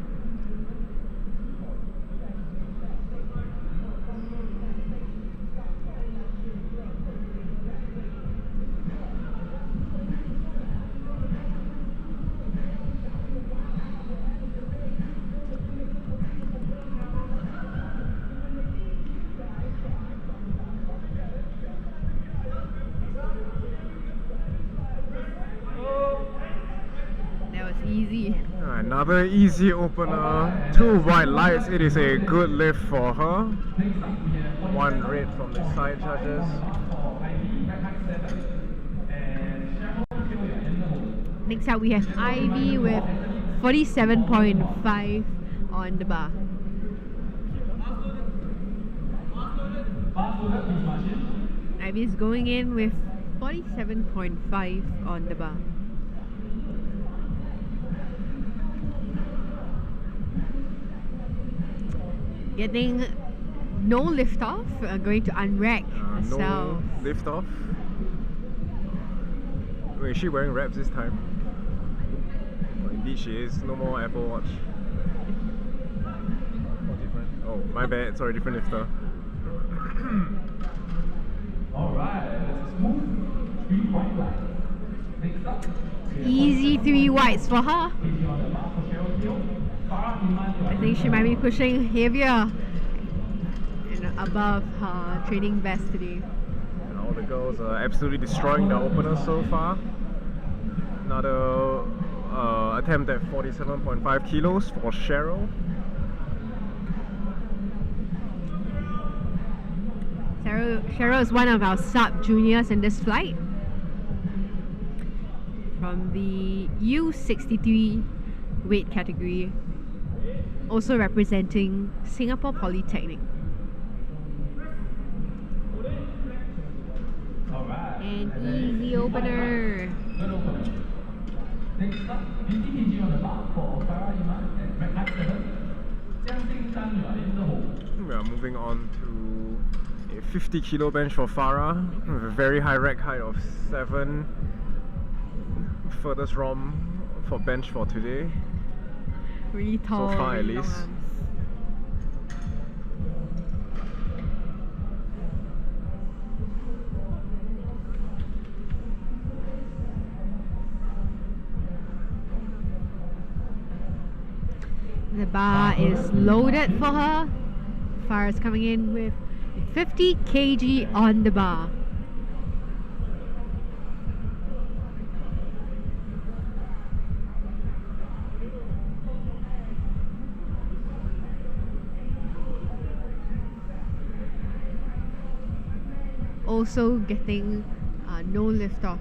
Easy. Another easy opener. 2 white lights. It is a good lift for her. 1 red from the side judges. Next up we have Ivy with 47.5 on the bar. Ivy is going in with 47.5 on the bar. Getting no lift off, going to unrack herself. No lift off. Wait, is she wearing wraps this time? Oh, indeed she is. No more Apple Watch. Oh, different. Oh, my bad. Sorry, different lifter. Alright, let's move. 3 white lights. Next up. Easy 3 whites for her. I think she might be pushing heavier and above her training best today. And all the girls are absolutely destroying the opener so far. Another attempt at 47.5 kilos for Cheryl. Cheryl is one of our sub-juniors in this flight. From the U63 weight category. Also representing Singapore Polytechnic. And easy opener. Next up, 50 kg on the bar for Farah Iman at red height 7. Jiang you are in the hole. We are moving on to a 50 kilo bench for Farah with a very high rack height of 7. Furthest ROM for bench for today. Really tall. So far, at really least. long arms. The bar is loaded for her. Farah's coming in with 50 kg on the bar. Also getting no lift off.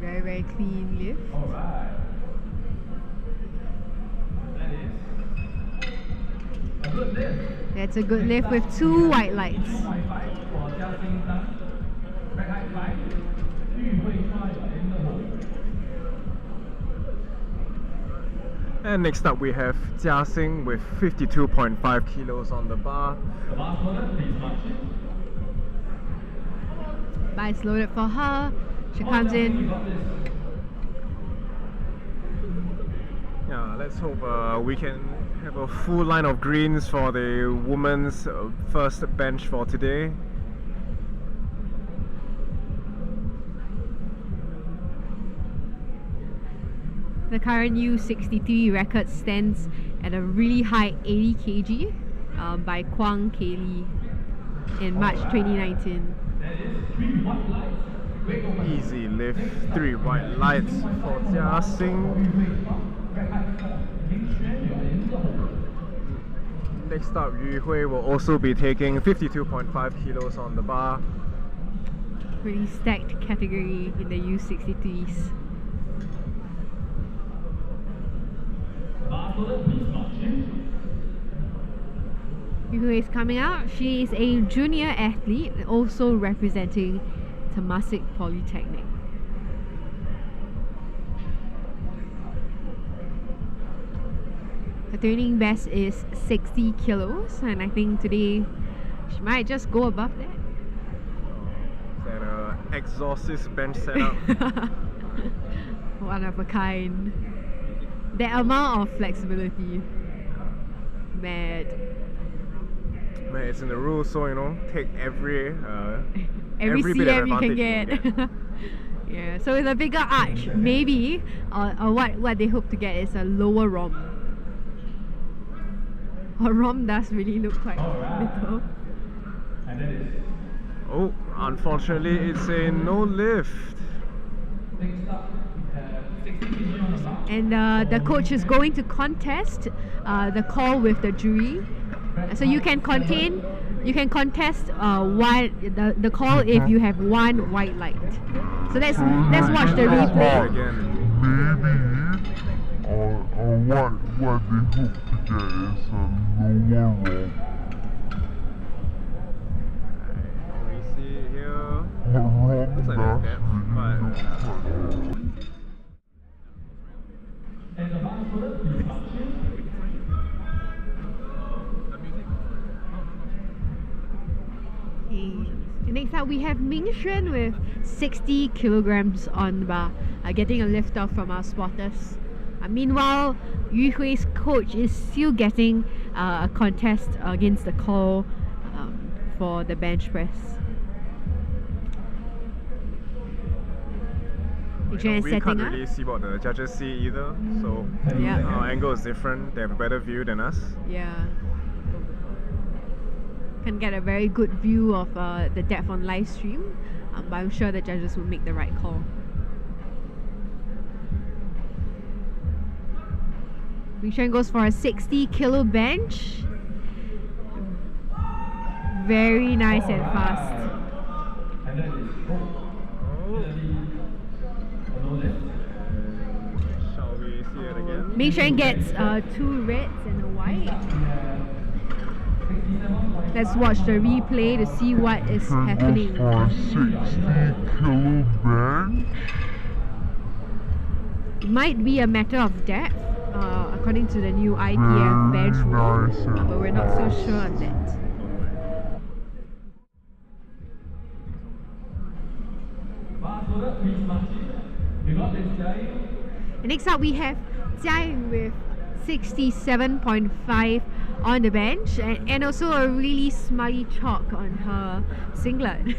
Very, very clean lift. Alright. That is a good lift. That's a good lift with 2 white lights. 2.5 for Jiang Tan. Red height 5. Yu Hui Shuai, you are in the hole. And next up we have Jia Xing with 52.5 kilos on the bar. The last order, please march in. Bar is loaded for her. She comes in. Yeah, let's hope we can have a full line of greens for the women's first bench for today. The current U63 record stands at a really high 80 kg by Kwang Kaylee in March 2019. That is 3 white lights. Wait over. Easy lift, 3 white lights for Jia Xing. Red height 4. King Xuan, you are in the hole. Next up, Yu Hui will also be taking 52.5 kilos on the bar. Pretty stacked category in the U63s. Last order, please march in. Who is coming out? She is a junior athlete, also representing Temasek Polytechnic. Her training best is 60 kilos, and I think today she might just go above that. Is that a exorcist bench setup? One of a kind. That amount of flexibility. Mad. Man, it's in the rules, so you know, take every bit of CM you can advantage get. Yeah, so with a bigger arch, maybe, or what they hope to get is a lower ROM. Her ROM does really look quite little. And then it's Oh, unfortunately, it's a no lift. next up, 60 kg on the bar. And the coach is going to contest the call with the jury. So you can contest the call if you have one white light. So let's watch the replay. Again. Maybe, or what they hope to get is a lower roll. We see here. Looks like there's depth, but And the last word is function. Okay. Next up, we have Ming Xuan with 60 kilograms on the bar, getting a lift off from our spotters. Meanwhile, Yu Hui's coach is still getting a contest against the call for the bench press. Ming Xuan is we setting can't up. really see what the judges see either, so Yeah. our angle is different. They have a better view than us. Yeah. Can get a very good view of the depth on live stream, but I'm sure the judges will make the right call. Ming Xuan goes for a 60 kilo bench. Very nice and fast. And then it's a no lift. Shall we see it again? Ming Xuan gets 2 reds and a white. Let's watch the replay to see what is happening. For a 60-kilo bench. It might be a matter of depth, according to the new IPF bench rule, Nice and but we're not so fast. sure on that. Last word, please marching. You got this, Jai. And next up, we have Jia Ying with 67.5 on the bench, and also a really smiley chalk on her singlet.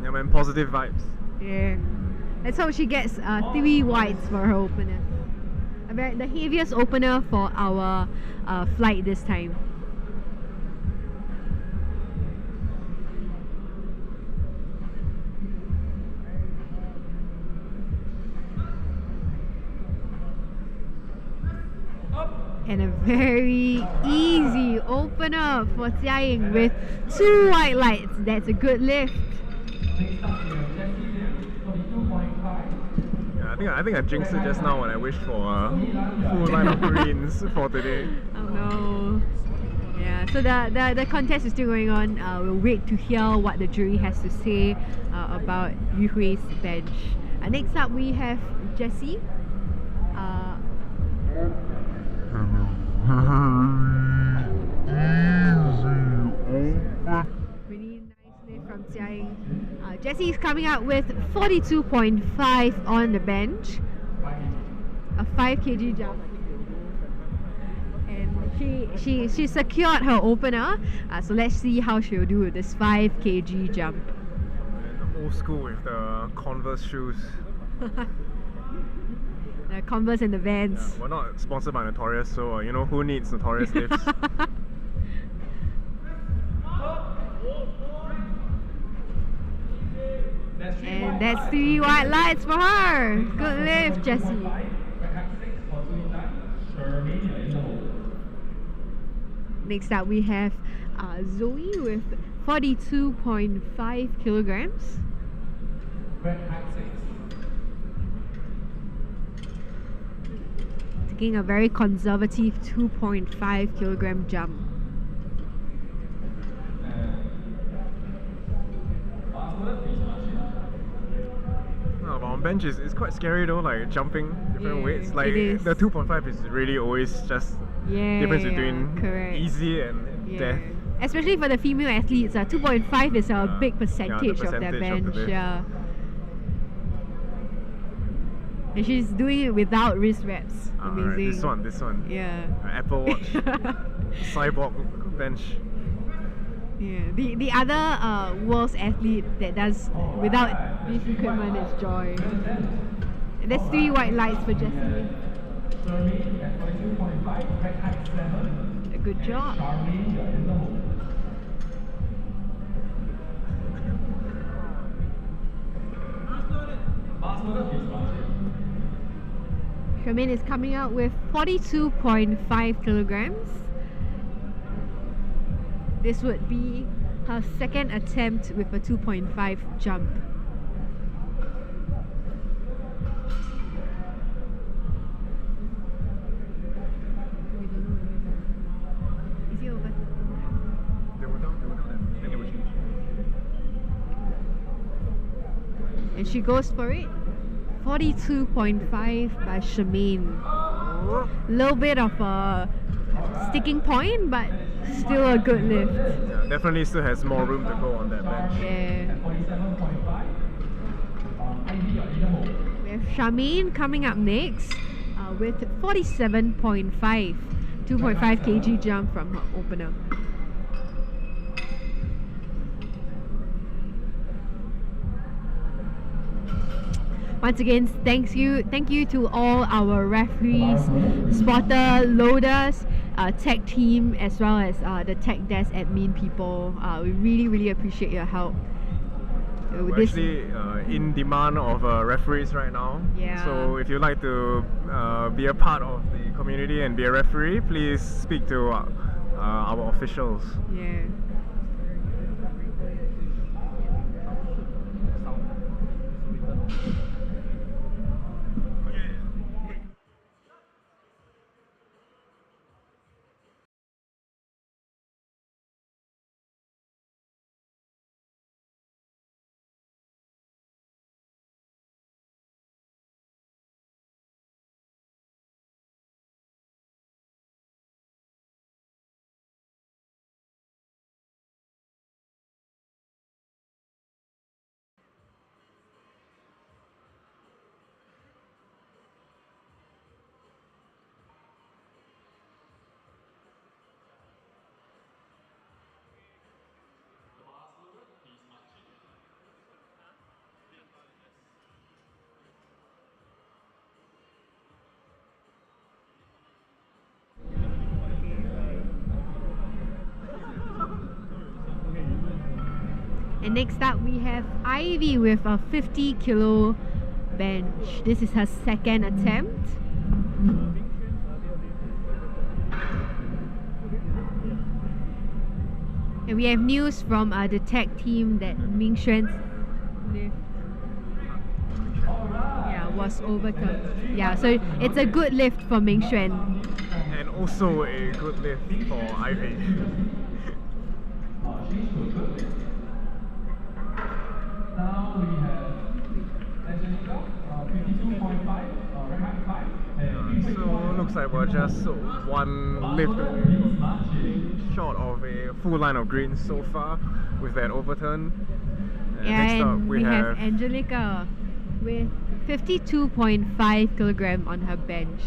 Yeah, man, positive vibes. Yeah. Let's hope she gets 3 whites for her opener. The heaviest opener for our flight this time. And a very easy opener for Jia Ying with 2 white lights. That's a good lift. Next up, we have Jessie here, 42.5. Yeah, I think I jinxed it just now when I wished for a full line of greens for today. Oh no. Yeah, so the contest is still going on. We'll wait to hear what the jury has to say about Yu Hui's bench. Next up, we have Jessie. Really nice lift from Jia Ying. Jessie is coming out with 42.5 on the bench. A 5 kg jump. And she secured her opener. So let's see how she'll do with this 5 kg jump. And old school with the Converse shoes. The Converse and the Vans. Yeah, we're not sponsored by Notorious, so you know who needs Notorious lifts. And that's 3 white lights for her. Good lift, Jessie. Next up, we have Zoe with 42.5 kilograms. Taking a very conservative 2.5 kilogram jump. bench is quite scary though, like jumping different Yeah, weights. Like it is. the 2.5 is really always just difference between correct. easy and death. Especially for the female athletes, 2.5 is a big percentage, of their percentage of the bench. lift. Yeah. And she's doing it without wrist reps. Amazing. Alright, this one. Yeah. Apple Watch. Cyborg bench. Yeah. The other world's athlete that does without this equipment is Joy. And that's 3 white lights for Jessie. Charmaine at 42.5, back height 7. A good job. Charmaine, you're in the hole. Last loader, please, Martin. Charmaine is coming out with 42.5 kilograms. This would be her second attempt with a 2.5 jump. Is he over? They were down, and they were changed. And she goes for it. 42.5 by Charmaine. Little bit of a sticking point, but still a good lift. Yeah, definitely still has more room to go on that bench. Yeah. 47.5. Ivy, you're in the hole. We have Charmaine coming up next with 47.5. 2.5 kg jump from her opener. Once again, thank you to all our referees, spotter, loaders, tech team, as well as the tech desk admin people. We really appreciate your help. We're actually in demand of referees right now. Yeah. So if you'd like to be a part of the community and be a referee, please speak to our officials. Yeah. And next up we have Ivy with a 50 kilo bench. This is her second attempt. And we have news from the tech team that Ming Xuan's lift was overturned. Yeah, so it's a good lift for Ming Xuan. And also a good lift for Ivy. Now we have Angelica, 52.5, rank height 5. So looks like we're just one lift away from being short of a full line of greens so far with that overturn. Next up we have Angelica with 52.5 kilogram on her bench.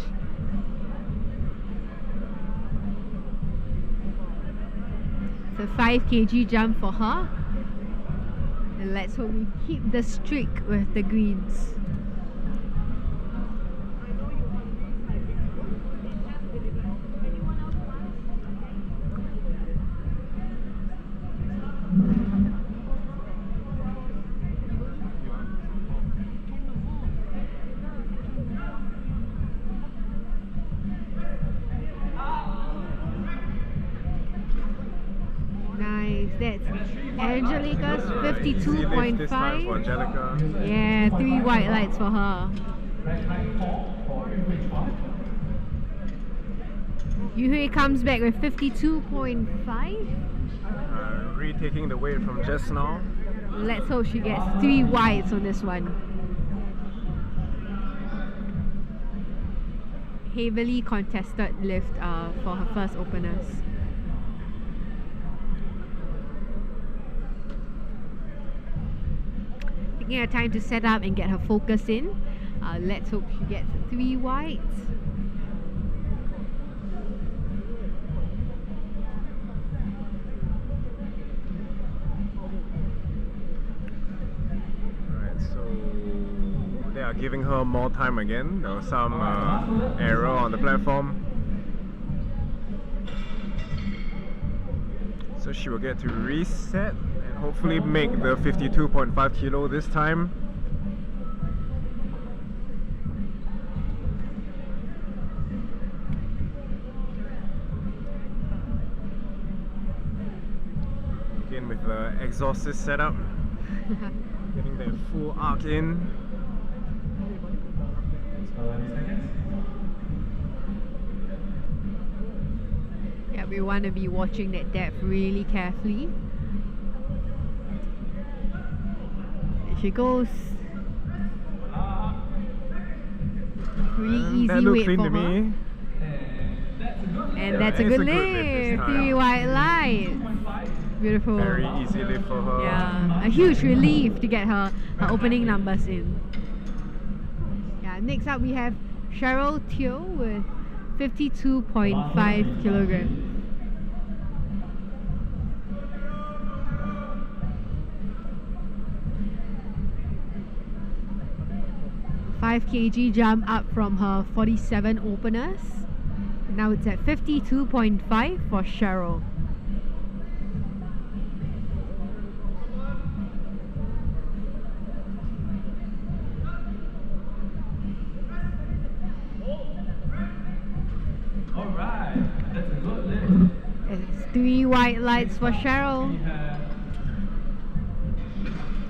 It's a 5 kg jump for her. And let's hope we keep the streak with the greens. Nice, that's Angelica's 52.5. Angelica. Yeah, 3 white lights for her. Rank height 4 for Hui. Yuhui comes back with 52.5. Retaking the weight from just now. Let's hope she gets 3 whites on this one. heavily contested lift for her first openers. Taking her time to set up and get her focus in. Let's hope she gets 3 whites. Alright, so they are giving her more time again. There was some error on the platform. So she will get to reset and hopefully make the 52.5 kilo this time. Again with the exhaust setup. Getting that full arc in. 30 seconds. Yeah, we want to be watching that depth really carefully. And she goes. Really That easy looked weight clean for to her. me. And that's a It's good a good lift lift. this time. 3 white lights. Beautiful. Very easy lift for her. Yeah, a huge relief to get her opening numbers in. Yeah, next up we have Cheryl Teo with 52.5 kilograms. Five kg jump up from her 47 openers. Now it's at 52.5 for Cheryl. Alright, that's a good lift. It's 3 white lights for Cheryl. We have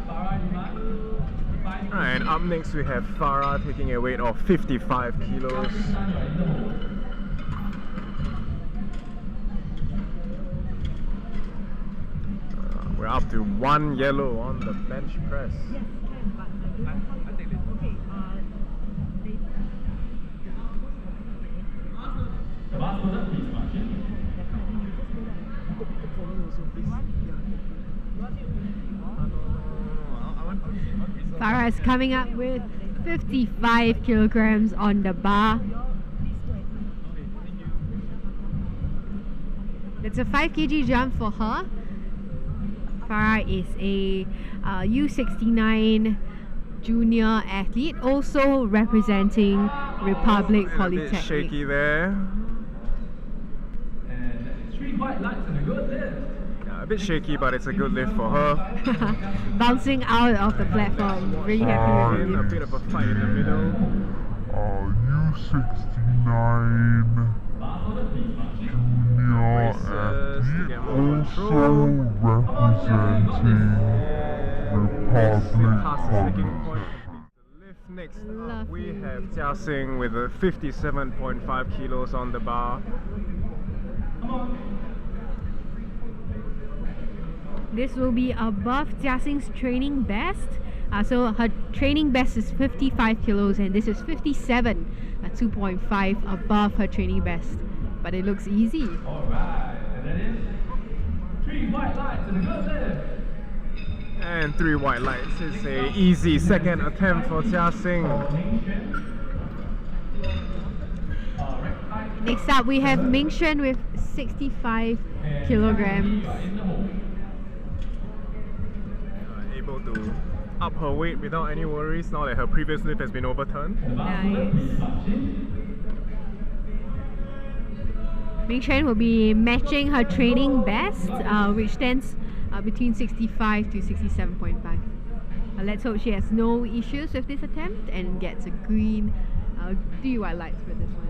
Farah Iman, 55 Alright, and up next we have Farah taking a weight of 55 kilos. We're up to 1 yellow on the bench press. The last person, please, Martin. Farah is coming up with 55 kilograms on the bar. It's a 5 kg jump for her. Farah is a U69 junior athlete, also representing Republic A bit Polytechnic. shaky there. And 3 white lights and a good lift. Yeah, a bit shaky, but it's a good lift for her. Bouncing out of the platform. Really happy with In a it. bit of a fight in the middle. U69 Last person, please, Martin. junior Races to get more athlete, also control. representing Past the Republic sticking point. Polytechnic. The lift next up, we Lovely. have Jia Sing with a 57.5 kilos on the bar. This will be above Jia Sing's training best. So her training best is 55 kilos and this is 57, 2.5 above her training best. But it looks easy. Alright, and that is 3 white lights and a good lift. And 3 white lights. It's a easy second attempt for Jia Sing. Next up we have Ming Shen with 65 kilograms. Able to up her weight without any worries now that her previous lift has been overturned. Nice. Ming Shen will be matching her training best, which stands between 65 to 67.5. Let's hope she has no issues with this attempt and gets a green 3 white lights for this one.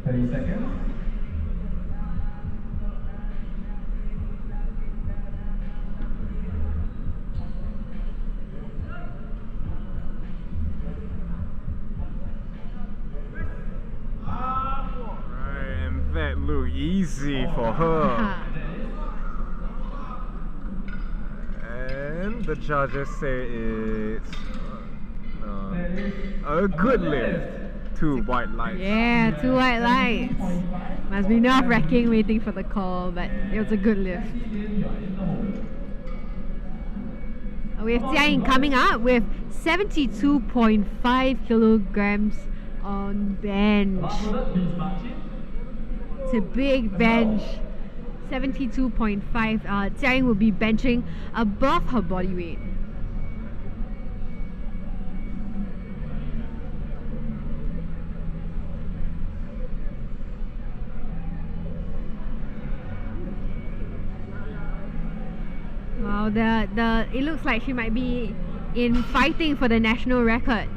Seconds. Right, and that easy for her. Haha. And the judges say it's a good lift. 2 white lights. Yeah, 2 white lights. Must be nerve-wracking waiting for the call, but it was a good lift. We have Jia coming up with 72.5 kilograms on bench. It's a big bench. 72.5. Jia will be benching above her body weight. Wow, it looks like she might be in fighting for the national record.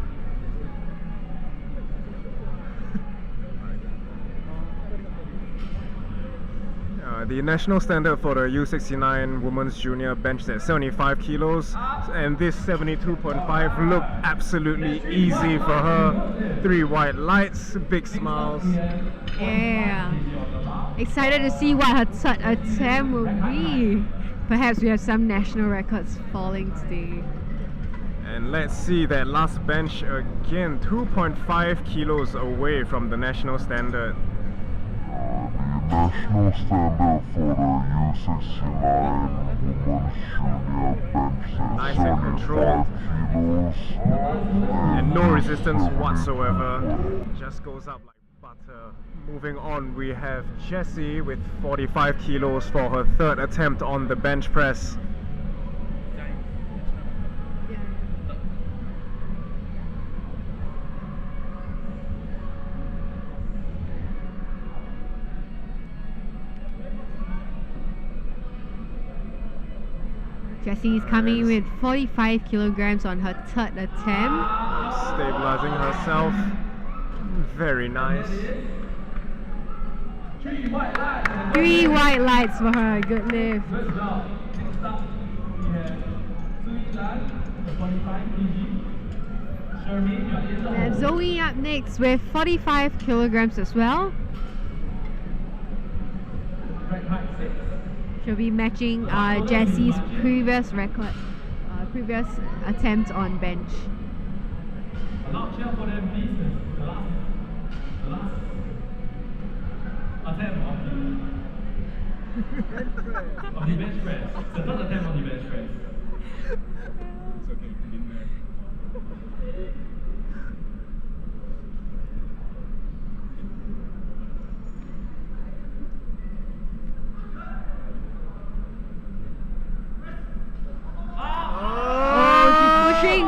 The national standard for the U69 Women's Junior bench is at 75 kilos, and this 72.5 looked absolutely easy for her. 3 white lights, big smiles. Yeah. Excited to see what her third attempt will be. Perhaps we have some national records falling today. And let's see that last bench again, 2.5 kilos away from the national standard. National standard for the U69 Women's Junior bench is Nice and 75 controlled. kilos. And no resistance whatsoever. Just goes up like butter. Moving on, we have Jessie with 45 kilos for her third attempt on the bench press. Jessie is coming with 45 kilograms on her third attempt. Stabilizing herself. Very nice. 3 white lights. 3 white lights for her. Good lift. Good job. Next up, we have Suilan, the 45 kg. Shermin, you're in the We have Zoe up next with 45 kilograms as well. Right height 6. She'll be matching Jessie's previous record, previous attempt on bench. A loud cheer for them, please. The last attempt of the bench press. The third attempt on the bench press. It's okay, been there. Pushing.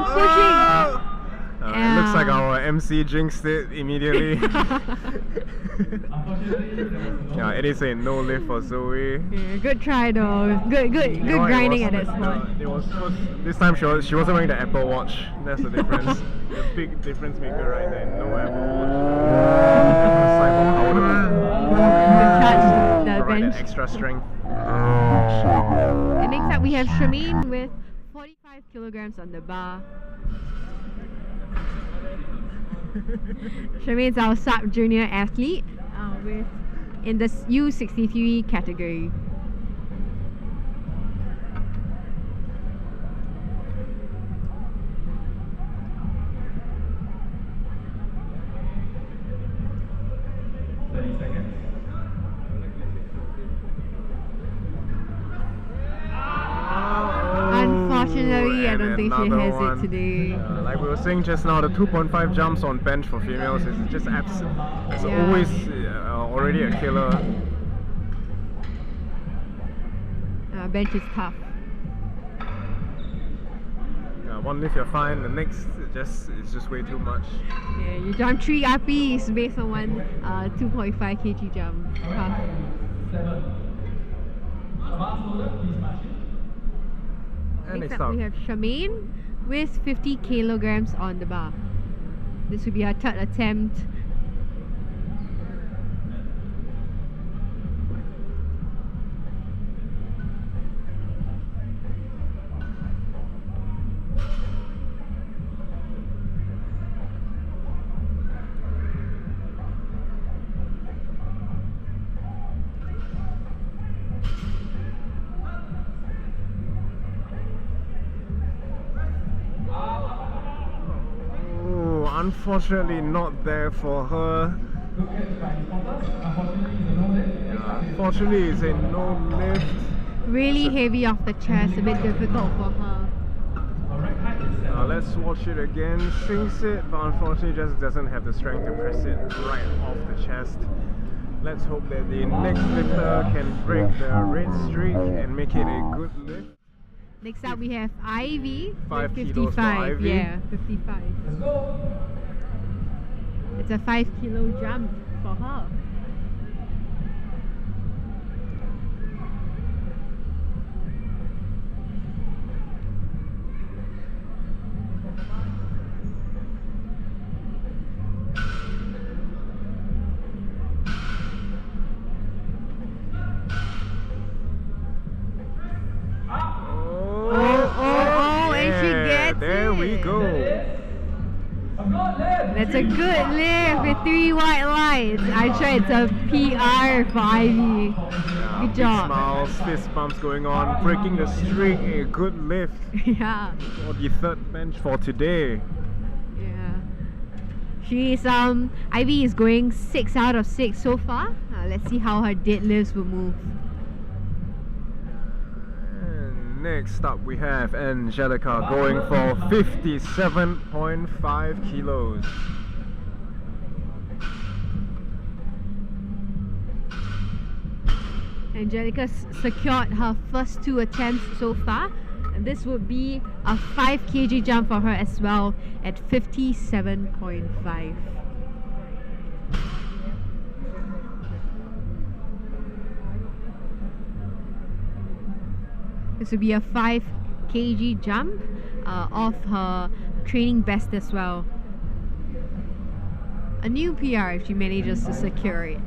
It looks like our MC jinxed it immediately. Unfortunately, there was no. Yeah, it is a no lift for Zoe. Yeah, good try though. Good You know what, grinding it at was- that spot. It was this time she wasn't wearing the Apple Watch. That's the difference. The big difference maker right there. No Apple Watch. Cycle To charge the power. Provide bench. that extra strength. And next up we have Shermin with 45 kilograms on the bar. Shermin's our sub-junior athlete in the U63 category. Unfortunately, I don't think she has it today. Like we were saying just now, the 2.5 jumps on bench for females is just it's Yeah. always already a killer. Bench is tough. One lift you're fine, the next it's just way too much. Yeah, you jump 3 RPs based on one 2.5 kg jump. Tough. 7. Last loader, please match it. And Next next up up, we have Shermin with 50 kilograms on the bar. This will be her third attempt. unfortunately not there for her. Good catch by the spotters. Unfortunately, it's a no lift. Unfortunately, it's a no lift. Really heavy off the chest, a bit difficult for her. Correct height is 7. Let's watch it again. Sinks it, but unfortunately just doesn't have the strength to press it right off the chest. Let's hope that the next lifter can break the red streak and make it a good lift. Next up we have Ivy. 5 with kilos for 55. Ivy. Yeah, 55. Let's go. It's a 5 kilo jump for her. There we go. That's a good lift with 3 white lights. I'm sure it's a PR for Ivy. Good Big job. smiles, fist bumps going on, breaking the streak. A good lift Yeah. for the third bench for today. Yeah. She's Ivy is going 6 out of 6 so far. Let's see how her deadlifts will move. And next up we have Angelica going for 57.5 kilos. Angelica secured her first 2 attempts so far. And this would be a 5 kg jump for her as well at 57.5. This would be a 5 kg jump off her training best as well. A new PR if she manages to secure it.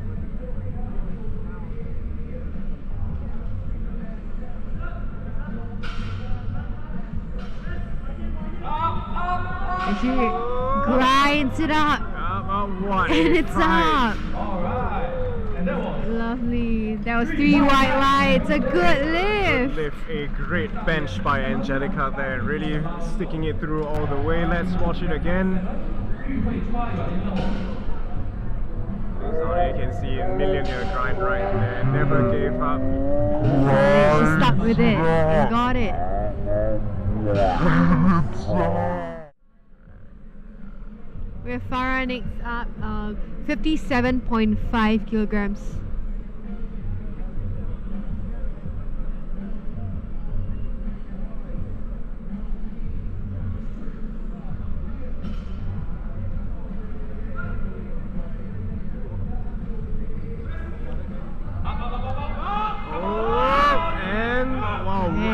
And she grinds it up. What And a it's fight. up. Alright. And that was Lovely. That was 3 white lights. A good lift. Lift, a great bench by Angelica there, really sticking it through all the way. Let's watch it again. You can see a millionaire grind right there, never gave up. She stuck with it and got it. We have Farah next up, 57.5 kilograms.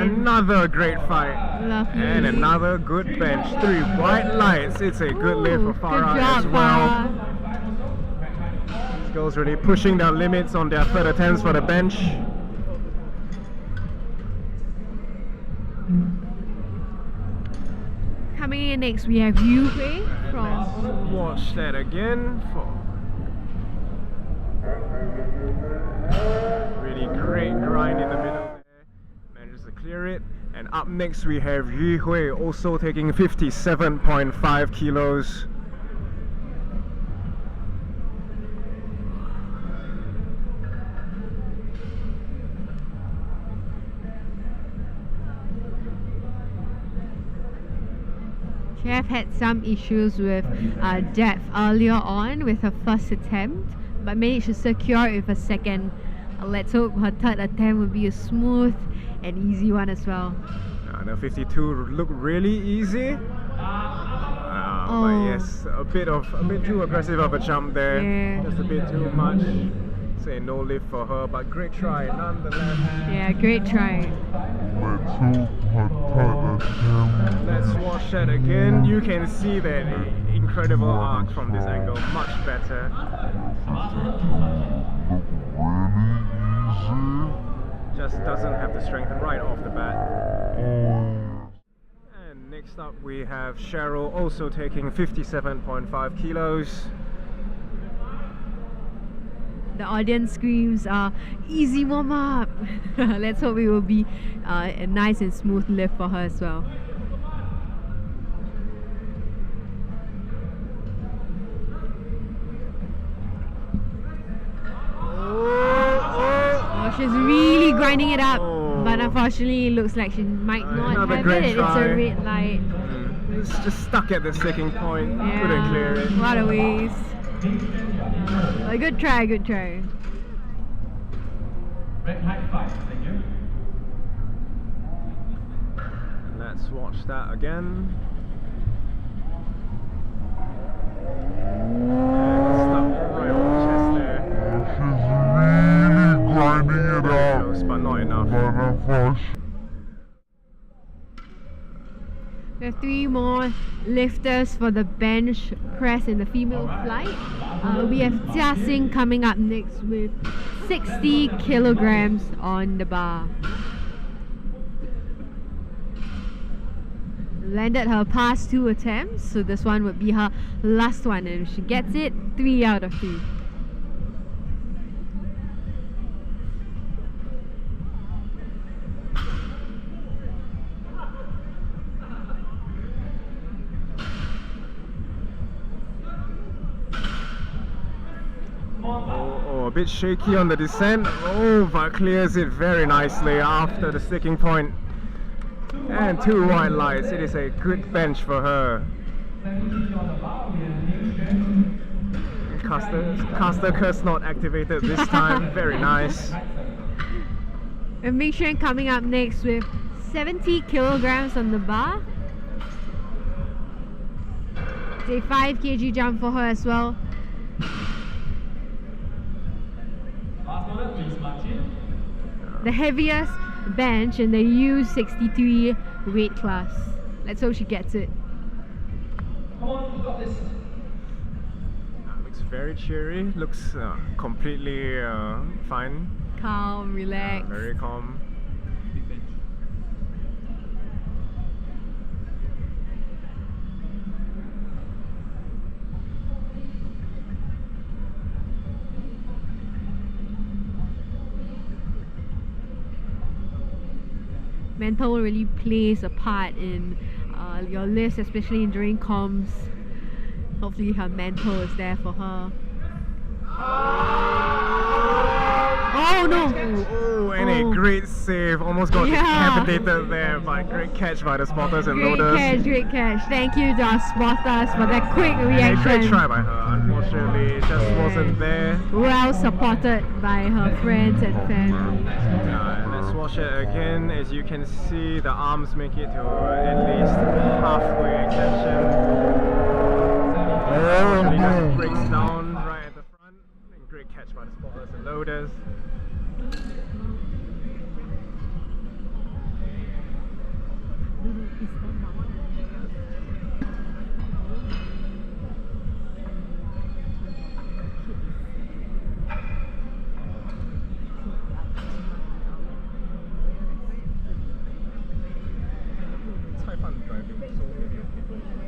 Another great fight. Lovely. And another good bench. 3 white lights. It's a good lift for Farah as well. These girls really pushing their limits on their third attempts for the bench. Coming in next, we have Yu Hui from. Watch that again. Really great grind in the middle there. Manages to clear it. And up next we have Yu Hui also taking 57.5 kilos. She have had some issues with depth earlier on with her first attempt, but managed to secure it with a second. Let's hope her third attempt will be a smooth and easy one as well. The 52 looked really easy. But yes, a bit too aggressive of a jump there. Yeah. Just a bit too much. Say no lift for her, but great try nonetheless. Yeah, great try. Let's watch that again. You can see that incredible arc from this angle, much better. Just doesn't have the strength right off the bat. And next up we have Cheryl also taking 57.5 kilos. The audience screams, easy warm up. Let's hope it will be a nice and smooth lift for her as well. She's really grinding it up, Oh. but unfortunately it looks like she might not Another have great it. It's try. a red light. It's just stuck at the sticking point. Couldn't clear it. What a waste. A good try, good try. Red height 5, thank you. Let's watch that again. And stuck right on the chest there. She's really grinding it Very out. close, but not enough. But unfortunately, We have 3 more lifters for the bench press in the female flight. We have Jia Xing coming up next with 60 kilograms on the bar. Landed her past 2 attempts, so this one would be her last one, and if she gets it, 3 out of 3. Oh, a bit shaky on the descent. Oh, but clears it very nicely after the sticking point. And 2 white lights. It is a good bench for her. Caster curse not activated this time. Very nice. And Ming Xuan coming up next with 70 kilograms on the bar. It's a 5 kg jump for her as well. Last order, please march in. The heaviest bench in the U63 weight class. Let's hope she gets it. Come on, you got this. Looks very cheery. Looks completely fine. Calm, relaxed. Very calm. Big bench. Mental really plays a part in your lifts, especially during comms. Hopefully her mental is there for her. Oh no! Oh, and a great save. Almost got decapitated there, but great catch by the spotters and loaders. Great catch. Thank you to our spotters for that quick And a reaction. great try by her. Unfortunately, it just wasn't there. Well supported by her friends and family. And let's watch it again. As you can see, the arms make it to at least halfway extension. Unfortunately, just breaks down right at the front. And great catch by the spotters and loaders.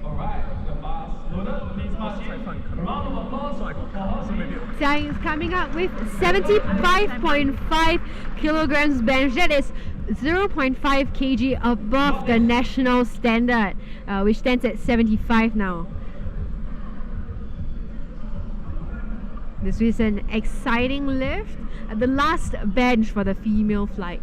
Alright, the last loader, please march in. A round of applause for her. Jia Ying is coming up with 75.5 kilograms bench. That is 0.5 kg above the national standard, which stands at 75 now. This is an exciting lift. The last bench for the female flight.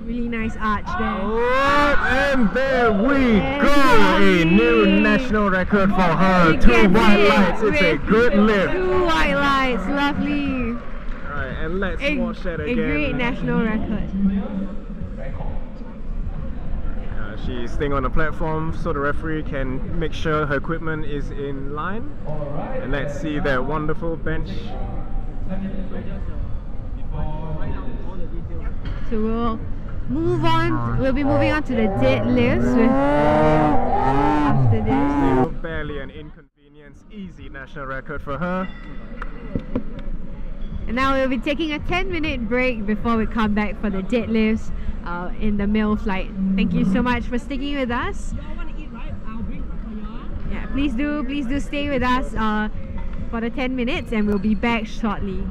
Really nice arch there. Oh, and there we go! A new national record for her. She 2 gets white it lights. It's a with good lift. 2 white lights, lovely. Alright, and let's watch that A again. great national record. She's staying on the platform so the referee can make sure her equipment is in line. And let's see that wonderful bench. So we'll move on. We'll be moving on to the deadlifts after this. Barely an inconvenience, easy national record for her. And now we'll be taking a 10-minute break before we come back for the deadlifts in the male flight. Thank you so much for sticking with us. Y'all want to eat, right? I'll bring for y'all. Yeah, please do stay with us for the 10 minutes, and we'll be back shortly.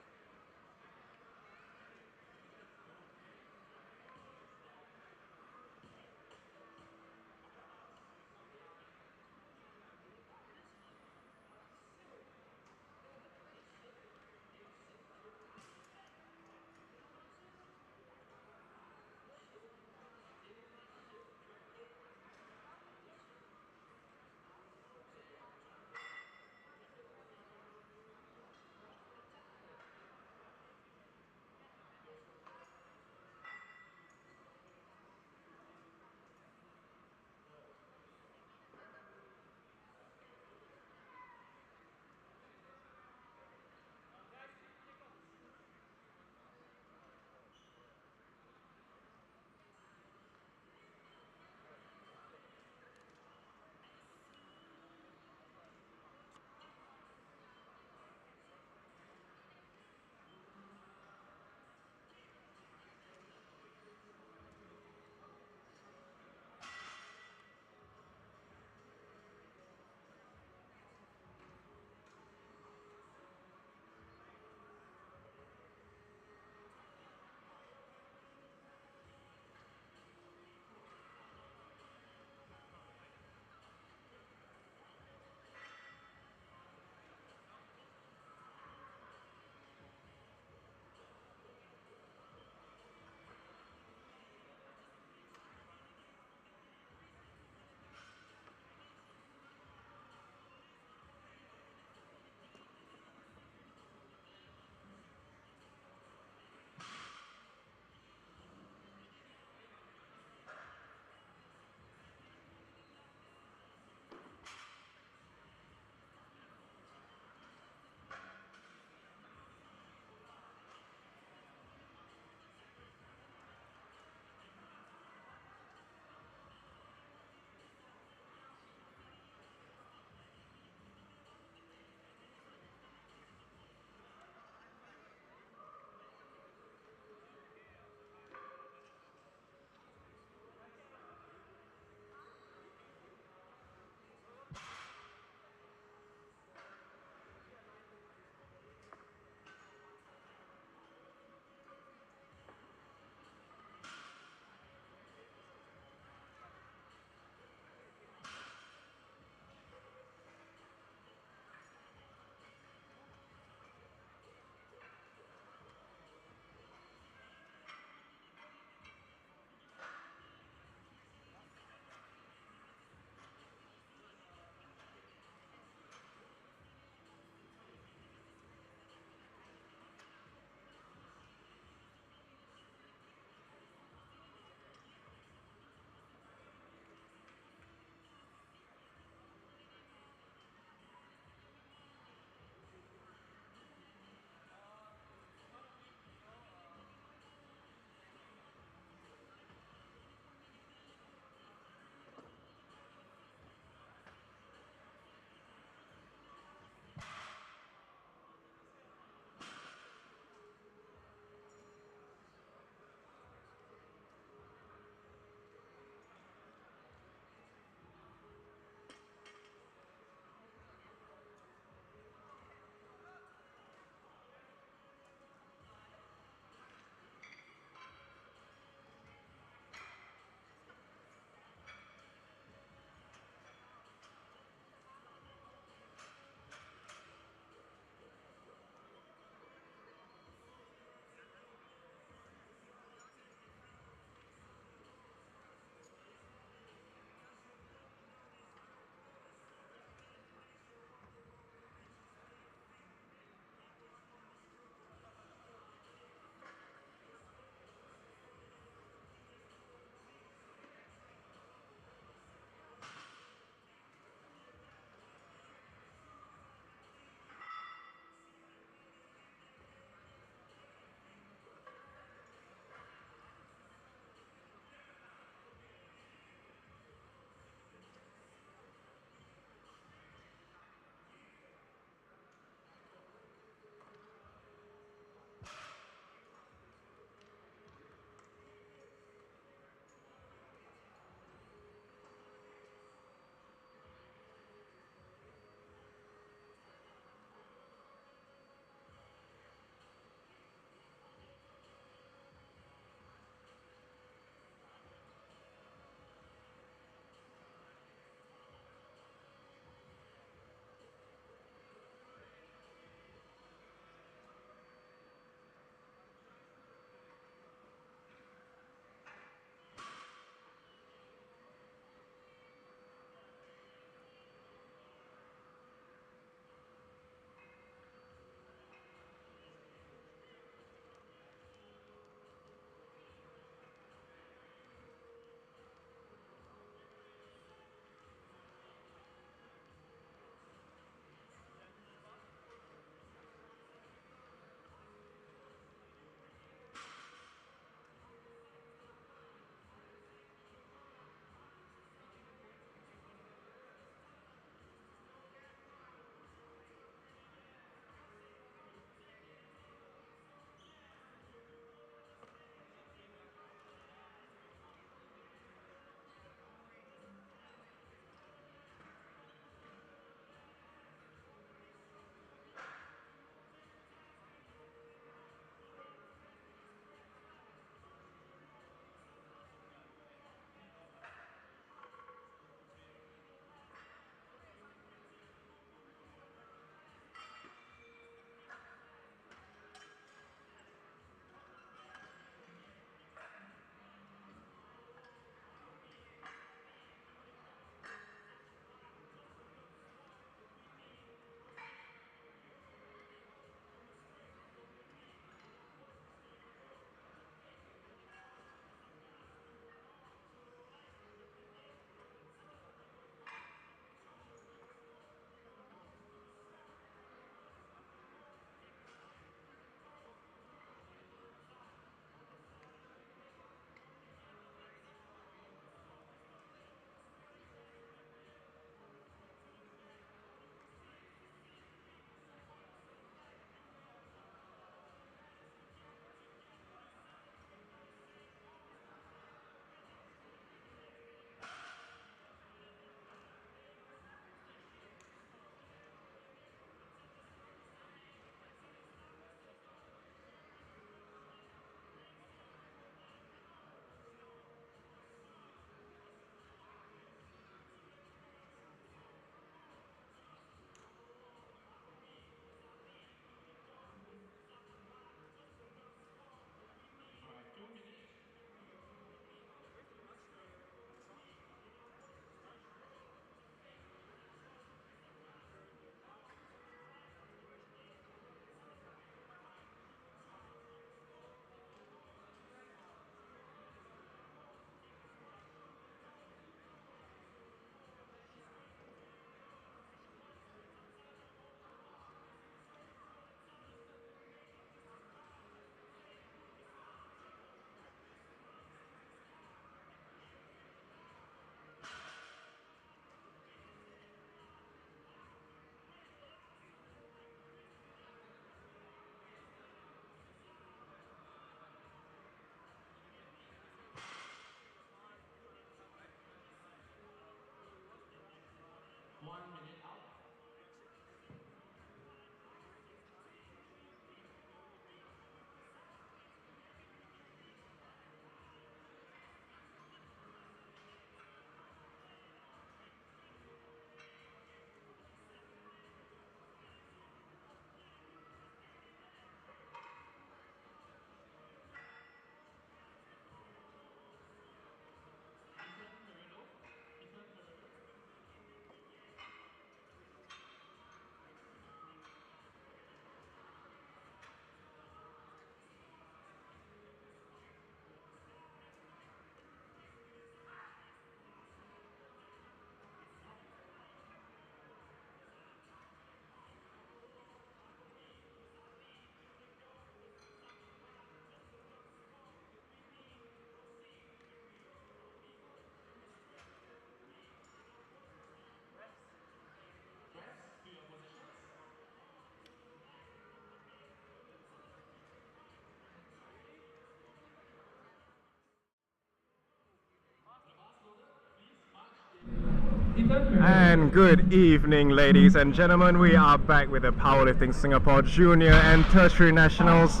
And good evening, ladies and gentlemen. We are back with the Powerlifting Singapore Junior and Tertiary Nationals,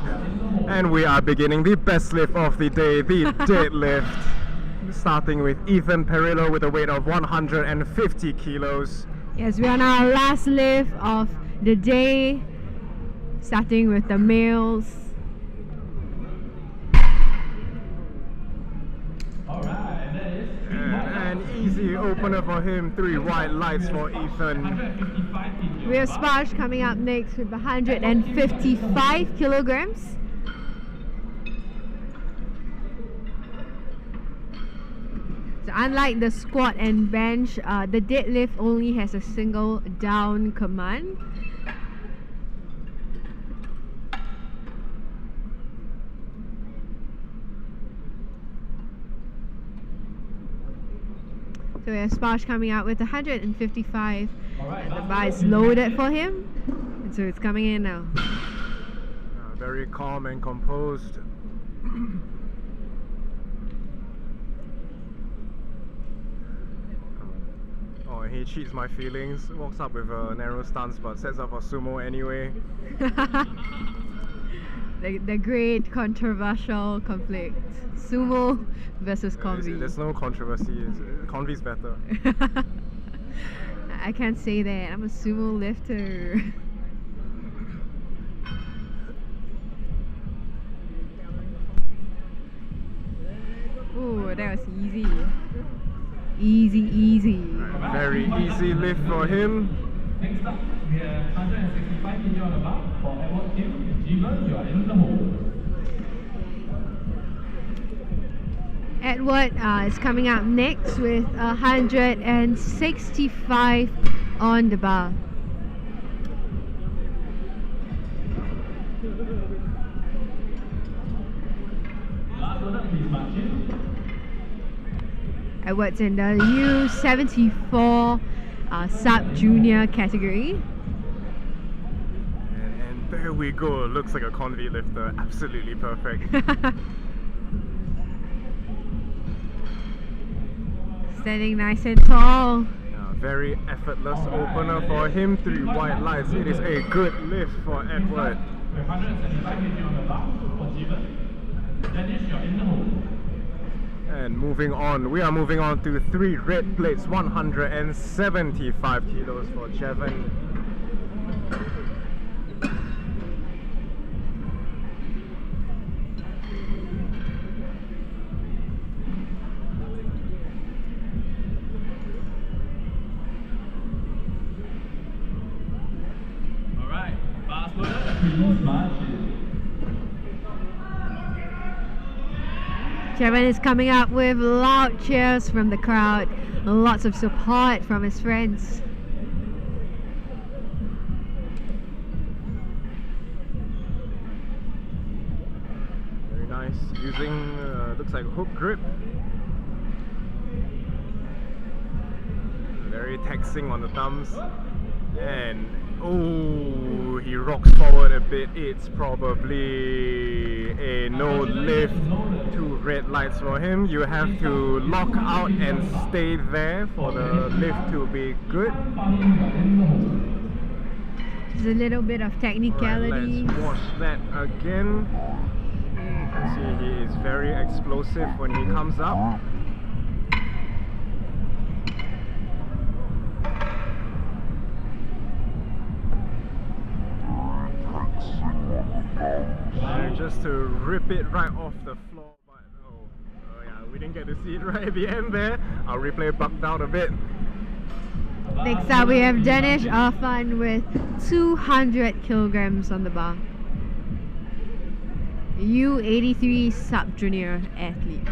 and we are beginning the best lift of the day, the deadlift. Starting with Ethan Perillo with a weight of 150 kilos. Yes, we're on our last lift of the day, starting with the males. Alright, and that is An easy opener for him, 3 white lights for Ethan. 155 kg. We have Sparge coming up next with 155 kilograms. So unlike the squat and bench, the deadlift only has a single down command. So we have Sparge coming out with 155, and the bar is loaded for him, and so it's coming in now. Very calm and composed. Oh, he cheats my feelings. Walks up with a narrow stance, but sets up for sumo anyway. the great controversial conflict: sumo versus convi. There's no controversy. Convi's better. I can't say that. I'm a sumo lifter. Ooh, that was easy. Easy. Very easy lift for him. Next up, we have 165 kg on the bar for Edward Kim. Jivan, you are in the hole. Edward is coming up next with 165 on the bar. Last one up, please march in. Edward's in the U74 SubJr category. And there we go. Looks like a convi lifter. Absolutely perfect. Standing nice and tall. Very effortless opener for him. 3 white lights. It is a good lift for Edward. We have 175 kg on the bar for Jivan. Dennis, you are in the hole. And moving on, we are moving on to 3 red plates, 175 kilos for Jevon. Alright, fast loader, please march in. Jevon is coming up with loud cheers from the crowd, lots of support from his friends. Very nice. Using, looks like hook grip. Very taxing on the thumbs. And, oh, he rocks forward a bit. It's probably a no lift. 2 red lights for him. You have to lock out and stay there for the lift to be good. There's a little bit of technicality. Let's watch that again. You can see he is very explosive when he comes up. And just to rip it right off the floor, but oh yeah, we didn't get to see it right at the end there. Our replay bugged out a bit. Next up we have Danish Arfan with 200 kilograms on the bar. U83 SubJr athlete.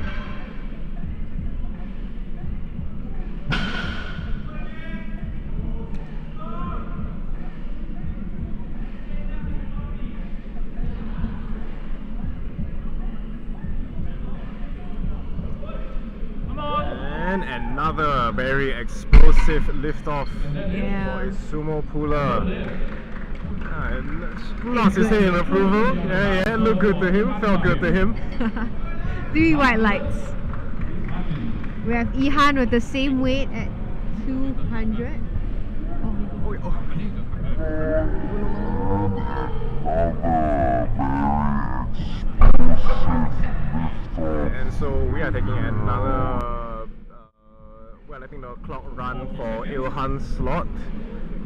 And another very explosive lift off Yeah. for a sumo puller. Nods his head in approval. Yeah, looked good to him, felt good to him. 3 white lights. We have Ihan with the same weight at 200. Oh, oh. And so we are taking another we're letting the clock run for Ilhan's slot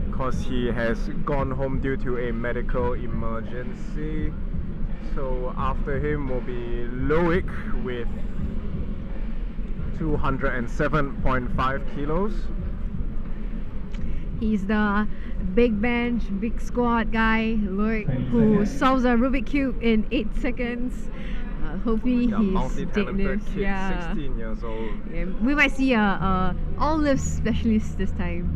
because he has gone home due to a medical emergency. So after him will be Loic with 207.5 kilos. He's the big bench, big squat guy, who solves a Rubik Cube in 8 seconds. Hopefully he's multi-talented kid, yeah. 16 years old. Yeah, we might see a all lift specialist this time.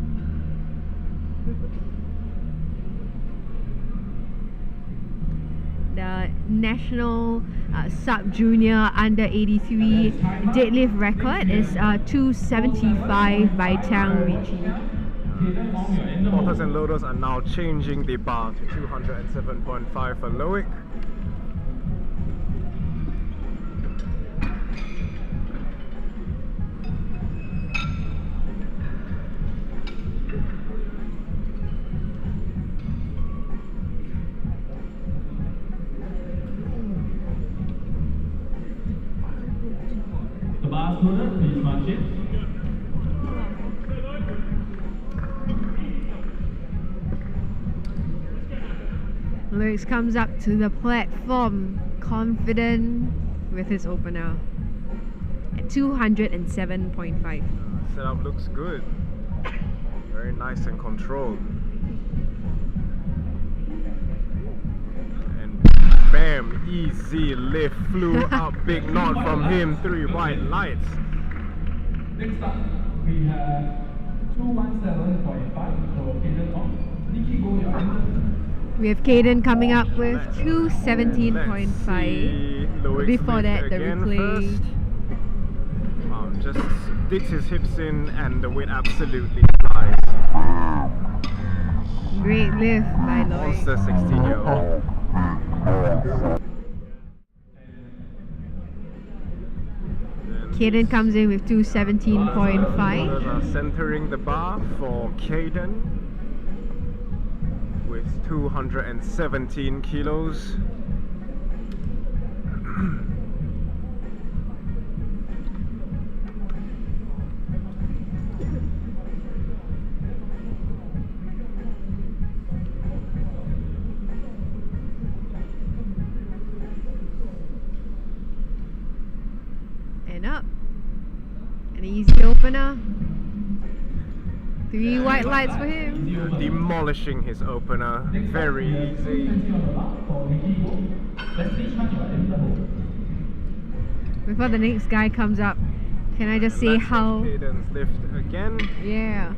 The national SubJr under 83 deadlift record is 275 by Tang Richie. Porters and loaders are now changing the bar to 207.5 for Loic. The bar loaded, please march it. Loic comes up to the platform confident with his opener at 207.5. Setup looks good. Very nice and controlled. And bam, easy lift, flew up, big nod from him, 3 white lights. Next up, we have 217.5 for Kaden on. Nikki, go your end. We have Caden coming up with 217.5. Before that, the replay. Wow, just digs his hips in and the weight absolutely flies. Great lift by Loic. Monster 16-year-old. Caden comes in with 217.5. Others are centering the bar for Caden with 217 kilos. And up. An easy opener. 3 white lights for him. Demolishing his opener. Very easy. Before the next guy comes up, can I just say how... Caden's lift again. Yeah.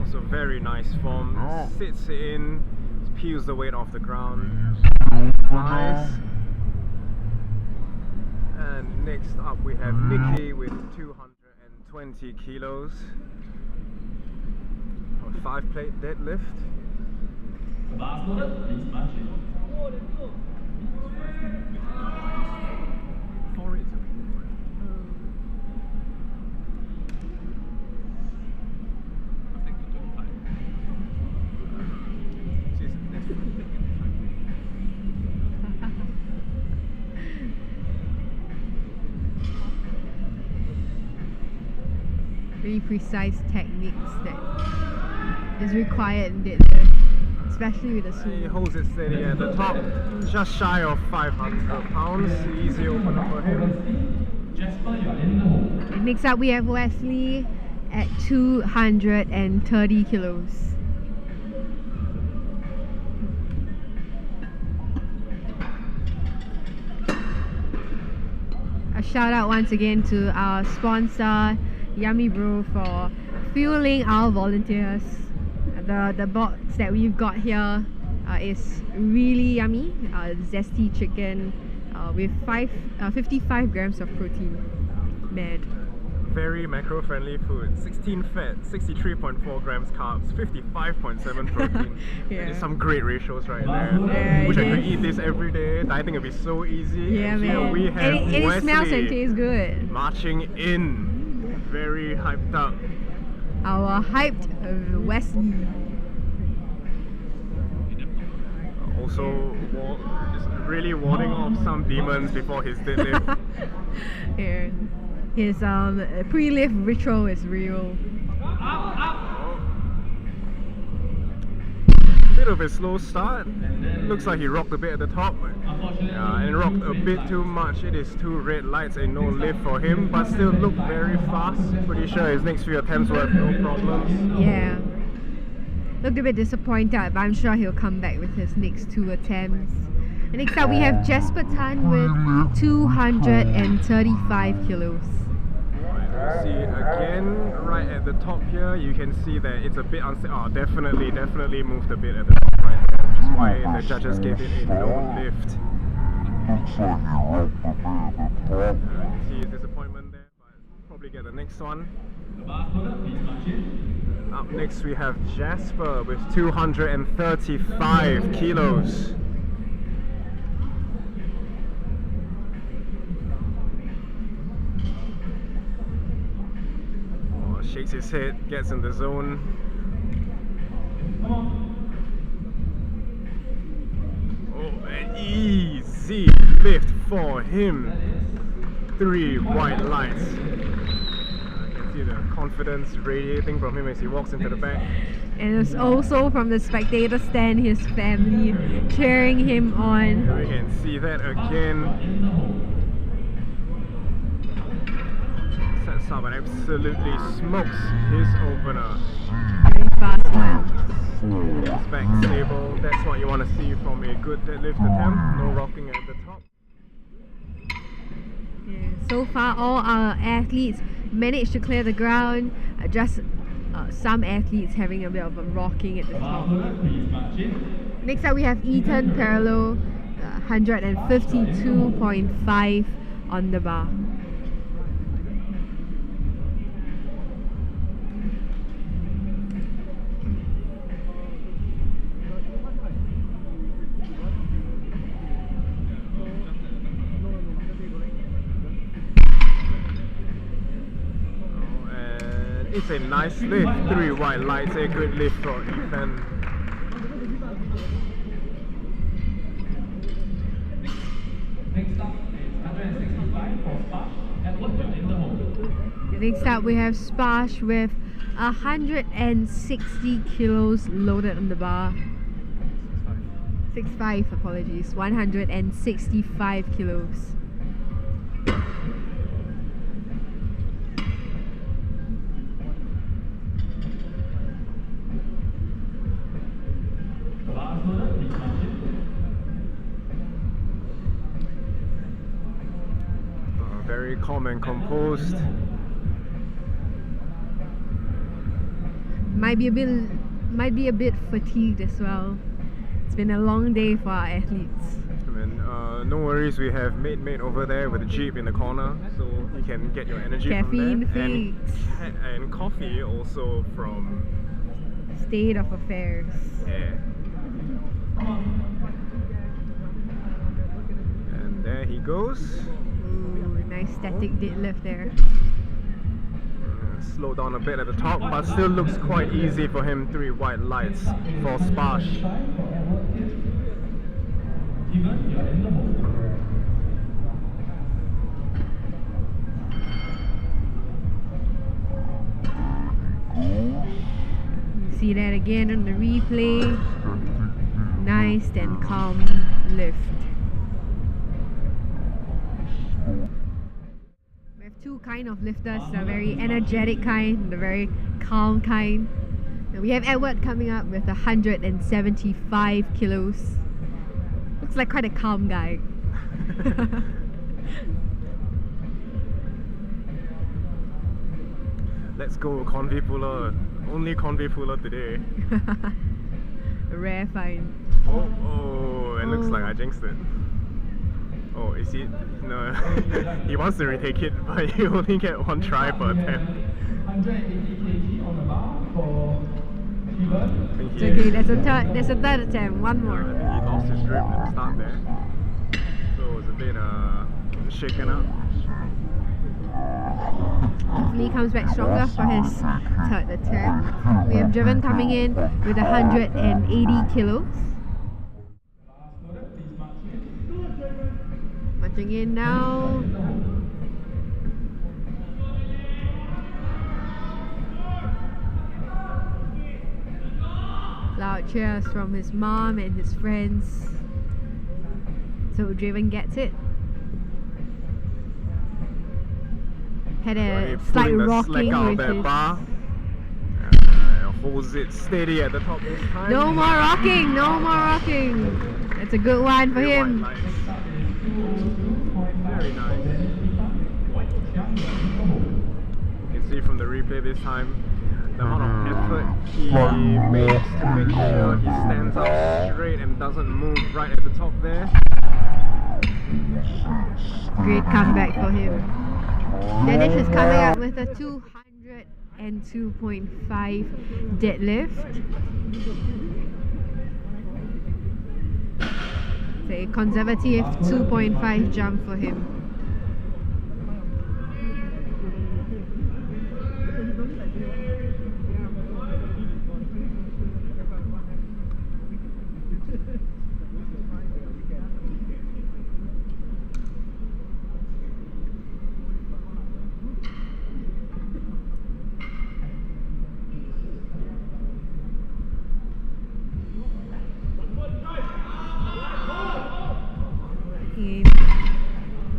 Also very nice form. Sits in, peels the weight off the ground. Nice. And next up we have Nikki with 220 kilos. A 5-plate deadlift. The bar's loaded, please march it. Very precise techniques that is required in deadlift, especially with the He sumo. holds it steady at the top, just shy of 500 pounds. Easy opener for him. Jasper, you're in the hole. And next up we have Wesley at 230 kilos. A shout out once again to our sponsor Yummy Brew for fueling our volunteers. The box that we've got here is really yummy. Zesty chicken with 55 grams of protein. Mad. Very macro-friendly food. 16 fat, 63.4 grams carbs, 55.7 protein. Yeah. It's some great ratios right there. Yeah, Wish I it could is. eat this every day. Dieting would be so easy. Yeah, And here man. we have And it smells and Wesley tastes good. marching in. very hyped up. Our hyped Wesley. Also, just really warding off some demons before his deadlift. Here. His pre-lift ritual is real. Bit of a slow start. Looks like he rocked a bit at the top. Yeah, and rocked a bit too much. It is 2 red lights and no lift for him, but still looked very fast. Pretty sure his next few attempts will have no problems. Yeah. Looked a bit disappointed, but I'm sure he'll come back with his next 2 attempts. And next up we have Jasper Tan with 235 kilos. See again, right at the top here, you can see that it's a bit unstable. Oh, definitely moved a bit at the top right there, which is why the judges gave it a no lift. Looks like he rocked a bit at the top. See his disappointment there, but probably get the next one. Up next we have Jasper with 235 kilos. Shakes his head, gets in the zone. Oh, an easy lift for him. 3 white lights. I can see the confidence radiating from him as he walks into the back. And it's also from the spectator stand, his family cheering him on. We can see that again. Sets up and absolutely smokes his opener. Very fast one. His back stable. That's what you want to see from a good deadlift attempt. No rocking at the top. Yeah, so far all our athletes managed to clear the ground, just some athletes having a bit of a rocking at the top. Next up we have Ethan Parallel, 152.5 on the bar. It's a nice lift, 3 white lights, a good lift for Ethan. Next up is 165 for Sparsh at what you're in the hole. Next up we have Sparsh with 160 kilos loaded on the bar. 65, apologies, 165 kilos. Very calm and composed. Might be a bit fatigued as well. It's been a long day for our athletes. I mean, no worries, we have mate over there with a jeep in the corner, so you can get your energy Caffeine from there. fix. And coffee also from State of affairs. yeah. And there he goes. Ooh, nice static deadlift there. Slow down a bit at the top, but still looks quite easy for him. 3 white lights for Sparsh. See that again on the replay. Nice and calm lift. We have 2 kind of lifters, the very energetic kind, the very calm kind. And we have Edward coming up with 175 kilos. Looks like quite a calm guy. Let's go, convi puller. Only convi puller today. A rare find. Oh, it looks like I jinxed it. Oh, is he? No, he wants to retake it, but you only get 1 try per attempt. 180 kg on the bar for Steven. It's okay, there's a third attempt, one more. I think he lost his grip at the start there, so it was a bit shaken up. Hopefully he comes back stronger for his third attempt. We have Driven coming in with 180 kilos. Marching in now. Loud cheers from his mom and his friends. So Driven gets it. Had a slight rocking with his... bar. Holds it steady at the top this time. No more rocking, no more rocking. That's a good one for him. Very nice. You can see from the replay this time the amount of effort he makes to make sure he stands up straight and doesn't move right at the top there. Great comeback for him. Dennis is coming up with a 202.5 deadlift. It's a conservative 2.5 jump for him.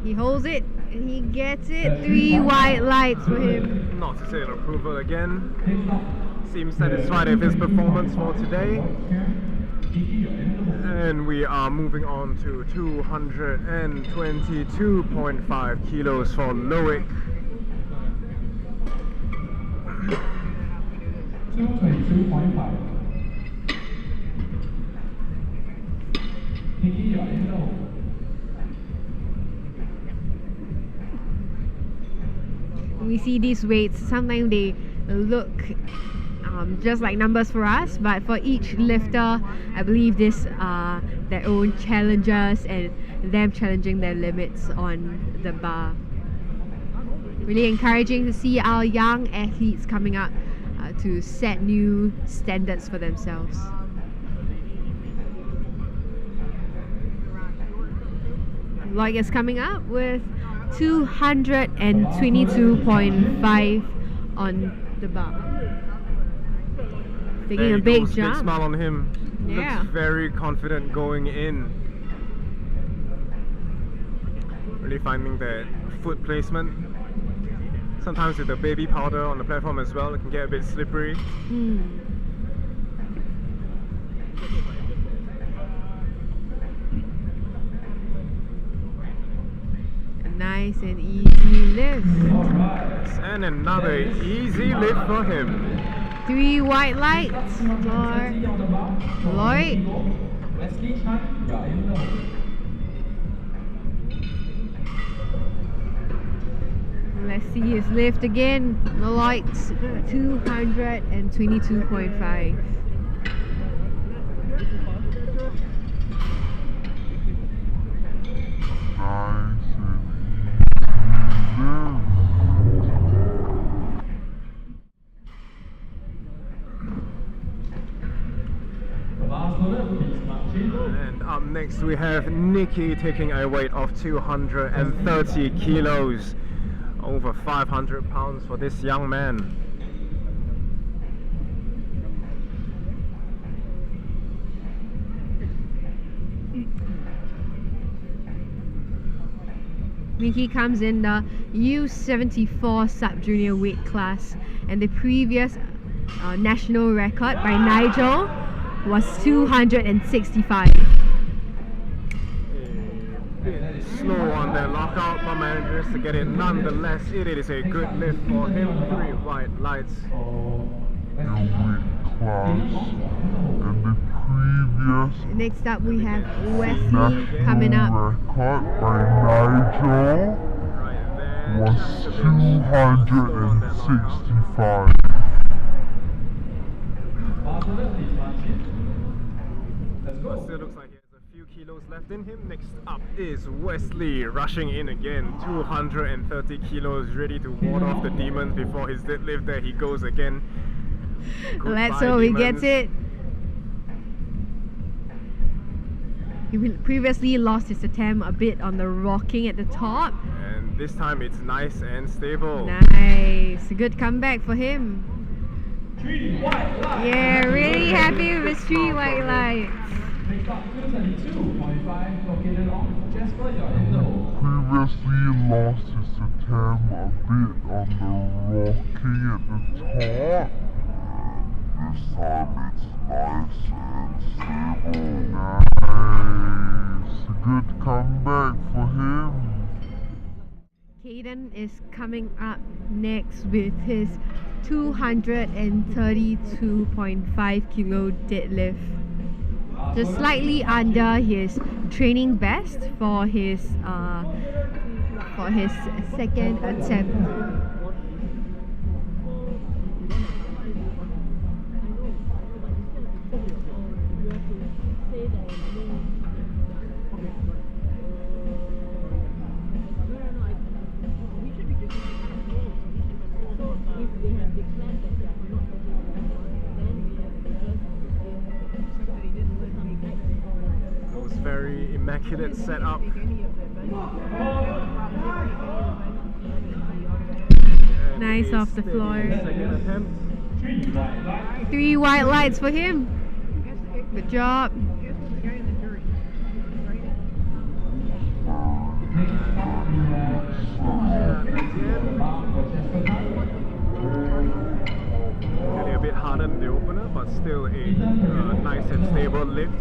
He holds it and he gets it. 3 white lights for him. Not to say an approval again. Seems satisfied with his performance for today. And we are moving on to 222.5 kilos for Loic. 222.5. We see these weights, sometimes they look just like numbers for us, but for each lifter, I believe these are their own challenges and them challenging their limits on the bar. Really encouraging to see our young athletes coming up to set new standards for themselves. Loic is coming up with 222.5 on the bar. Taking a big jump. Big smile on him. Yeah. Looks very confident going in. Really finding that foot placement. Sometimes with the baby powder on the platform as well, it can get a bit slippery. Nice and easy lift. And another easy lift for him. 3 white lights for Loic. Let's see his lift again. Loic's 222.5. And up next we have Nikki taking a weight of 230 kilos. Over 500 pounds for this young man. Nikki comes in the U74 sub-junior weight class, and the previous national record by Nigel was 265. Slow on that lockout, but manages to get it nonetheless. It is a good lift for him. 3 white lights. Next up we have Wesley coming up. Record by Nigel was 265. Still looks like he has a few kilos kilos left in him. Next up is Wesley, rushing in again, 230 kilos, ready to ward off the demons before his deadlift. There he goes again. Let's Goodbye, hope he demons. gets it. He previously lost his attempt a bit on the rocking at the top. And this time it's nice and stable. Nice, a good comeback for him. 3 white lights. Yeah, really happy with his 3 white lights. Next up, 232.5 located on Jasper, you're in the hole. Previously lost his attempt a bit on the rocking at the top. This time it's nice and stable. Nice. A good comeback for him. Caden is coming up next with his 232.5 kilo deadlift. Just slightly under his training best for his second attempt. It was very immaculate setup. And Nice off the steady floor. Second attempt. 3 white lights for him. Good job. Getting a bit harder than the opener, but still a nice and stable lift.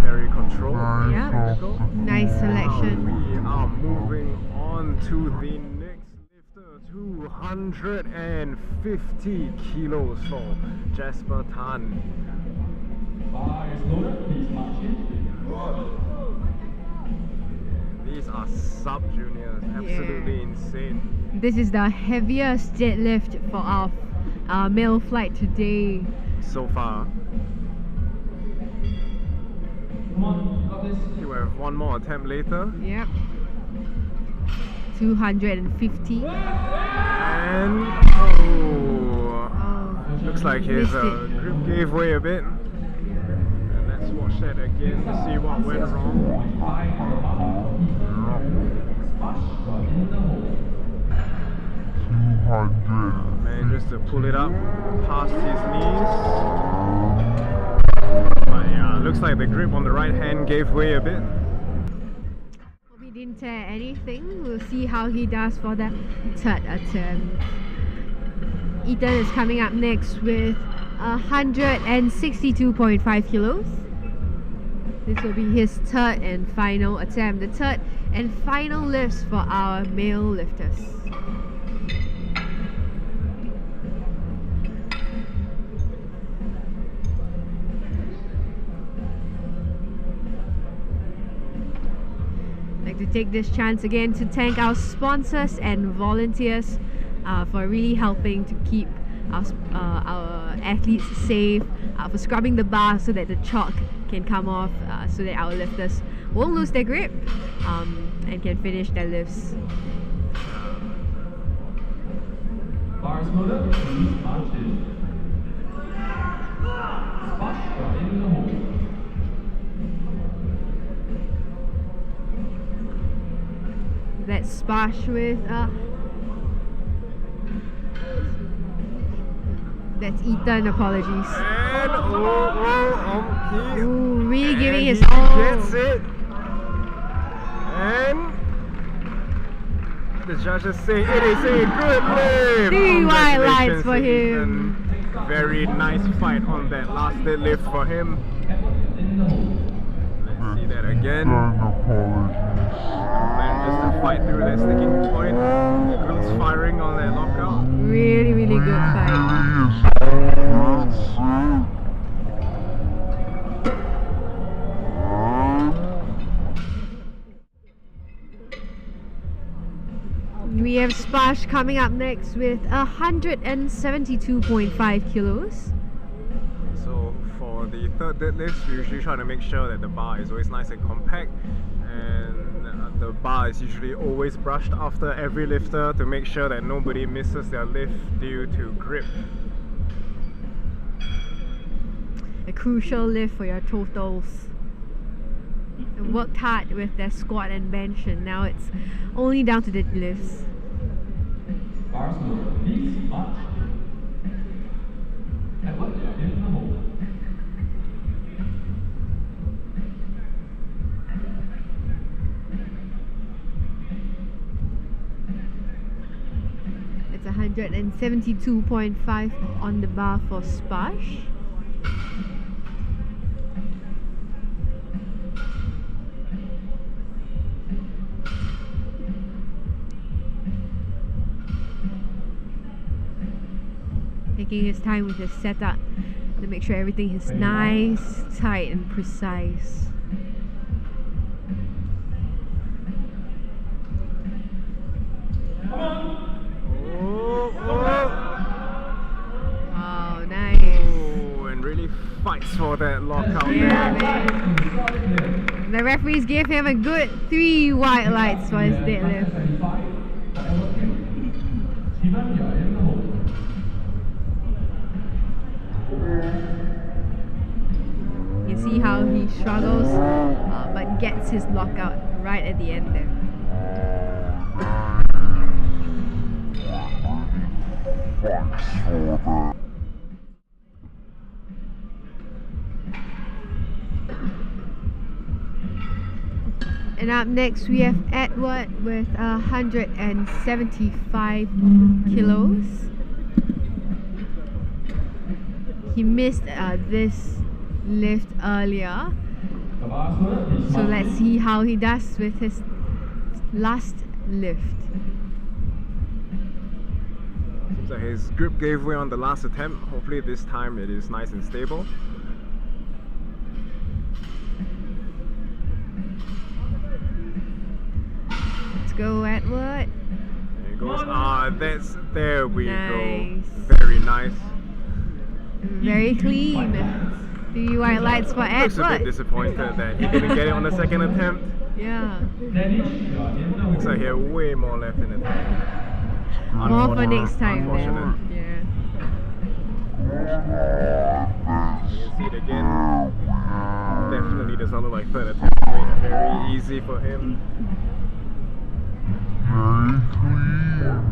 Very controlled. Yeah. Nice selection. We are moving on to the next lifter, 250 kilos for Jasper Tan. Bar is loaded, please march in. These are sub-juniors, absolutely insane. This is the heaviest deadlift for our male flight today. So far. Come on, you got this. We have one more attempt later. Yep. 250. And looks like his Missed it. grip gave way a bit. And let's watch that again to see what went wrong. 0.5 on the bar. Splash, you're in the hole. 200. Man, just to pull it up past his knees. But yeah, looks like the grip on the right hand gave way a bit. Hope he didn't tear anything. We'll see how he does for the third attempt. Ethan is coming up next with 162.5 kilos. This will be his third and final attempt. The third and final lifts for our male lifters. I'd like to take this chance again to thank our sponsors and volunteers for really helping to keep our athletes safe, for scrubbing the bar so that the chalk can come off, so that our lifters won't lose their grip and can finish their lifts. Bar is loaded, please march in. Splash, you're in the hole. Let's splash with that's Ethan, apologies. And Ooh, really giving and his he all. gets it. And the judges say it is a good lift. 3 white lights Congratulations for to him. Ethan. Very nice fight on that last deadlift for him. Let's see that again. Apologies. Man, just to fight through that sticking point. Glutes firing on that lockout. Really, really good fight. We have Spash coming up next with 172.5 kilos. So for For the third deadlift, we usually try to make sure that the bar is always nice and compact, and the bar is usually always brushed after every lifter to make sure that nobody misses their lift due to grip. A crucial lift for your totals. They worked hard with their squat and bench, and now it's only down to deadlifts. Bars move, please, march. And what in the hole. It's 172.5 on the bar for Sparsh. Taking his time with his setup to make sure everything is nice, tight and precise. Oh, nice. Oh, and really fights for that lockout. Yeah, man. The referees gave him a good 3 white lights for his deadlift. You see how he struggles, but gets his lockout right at the end there. And up next we have Edward with 175 kilos. He missed this lift earlier, so let's see how he does with his last lift. Seems like his grip gave way on the last attempt. Hopefully this time it is nice and stable. Let's go, Edward. There he goes. There we Nice. go. Very nice. Very clean. 3 white lights for Looks a bit Edward. disappointed that he didn't get it on the second attempt. Yeah. Looks like he had way more left in the tank. More for next time Unfortunate. then. Yeah. You can see it again. Definitely does not look like third attempt. Very easy for him. Very clean.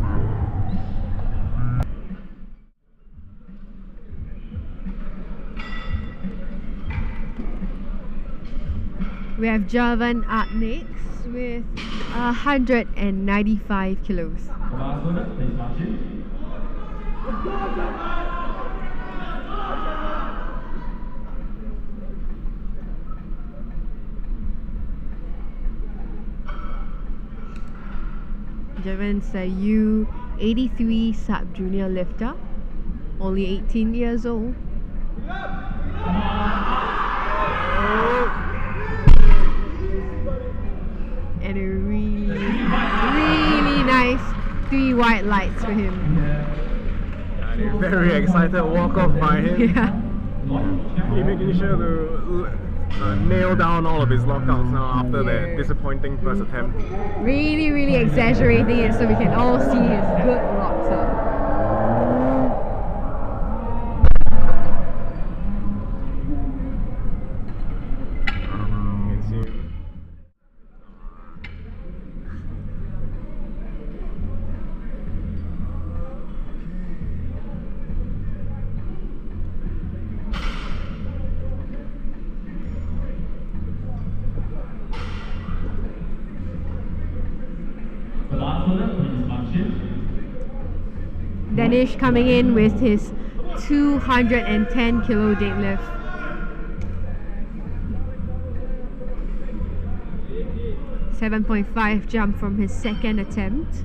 We have Javan up next with 195 kilos. Javan's a U83 SubJr lifter, only 18 years old. And a really nice 3 white lights for him. And a very excited walk off by him. Yeah. He's making sure to nail down all of his lockouts now after that disappointing first attempt. Really exaggerating it so we can all see his good locks up. You can see Danish coming in with his 210 kilo deadlift. .5 jump from his second attempt.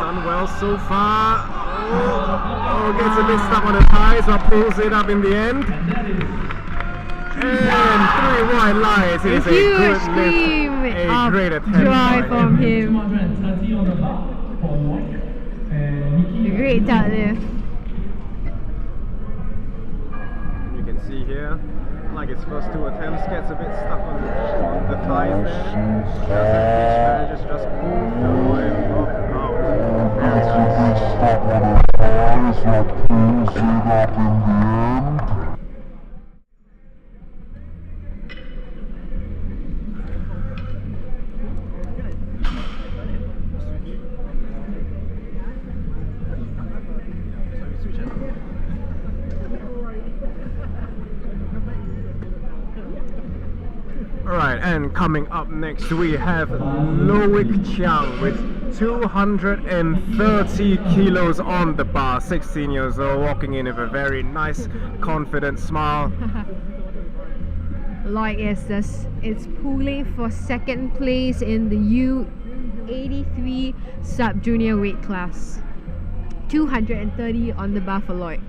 done well so far. Oh, gets a bit stuck on the thighs, but pulls it up in the end. And 3 white lights. It is a Huge good scream lift. A of great attempt. joy from him. 230 on the bar for and A great deadlift. You can see here, like its first two attempts, gets a bit stuck on the thighs there. Manages just pull through and knock out. Very nice. Stuck on the thighs, that pulls it up in the end. Alright, and coming up next we have Loic Chiang with 230 kilos on the bar, 16 years old, walking in with a very nice, confident smile. Lloyd is pulling for second place in the U83 SubJr weight class. 230 on the bar for Lloyd.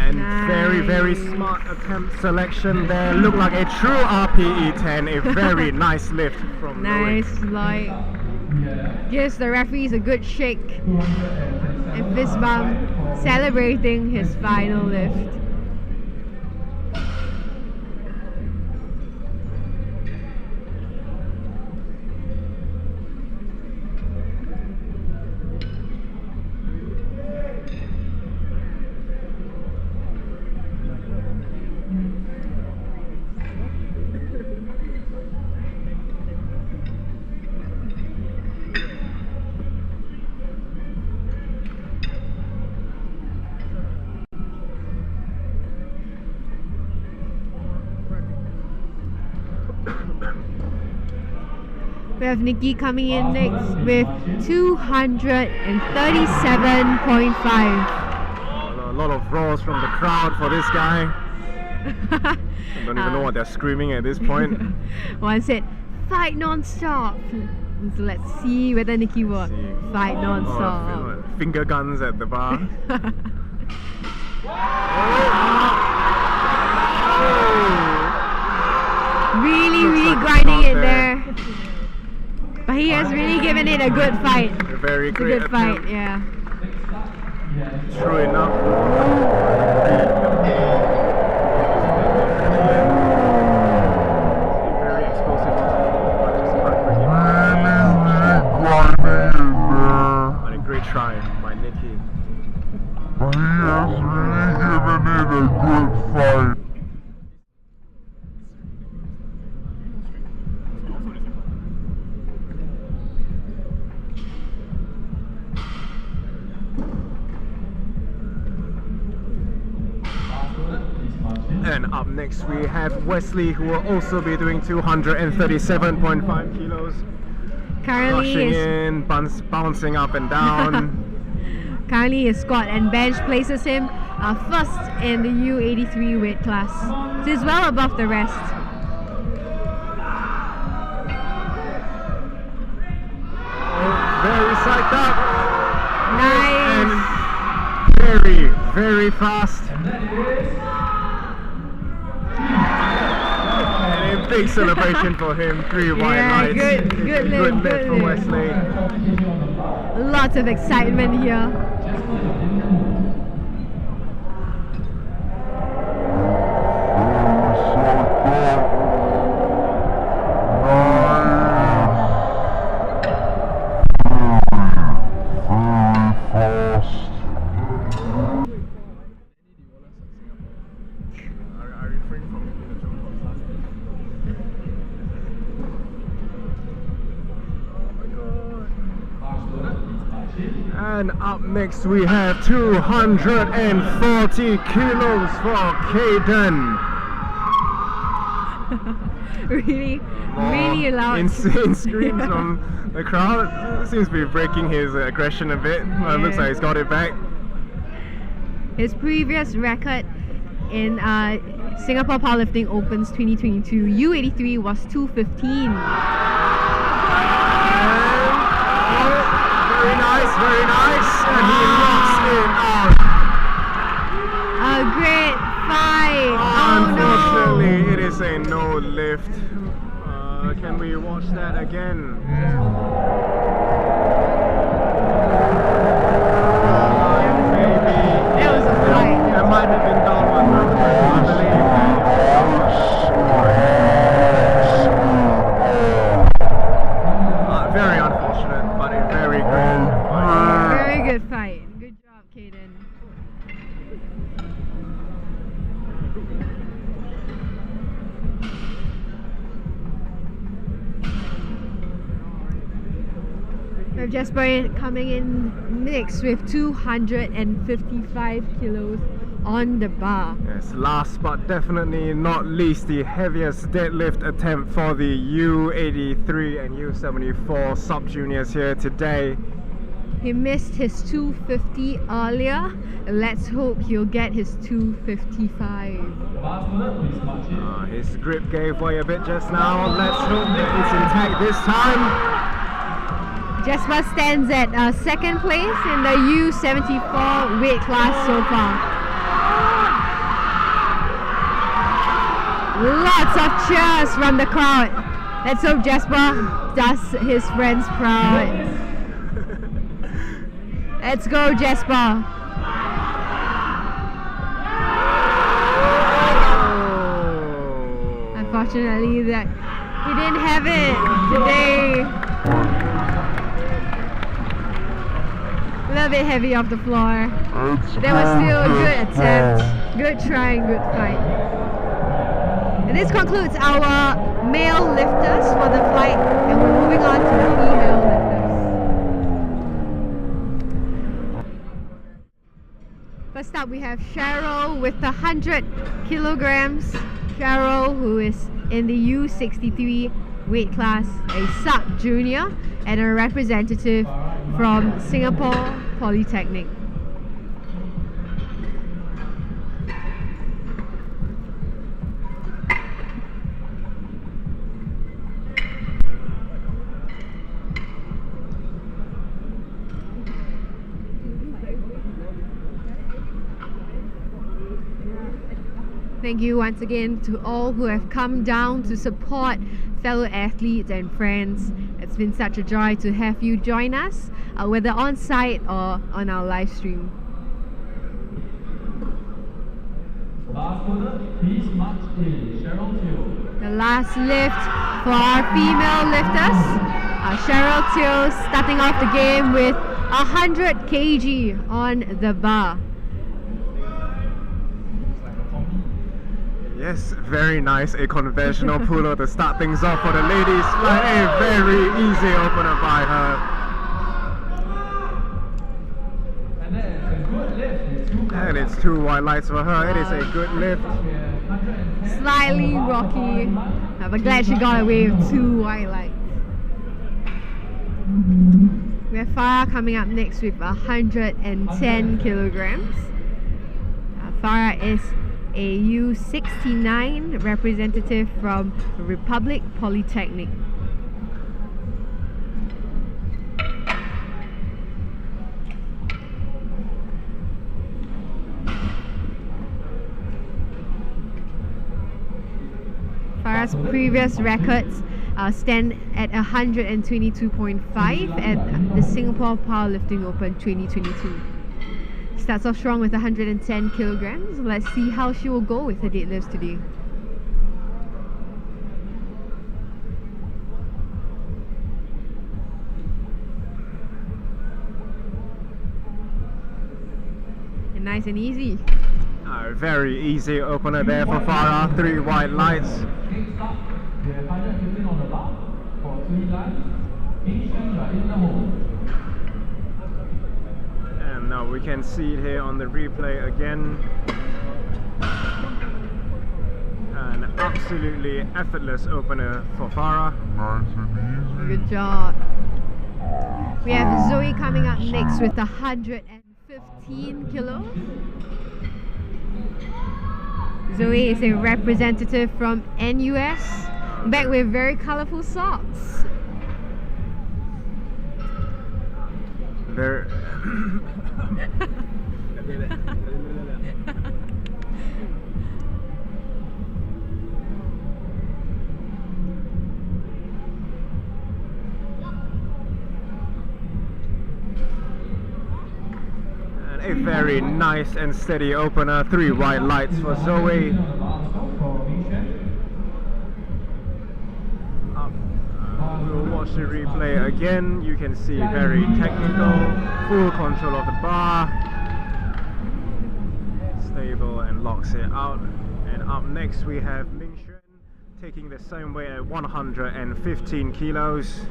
And Nice. very smart attempt selection there. Look like a true RPE 10, a very nice lift from Nice, Loic. Lloyd. Gives the referees a good shake and fist bump, celebrating his final lift. We have Nikki coming in next with 237.5. A lot of roars from the crowd for this guy. I don't even know what they're screaming at this point. One said, fight non-stop. So let's see whether Nikki will fight non-stop. Oh, finger guns at the bar. Really Looks like a grinding shot it there. there. But he has really given it a good fight. A very It's a great good fight, attempt. yeah. True enough. Very explosive punches, can't bring it down. Grinding in there. And a great try by Nikki. But he has really given it a good fight. And up next we have Wesley, who will also be doing 237.5 kilos. Currently Rushing his, in, bouncing up and down. currently his squat and bench places him first in the U83 weight class. So he's well above the rest. Very psyched up. Nice. And very fast. And a big celebration for him. 3 white Yeah, lights. good lift, lift from good lift. Wesley. Lots of excitement here. And up next we have 240 kilos for Caden. really loud. Insane screams from the crowd. Seems to be breaking his aggression a bit. Well, it looks like he's got it back. His previous record in Singapore Powerlifting Opens 2022 U83 was 215. Very nice, and he locks it out. A great fight. Oh no. Can we watch that again? That was a fight. That might have been Darwin, I believe. Very unfortunate, but a very good fight. Very good fight. Good job, Kaden. We have Jasper coming in next with 255 kilos on the bar. Yes, last but definitely not least, the heaviest deadlift attempt for the U83 and U74 sub-juniors here today. He missed his 250 earlier. Let's hope he'll get his 255. His grip gave way a bit just now. Let's hope that it's intact this time. Jasper stands at second place in the U74 weight class so far. Lots of cheers from the crowd. Let's hope Jasper does his friends proud. Let's go, Jasper. Unfortunately, that he didn't have it today. A little bit heavy off the floor. There was still a good attempt, good try, and good fight. And this concludes our male lifters for the flight, and we're moving on to the female lifters. First up, we have Cheryl with the 100 kilograms. Cheryl, who is in the U63 weight class, a sub-junior and a representative from Singapore Polytechnic. Thank you once again to all who have come down to support fellow athletes and friends. It's been such a joy to have you join us, whether on site or on our live stream. Last quarter, please march in Cheryl Teo. The last lift for our female lifters. Cheryl Teo starting off the game with 100 kg on the bar. Yes, very nice. A conventional pull-up to start things off for the ladies. Like a very easy opener by her. And then it's a good lift. And it's 2 white lights for her. It is a good lift. Slightly rocky, but glad she got away with 2 white lights. We have Farah coming up next with 110 kilograms. Farah is a U69 representative from Republic Polytechnic. Farah's previous records stand at 122.5 at the Singapore Powerlifting Open 2022. Starts off strong with 110 kilograms. Let's see how she will go with her deadlifts today. And nice and easy. Very easy opener there for Farah. 3 white lights. Next up, we have 115 on the bar for 3 lights. Asians are in the hole. And now we can see it here on the replay again. An absolutely effortless opener for Farah. Nice and easy. Good job. We have Zoe coming up next with 115 kilos. Zoe is a representative from NUS, back with very colorful socks. Very a very nice and steady opener. 3 white lights for Zoe. We'll watch the replay again. You can see very technical, full control of the bar. Stable and locks it out. And up next we have Mingxuan taking the same weight at 115 kilos.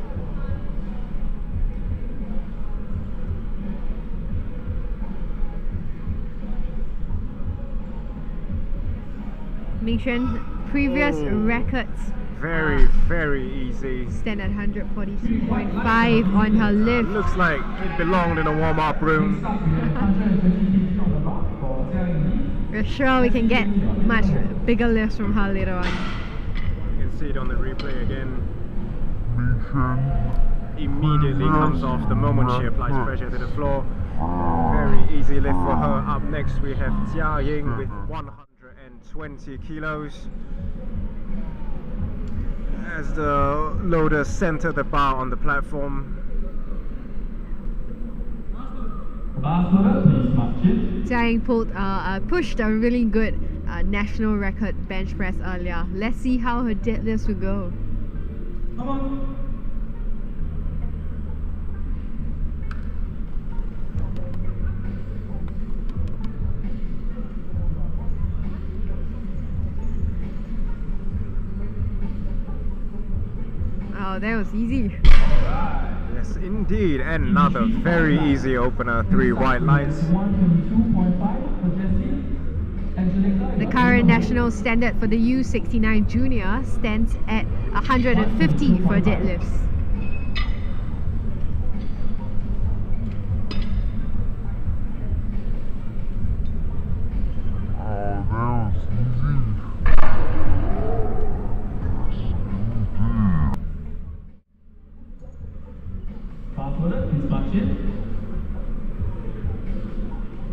Mingxuan's previous records Very easy. stand at 142.5 on her lift. Looks like it belonged in a warm-up room. We're sure we can get much bigger lifts from her later on. You can see it on the replay again. Mission Immediately comes off the moment she applies pressure to the floor. Very easy lift for her. Up next we have Jia Ying with 120 kilos. As the loader center the bar on the platform. Jia Ying pushed a really good national record bench press earlier. Let's see how her deadlifts will go. Oh, that was easy. Yes, indeed. And another very easy opener. 3 white lights. The current national standard for the U69 junior stands at 150 for deadlifts.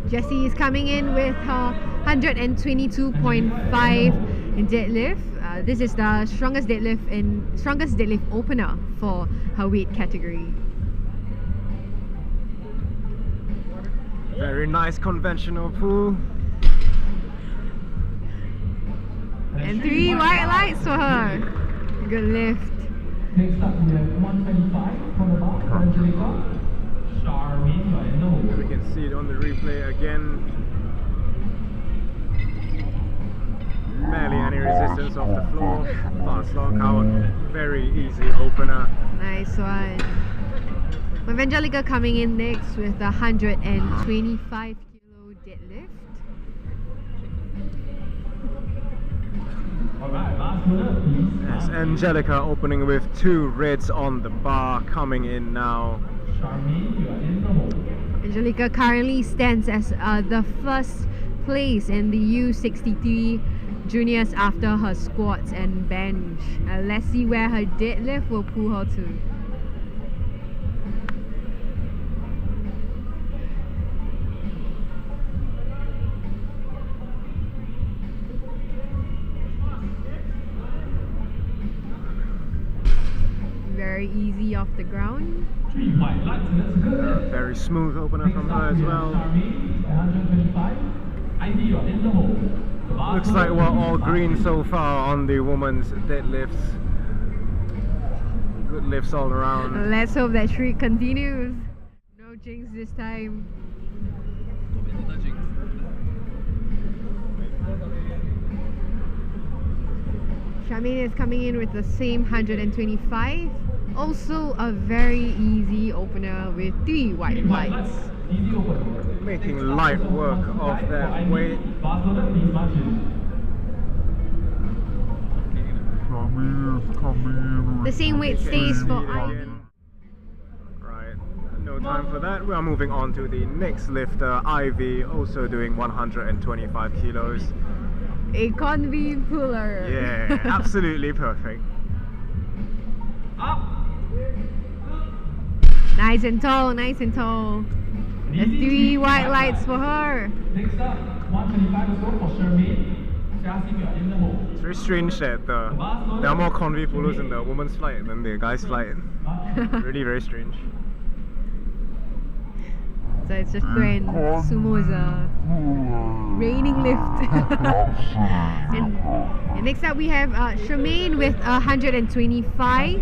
Jessie is coming in with her 122.5 in deadlift. This is the strongest deadlift opener for her weight category. Very nice conventional pull. And 3 white lights for her. Good lift. Next up we have 125 from the bar for Angelica. Charmaine by no. We can see it on the replay again. Barely any resistance off the floor. Fast lock out. Very easy opener. Nice one. Angelica coming in next with the 125 kilo deadlift. Alright, last minute please. Yes, Angelica opening with 2 reds on the bar, coming in now. Charmaine, you are in the hole. Angelica currently stands as the first place in the U63 juniors after her squats and bench. Let's see where her deadlift will pull her to. Very easy off the ground. 3 white lights, that's good. Very smooth opener from her as well. Charmaine, 125. Ivy, you are in the hole. Looks like we're all green so far on the women's deadlifts. Good lifts all around. Let's hope that streak continues. No jinx this time. Charmaine is coming in with the same 125. Also a very easy opener with 3 white lights. Easy open. Making light work of that weight. Barcelona, please march in. Coming in. The same weight stays for Easy Ivy. again. Right, no time for that. We are moving on to the next lifter, Ivy, also doing 125 kilos. A convene puller. Yeah, absolutely perfect. Up. Nice and tall, nice and tall. That's 3 white lights for her. Next up, 125 as well for Charmaine. Xiaxing, you are in the hole. It's very strange that there are more convey pullers in the women's flight than the guys' flight. Really very strange. So it's just when sumo is a reigning lift. and next up we have Shemaine with 125.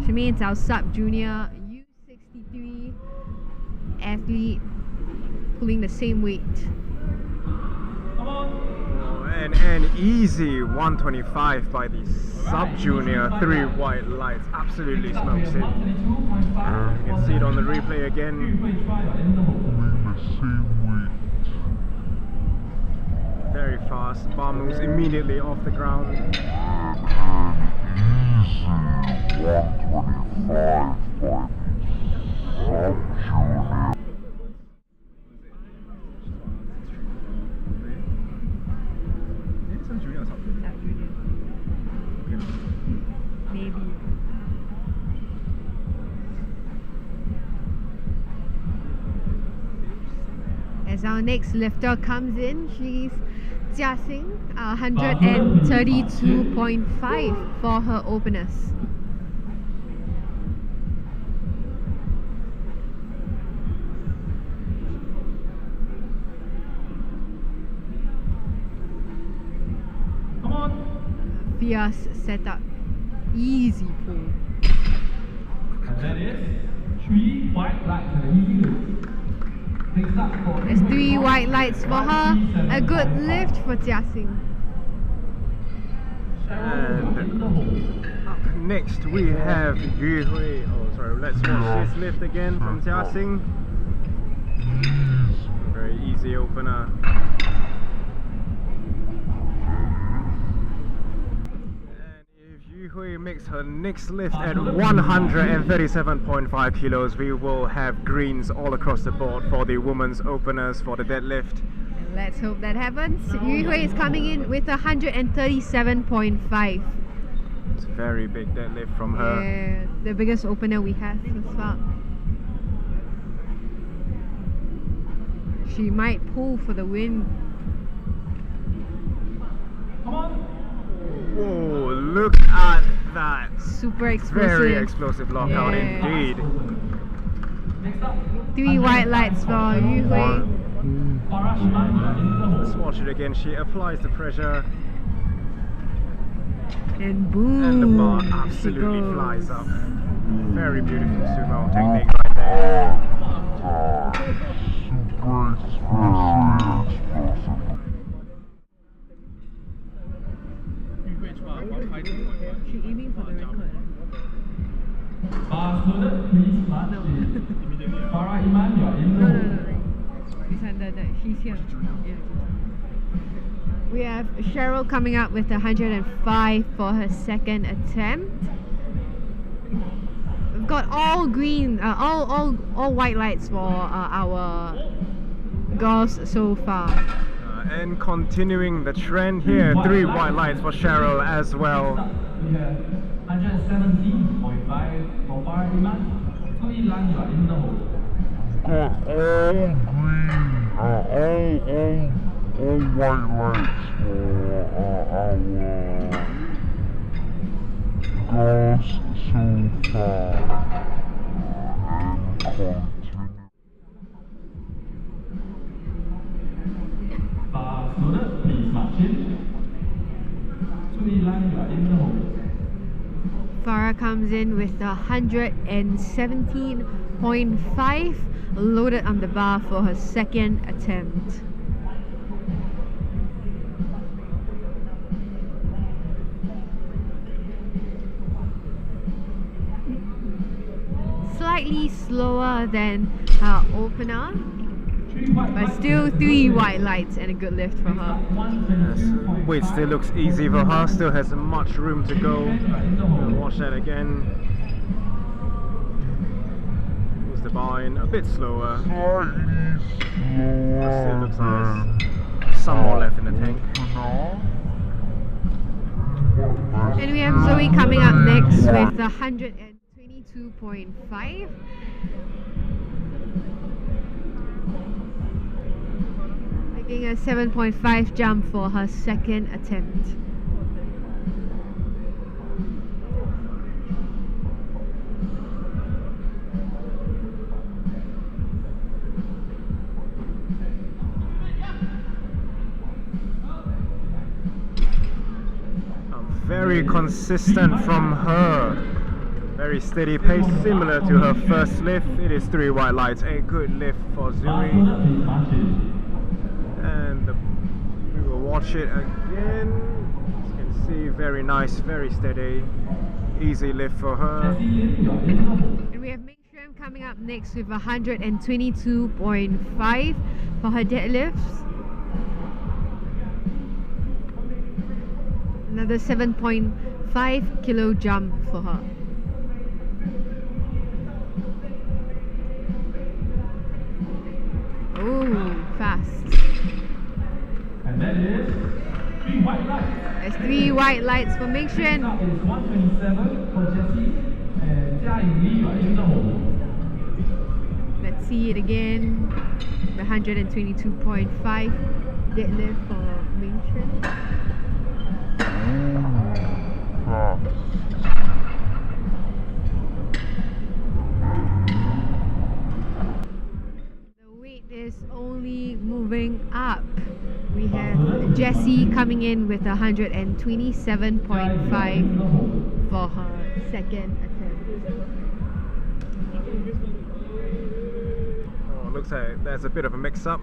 Shemaine's our sub-junior U63 athlete, pulling the same weight. And an easy 125 by the sub-junior, 3 white lights, absolutely smokes it. You can see it on the replay again. Very fast, bar moves immediately off the ground. Maybe. As our next lifter comes in, she's Jia Xing, 132.5 for her openers. Come on. Fierce setup. Easy pull. And that is 3 white lights and an easy lift. Next up for There's 3 white lights for her. A good lift for Jia Xing. And up next we have Yu Hui. Oh, sorry, let's watch this lift again from Jia Xing. Very easy opener. Hui makes her next lift at 137.5 kilos. We will have greens all across the board for the women's openers for the deadlift. Let's hope that happens. Yu Hui is coming in with 137.5. It's a very big deadlift from her. Yeah, the biggest opener we have so far. She might pull for the win. Come on. Whoa, look at that. Super explosive. Very explosive lockout indeed. Next up. 3 white lights for Yu Hui. Let's watch it again. She applies the pressure And boom. and the bar she absolutely goes. flies up. Very beautiful sumo technique right there. She aiming for the record. Bars loaded, please march in. Farah Iman, you're in the No. hole. This one, she's here. Yeah. We have Cheryl coming up with 105 for her second attempt. We've got all green, all white lights for our girls so far. And continuing the trend here, 3 white lights for Cheryl as well. We have 117.5 for Farah Iman. Tui Lan, you're in the hole. Got all white lights for our girls so far. And continue. Bars loaded, please march in. Tui Lan, you're in the hole. Farah comes in with 117.5 loaded on the bar for her second attempt. Slightly slower than her opener, but still 3 white lights and a good lift for her. Yes, weight still looks easy for her, still has much room to go. We'll watch that again. Moves the bar in a bit slower. But still looks nice. Some more left in the tank. And we have Zoe coming up next with 122.5. Making a 7.5 jump for her second attempt. very consistent from her. Very steady pace, similar to her first lift. It is 3 white lights, a good lift for Zuri. And we will watch it again. As you can see, very nice, very steady, easy lift for her. And we have Ming Xuan coming up next with 122.5 for her deadlifts. Another 7.5 kilo jump for her. Oh, fast. And that is 3 white lights. There's 3 white lights for Ming Xuan. Next up is 127 for Jessie and Jia Yingli in the hole. Let's see it again. The 122.5 deadlift for Ming Xuan. The weight is only moving up. We have Jessie coming in with 127.5 for her second attempt. Oh, looks like there's a bit of a mix-up.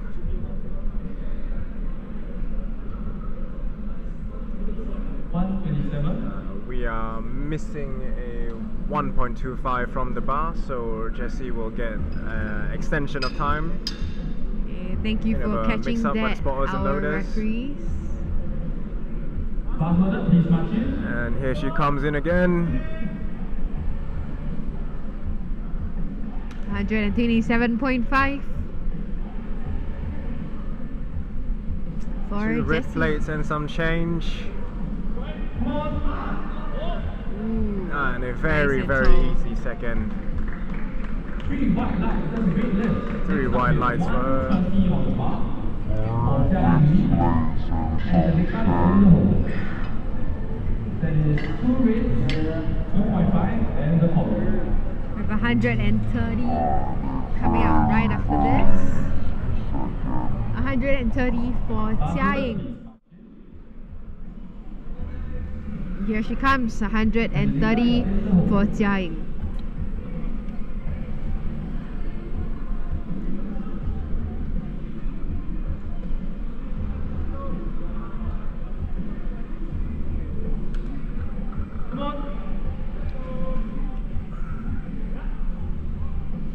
We are missing a 1.25 from the bar, so Jessie will get extension of time. Okay, thank you for catching that, our referees. And here she comes in again. 127.5 for 2 red Jessie. plates and some change. Ooh, And a very, nice very and easy second. 3 white lights, that's a great lift. 3 white lights for her. 120 on the bar. For Jia Yingli. And the next one is in the hole. That is 2 reds, 2.5 and the hole. We have 130 coming out right after this. 130 for Jia Ying. Here she comes, 130 for Jia Ying.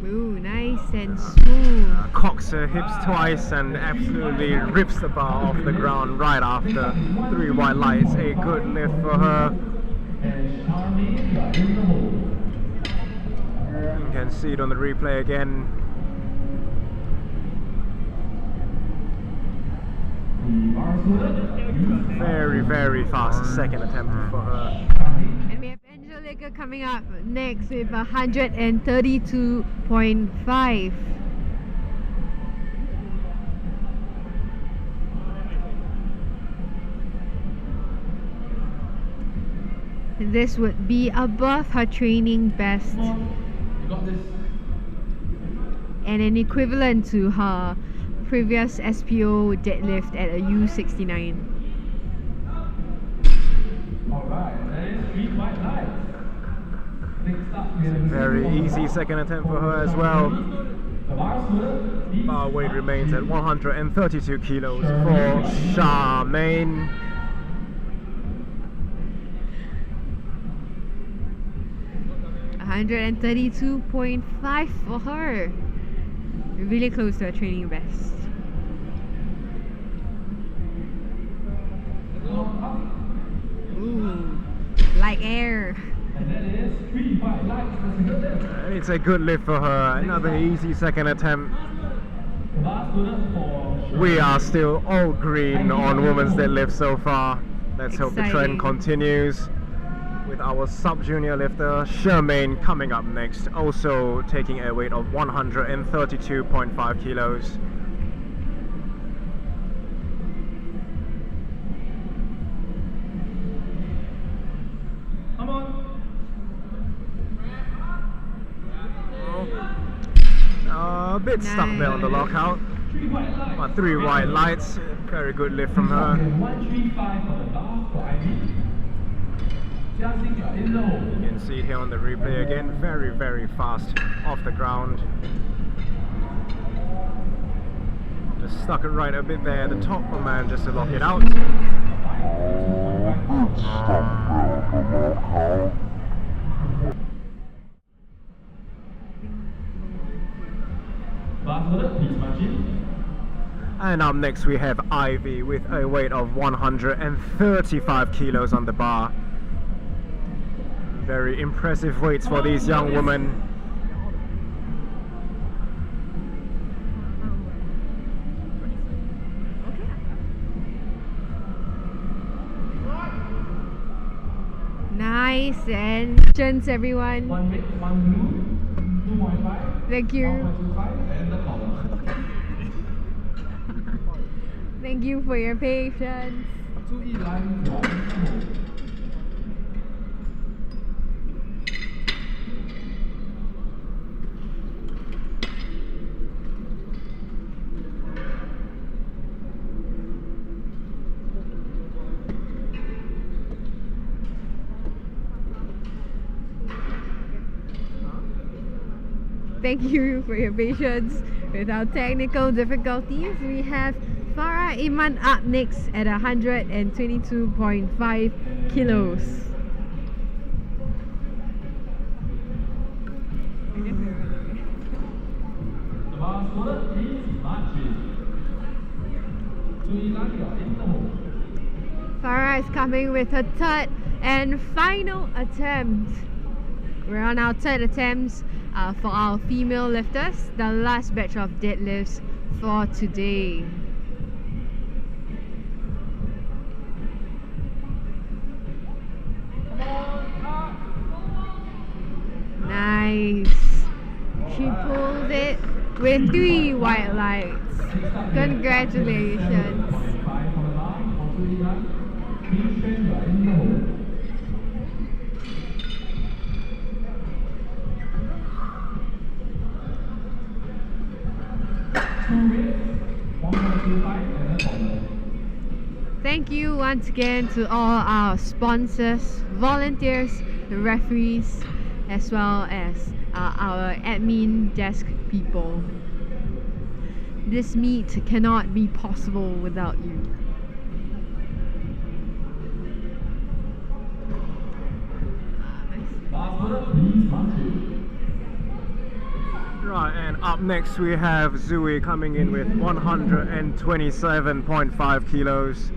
Ooh, nice and smooth. Cocks her hips twice and absolutely rips the bar off the ground right after 3 white lights. A good lift for her. And Charmaine, you are in the hole. You can see it on the replay again. The bar squat. Very, very fast second attempt for her. And we have Angelica coming up next with 132.5. This would be above her training best You got this. and an equivalent to her previous SPO deadlift at a U69. Alright, that is 3 white lights. Next up, we have Very easy second attempt for her as well. the bar squat. Bar weight remains at 132 kilos for Charmaine. 132.5 for her. Really close to her training best. Ooh, like air. And that is 3 white lights. That's a good lift. And it's a good lift for her. Another easy second attempt. The bar squat for We are still all green on women's deadlift so far. Let's hope the Exciting. trend continues. With our sub-junior lifter Charmaine coming up next, also taking a weight of 132.5 kilos. Come on. A bit stuck there on the lockout. 3 white lights. But 3 white lights, very good lift from her. 135 for the bar for Ivy. Jiaxing, you're in the hole. You can see it here on the replay again, very fast off the ground. Just stuck it right a bit there at the top, my man, just to lock it out. Last order, please march in. And up next we have Ivy with a weight of 135 kilos on the bar. Very impressive weights for these young women. Nice, and chance everyone. 1 red, 1 blue, 2.5. Thank you. 1.25, and the collar. Thank you for your patience. 注意栏，往后。Thank you for your patience with our technical difficulties. We have Farah Iman up next at 122.5 kilos. The last order, please march in. 注意栏，you're in the hole. Farah is coming with her third and final attempt. We're on our third attempts for our female lifters, the last batch of deadlifts for today. Nice. She pulled it with 3 white lights. Congratulations. 5 on the bar, 注意栏，明轩you're in the hole. Thank you once again to all our sponsors, volunteers, the referees, as well as our admin desk people. This meet cannot be possible without you. Right, and up next we have Zui coming in with 127.5 kilos.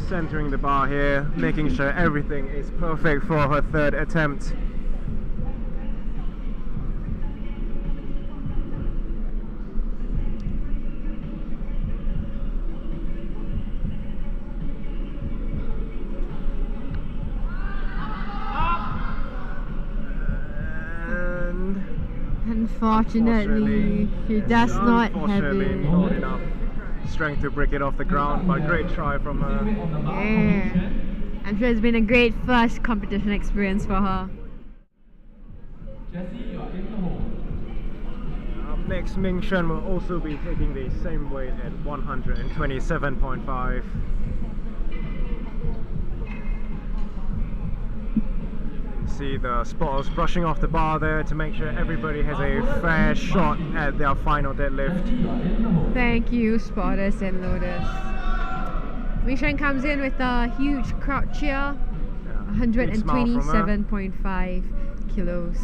Centering the bar here, making sure everything is perfect for her third attempt. Unfortunately, she does not have it. Not enough strength to break it off the ground, but great try from her. Yeah. I'm sure it's been a great first competition experience for her. Jessie, you're in the hole. Up next, Ming Shen will also be taking the same weight at 127.5. See the spotters brushing off the bar there to make sure everybody has a fair shot at their final deadlift. Thank you, spotters and loaders. Mishan comes in with a huge crowd cheer, 127.5 kilos.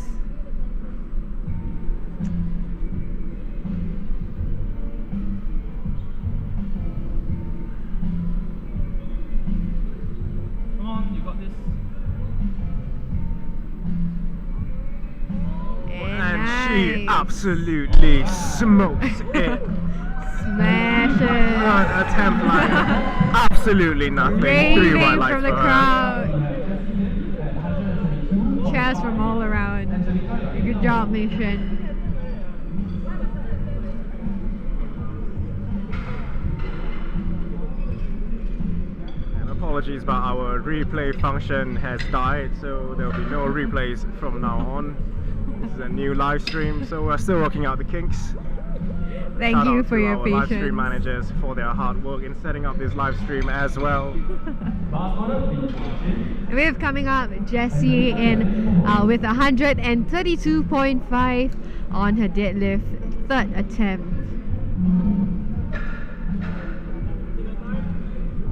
Come on, you got this. And she absolutely smokes it. Smash it. Third attempt like absolutely nothing. 3 Raving white lights from the for her. crowd. Cheers from all around. Good job, Mission. And apologies, but our replay function has died, so there will be no replays from now on. This is a new live stream, so we're still working out the kinks. Thank Shout you out for to your our live stream patience. managers for their hard work in setting up this live stream as well. We have coming up Jessie in with 132.5 on her deadlift, third attempt.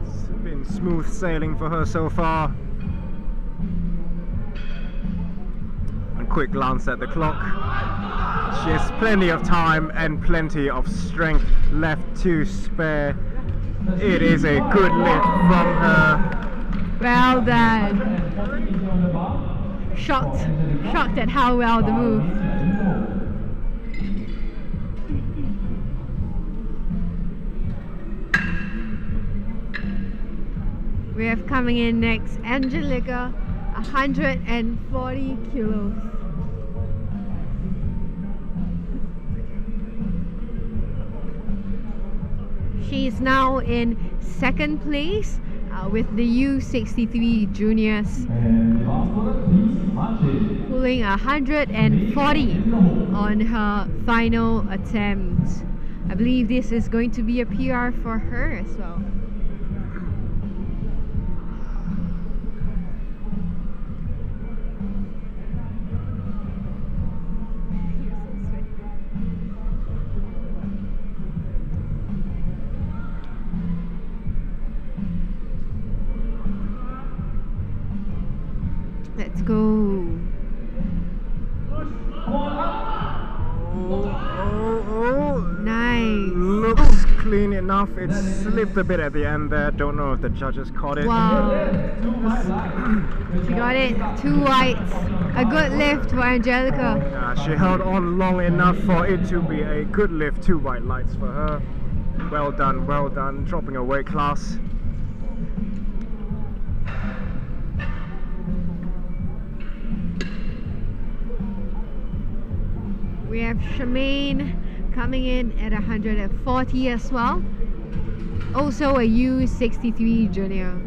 It's been smooth sailing for her so far. And quick glance at the clock. She has plenty of time and plenty of strength left to spare. It is a good lift from her. Well done. Shocked at how well the move. We have coming in next Angelica, 140 kilos. She is now in second place with the U63 juniors, pulling 140 on her final attempt. I believe this is going to be a PR for her as well. Let's go. Nice. Looks clean enough. It slipped a bit at the end there. Don't know if the judges caught it. Wow. She got it. 2 whites. A good lift for Angelica. She held on long enough for it to be a good lift. 2 white lights for her. Well done, well done. Dropping a weight class. We have Shemaine coming in at 140 as well. Also a U63 junior.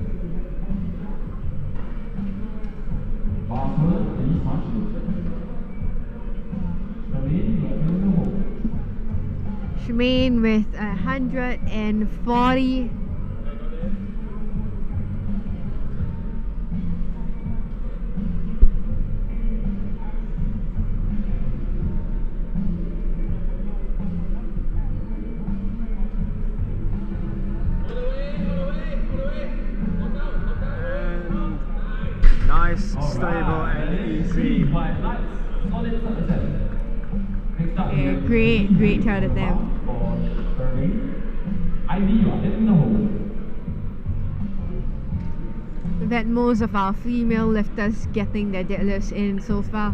Shemaine with 140. Nice, stable and easy. Yeah, great third attempt. We've had most of our female lifters getting their deadlifts in so far.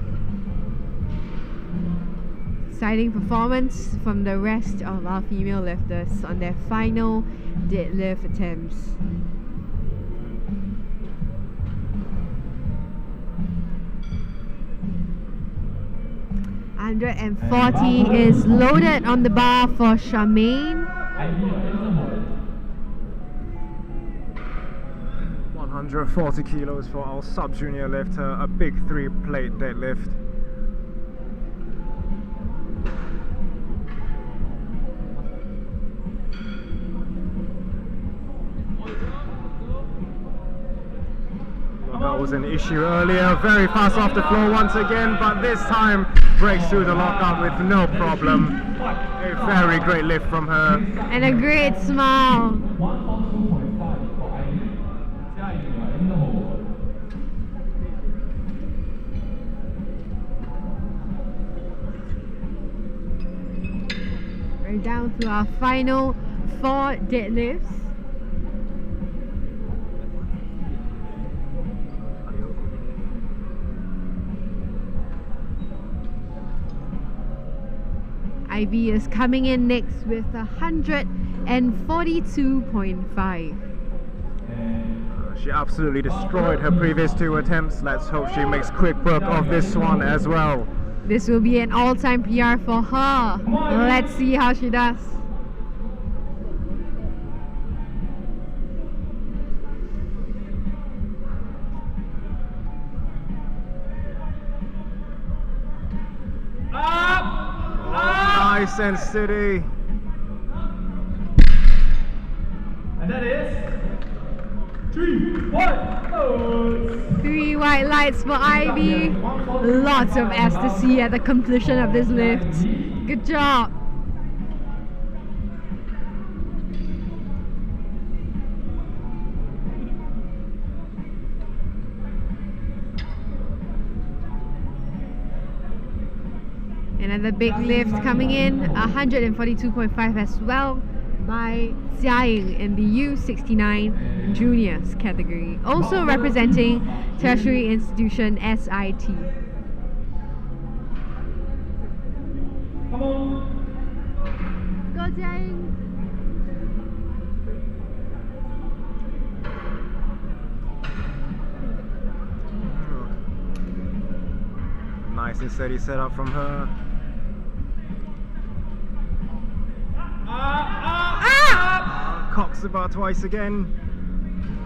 Exciting performance from the rest of our female lifters on their final deadlift attempts. 140 is loaded on the bar for Charmaine. 140 kilos for our sub-junior lifter, a big 3-plate deadlift. That was an issue earlier, very fast off the floor once again, but this time breaks through the lockout with no problem. A very great lift from her. And a great smile. We're down to our final 4 deadlifts. Ivy is coming in next with 142.5. She absolutely destroyed her previous 2 attempts. Let's hope she makes quick work of this one as well. This will be an all-time PR for her. Let's see how she does. Nice and steady. that is 3, 1, loads. 3 white lights for Ivy. Lots of ecstasy at the completion of this lift. Good job. Another big lift coming in, 142.5 as well by Jiaying in the U69 juniors category. Also representing Tertiary institution SIT. Come on. Go Jiaying! Nice and steady setup from her. Cocks the bar twice again.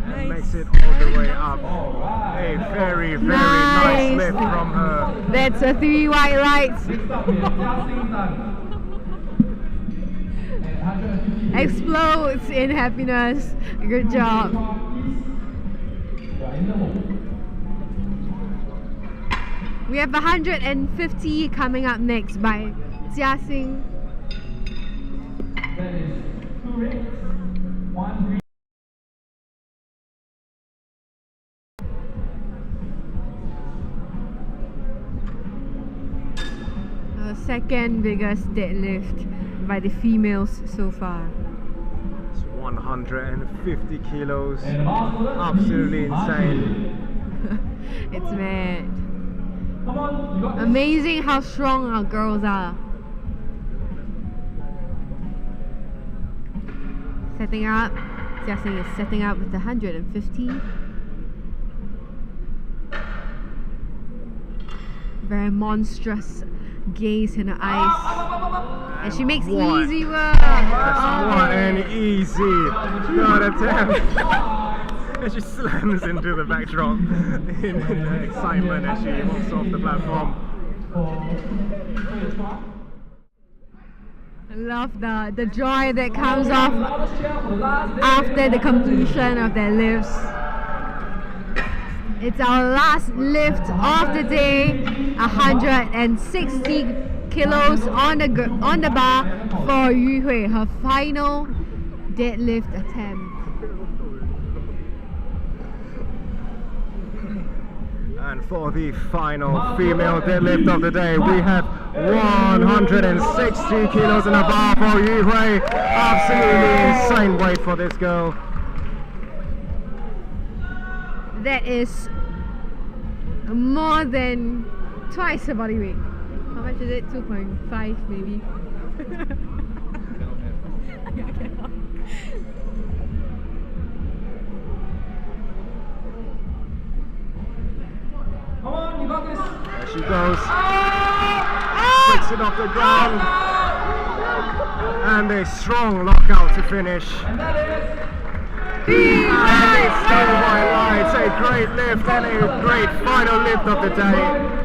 And makes it all the way up. A very, very nice lift from her. That's a 3 white lights. Explodes in happiness. Good job. We have 150 coming up next by Jiasing. That is 2 rings, 1 green. Second biggest deadlift by the females so far. It's 150 kilos. Absolutely insane. It's mad. Come on, you got this. Amazing how strong our girls are. Setting up. Jiasing is setting up with 150. Very monstrous gaze in her eyes. And she makes easy work. What an easy third attempt. And she slams into the backdrop in her excitement as she walks off the platform. I love the joy that comes off after the completion of their lifts. It's our last lift of the day, 160 kilos on the bar for Yu Hui, her final deadlift attempt. And for the final female deadlift of the day, we have 160 kilos in the bar for Yu Hui. Absolutely insane weight for this girl. That is more than twice her body weight. How much is it? 2.5 maybe? Come on, you got this. There she goes. Breaks it off the ground. And a strong lockout to finish. And that is It's a great lift and a great final lift of the day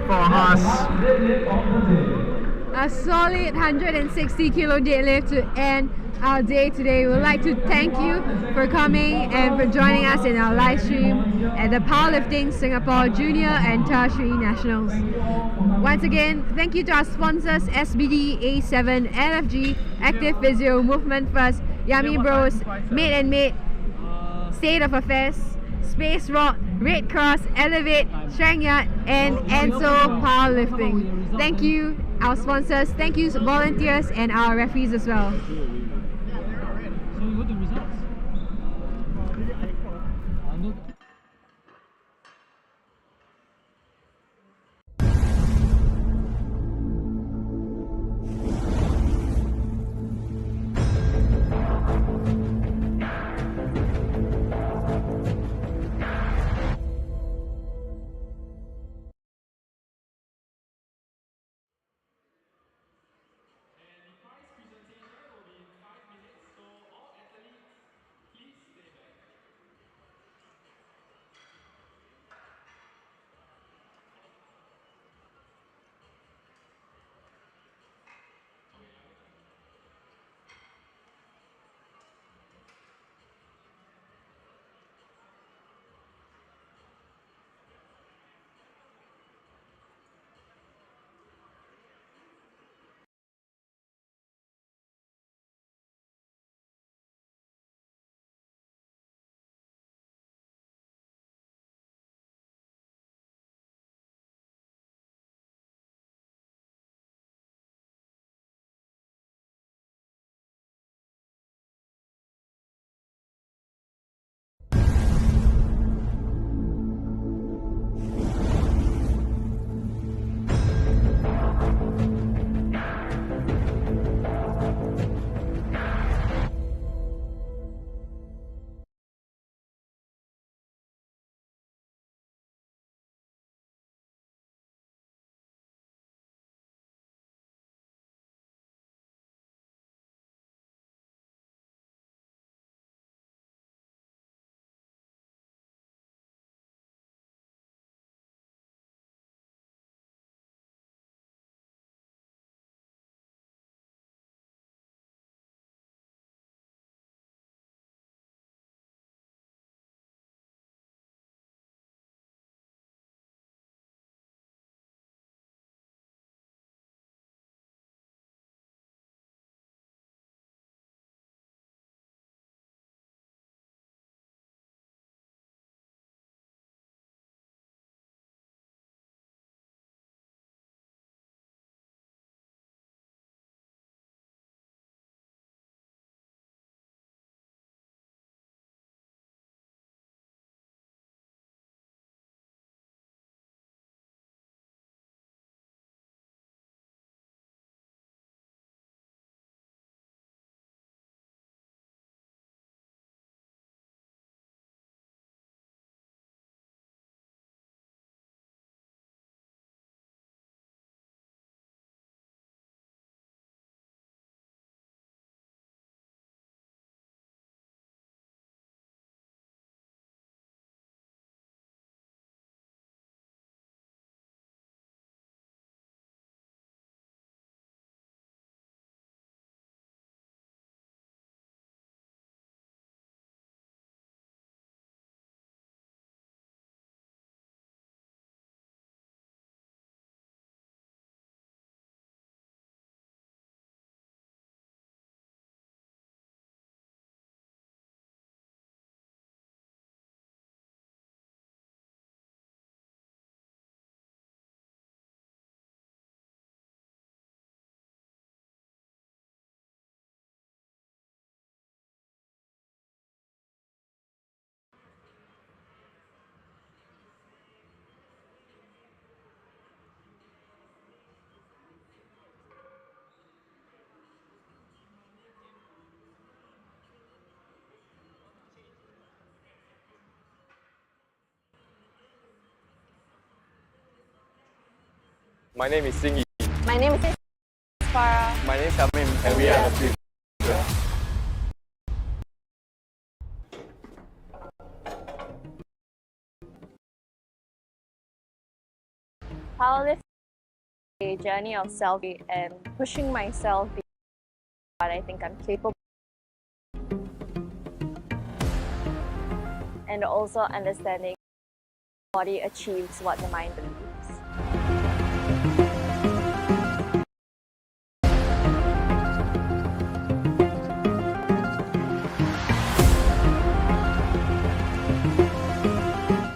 for us. deadlift of the day. A solid 160 kilo deadlift to end our day today. We'd like to thank you for coming and for joining us in our live stream at the Powerlifting Singapore Junior and Tertiary Nationals. Once again, thank you to our sponsors SBD, A7, LFG, Active Physio, Movement First, Yummy Bros, Made and Made, State of Affairs, Space Rock, Red Cross, Elevate, Strength Yard, and Enso Powerlifting. Thank you, our sponsors. Thank you, volunteers, and our referees as well. So we go to results. My name is Singi. My name is Farah. My name is Shamim, and we are the Fifth. Powerlifting is a journey of self and pushing myself beyond what I think I'm capable, and also understanding the body achieves what the mind believes.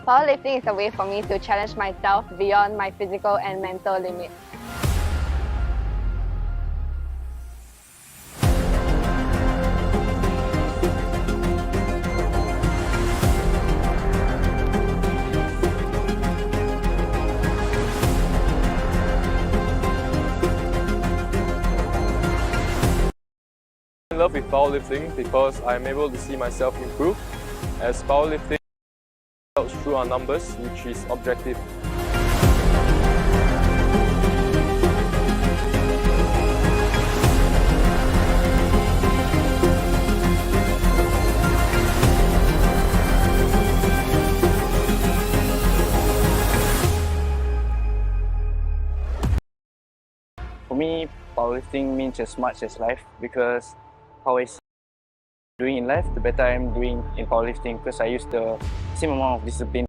Powerlifting is a way for me to challenge myself beyond my physical and mental limits. I'm in love with powerlifting because I'm able to see myself improve, as powerlifting helps through our numbers, which is objective. For me, powerlifting means as much as life, because how I see doing in life, the better I'm doing in powerlifting, because I use the same amount of discipline.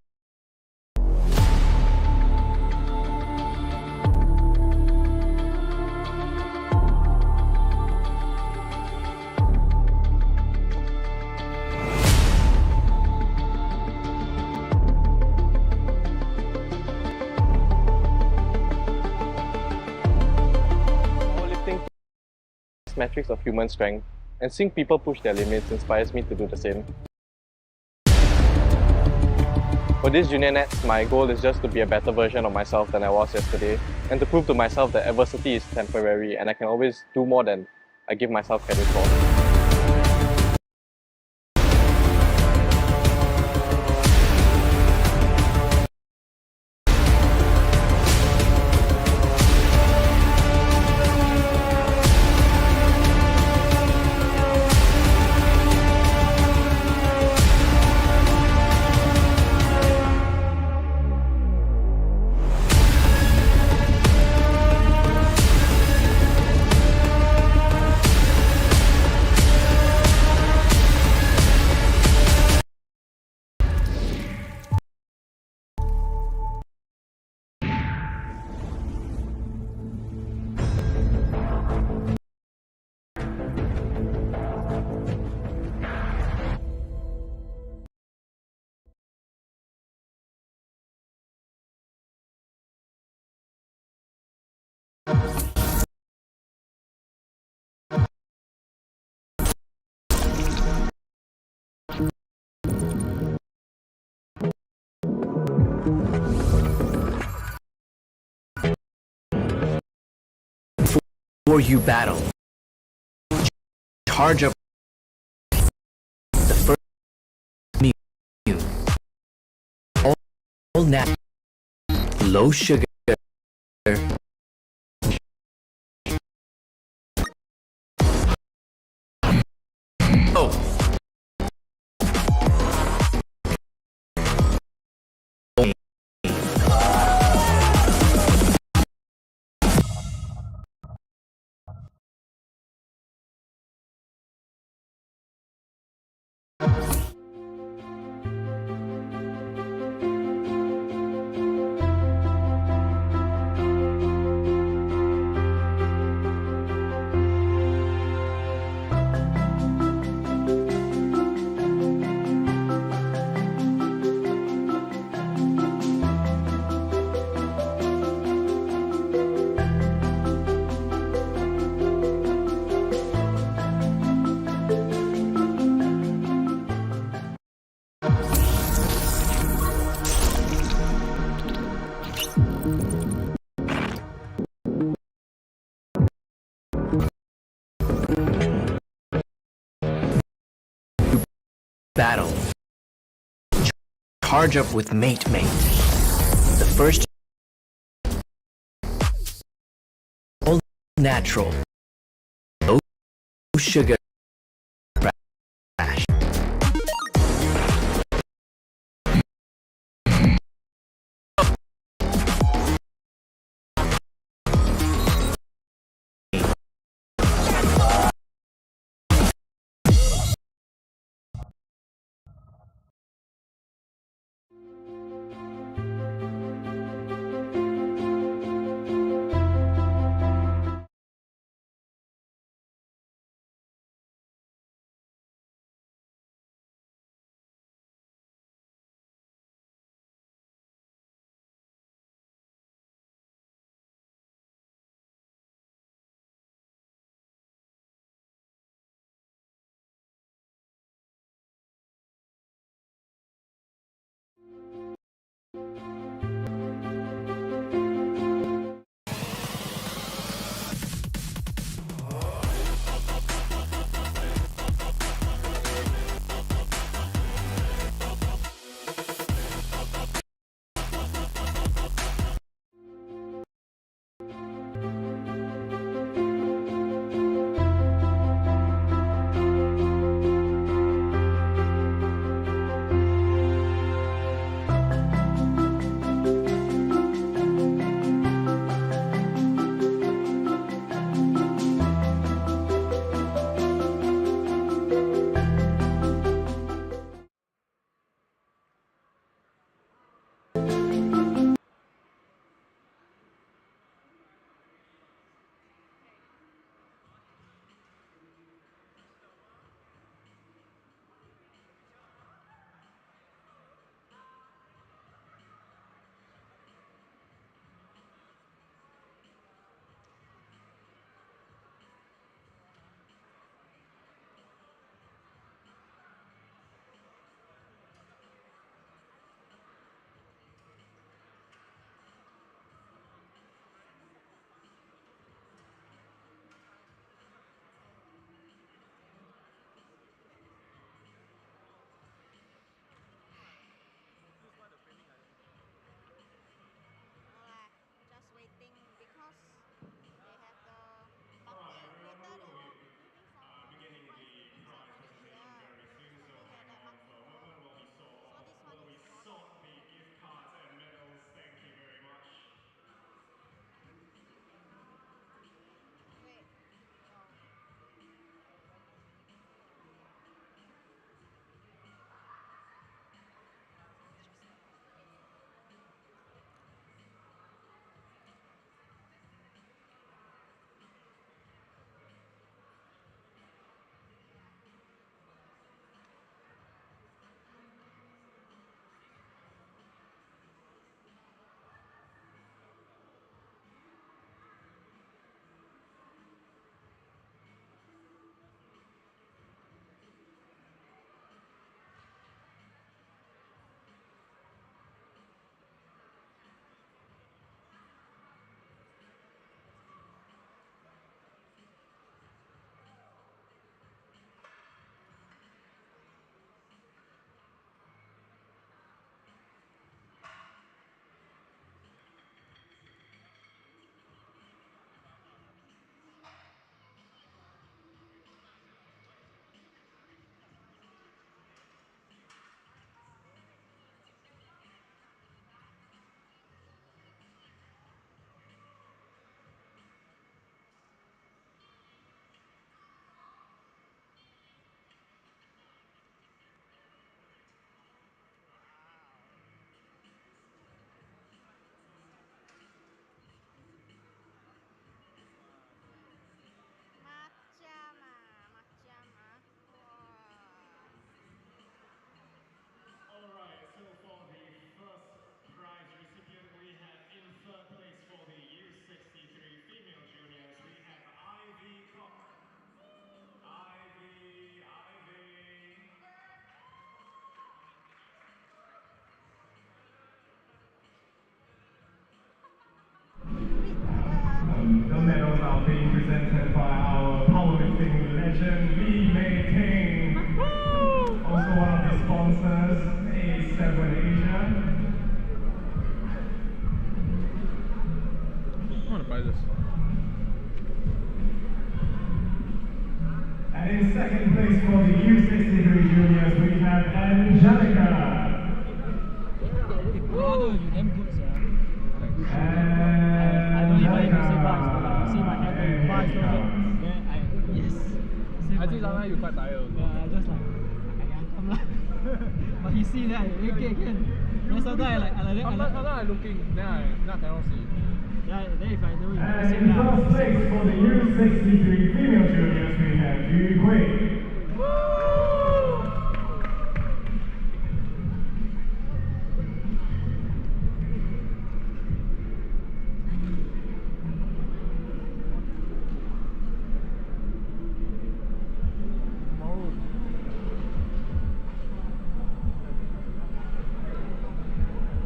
Powerlifting is metrics of human strength, and seeing people push their limits inspires me to do the same. For this junior nets, my goal is just to be a better version of myself than I was yesterday, and to prove to myself that adversity is temporary and I can always do more than I give myself credit for. Before you battle, charge up the first meal. All natural, low sugar. Oh. Battle. Charge up with mate. The first natural, no sugar crash. Just waiting because they have the marking meter, you know, maybe for Beginning 5 the minutes prize already. presentation Yeah, very soon. So looking at hang that on marking for a board. moment while we So this one is sort important. the gift cards and medals. Thank you very much. Wait. Wow. Macam ah. Wah. Alright, so for the first prize recipient, we have in third place for the U63 female juniors, we have Ivy Cock. Ivy. The medals are being presented by our powerlifting legend, Lee Mei Ting. Also one of the sponsors, A7 Asia. I want to buy this. And in second place for the U63 juniors, we have Angelica. Brother, you damn good, sir. I And don't even need to say bars, but I see my hand going bars, then yes. I think sometimes you quite tired. Yeah, I just like, come lah. But he see that, okay, can. Then sometimes I like that. Sometimes I looking, then I cannot see. Yeah, then if I know you, And in first place for the U63 female juniors, we have Yu Hui.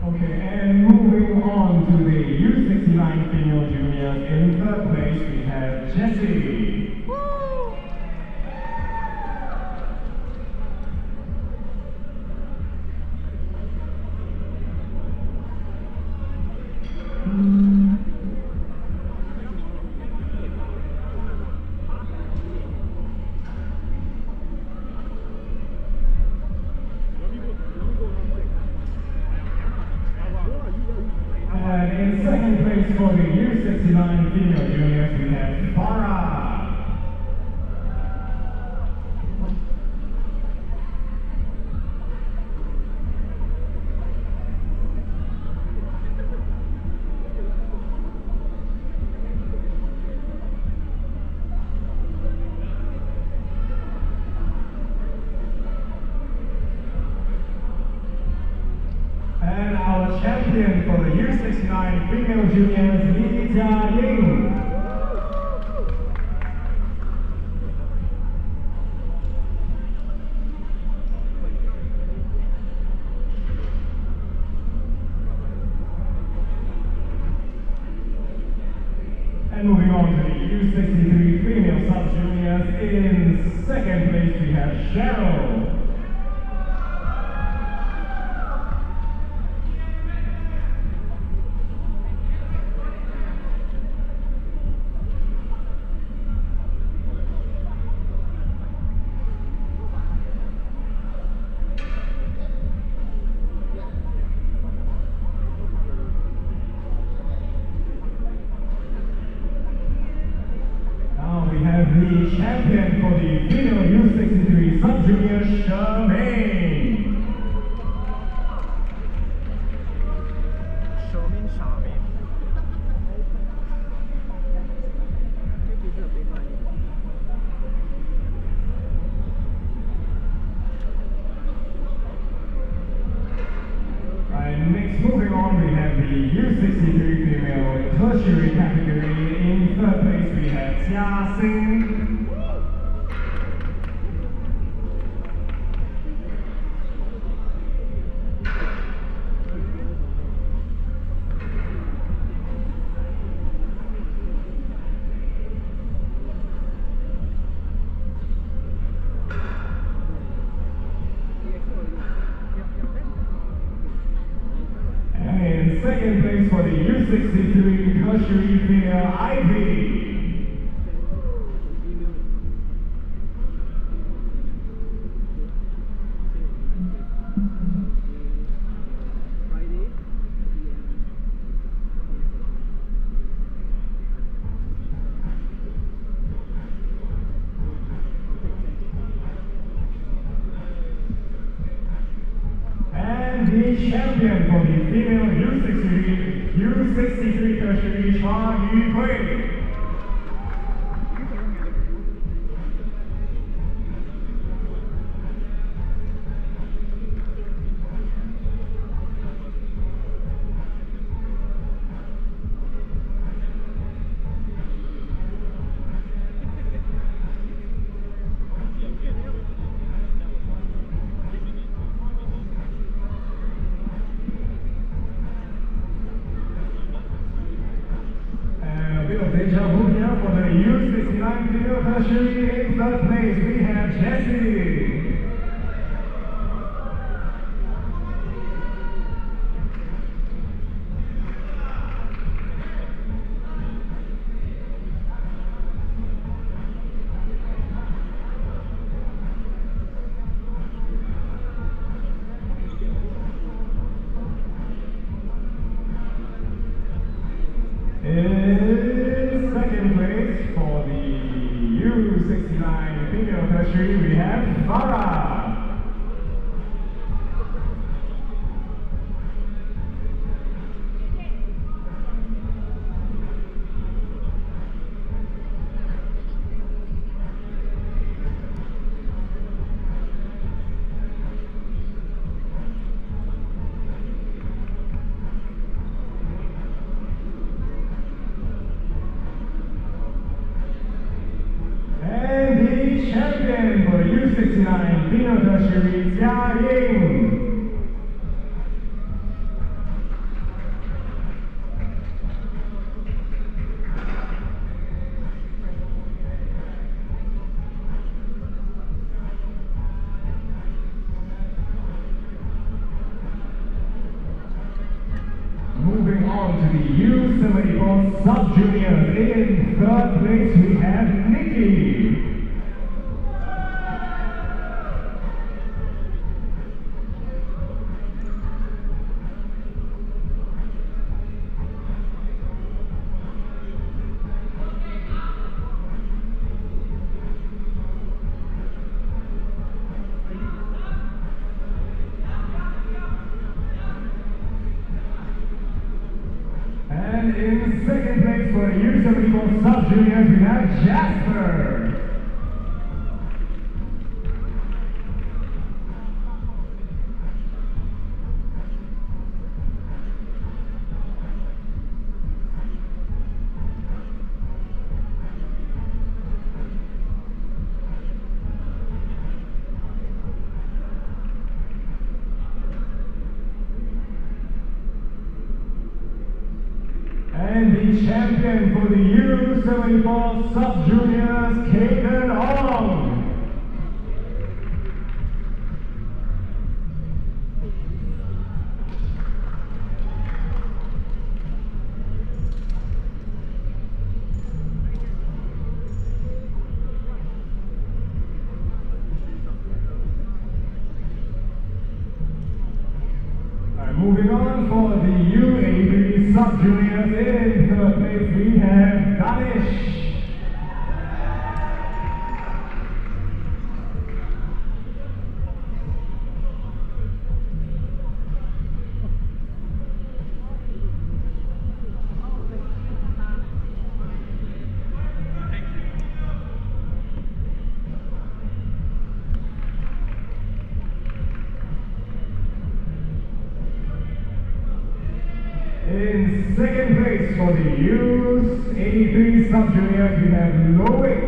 Okay, and moving on to the U69 female juniors, in third place we have Jessie. And in second place for the U69 female juniors, we have Farah. And our champion for the U69 female juniors, Li Jiaying. And moving on to the U63 female sub-juniors, in second place we have Cheryl. Now we have the champion for the female U63 sub-junior, Charmaine. And next, moving on, we have the U63 female tertiary category. In third place, we have Jia Xing. And in second place for the U63 tertiary female, Ivy. And the champion for the female U63 tertiary, Cha Yu Hui. Tertiary, we have Farah. Champion for U69 Tertiary, Jia Ying. Moving on to the U74 SubJuniors. In third place we have Nikki. And in second place for the U74 SubJuniors, we have Jasper. And the champion for the U74 SubJuniors, Kaden Ong. Moving on for the U83 SubJuniors, in third place we have Danish. In second place for the U83 SubJuniors, we have Loic.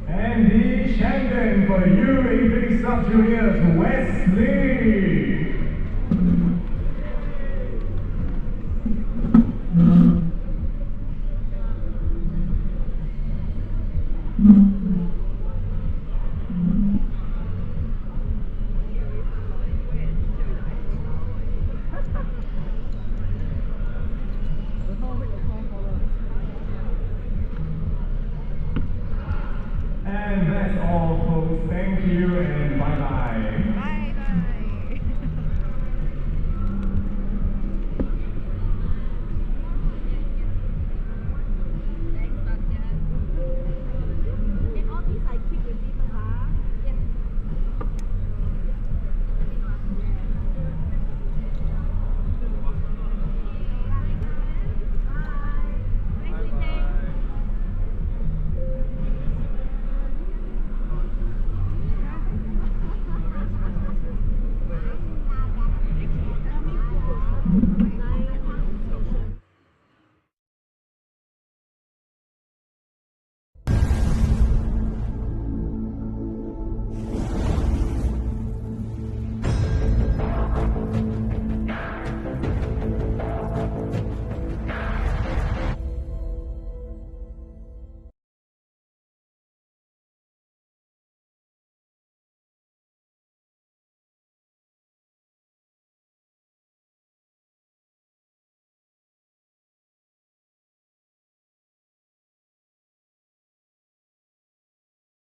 And the champion for the U83 SubJuniors, Wesley. And that's all, folks. Thank you and bye-bye. Bye.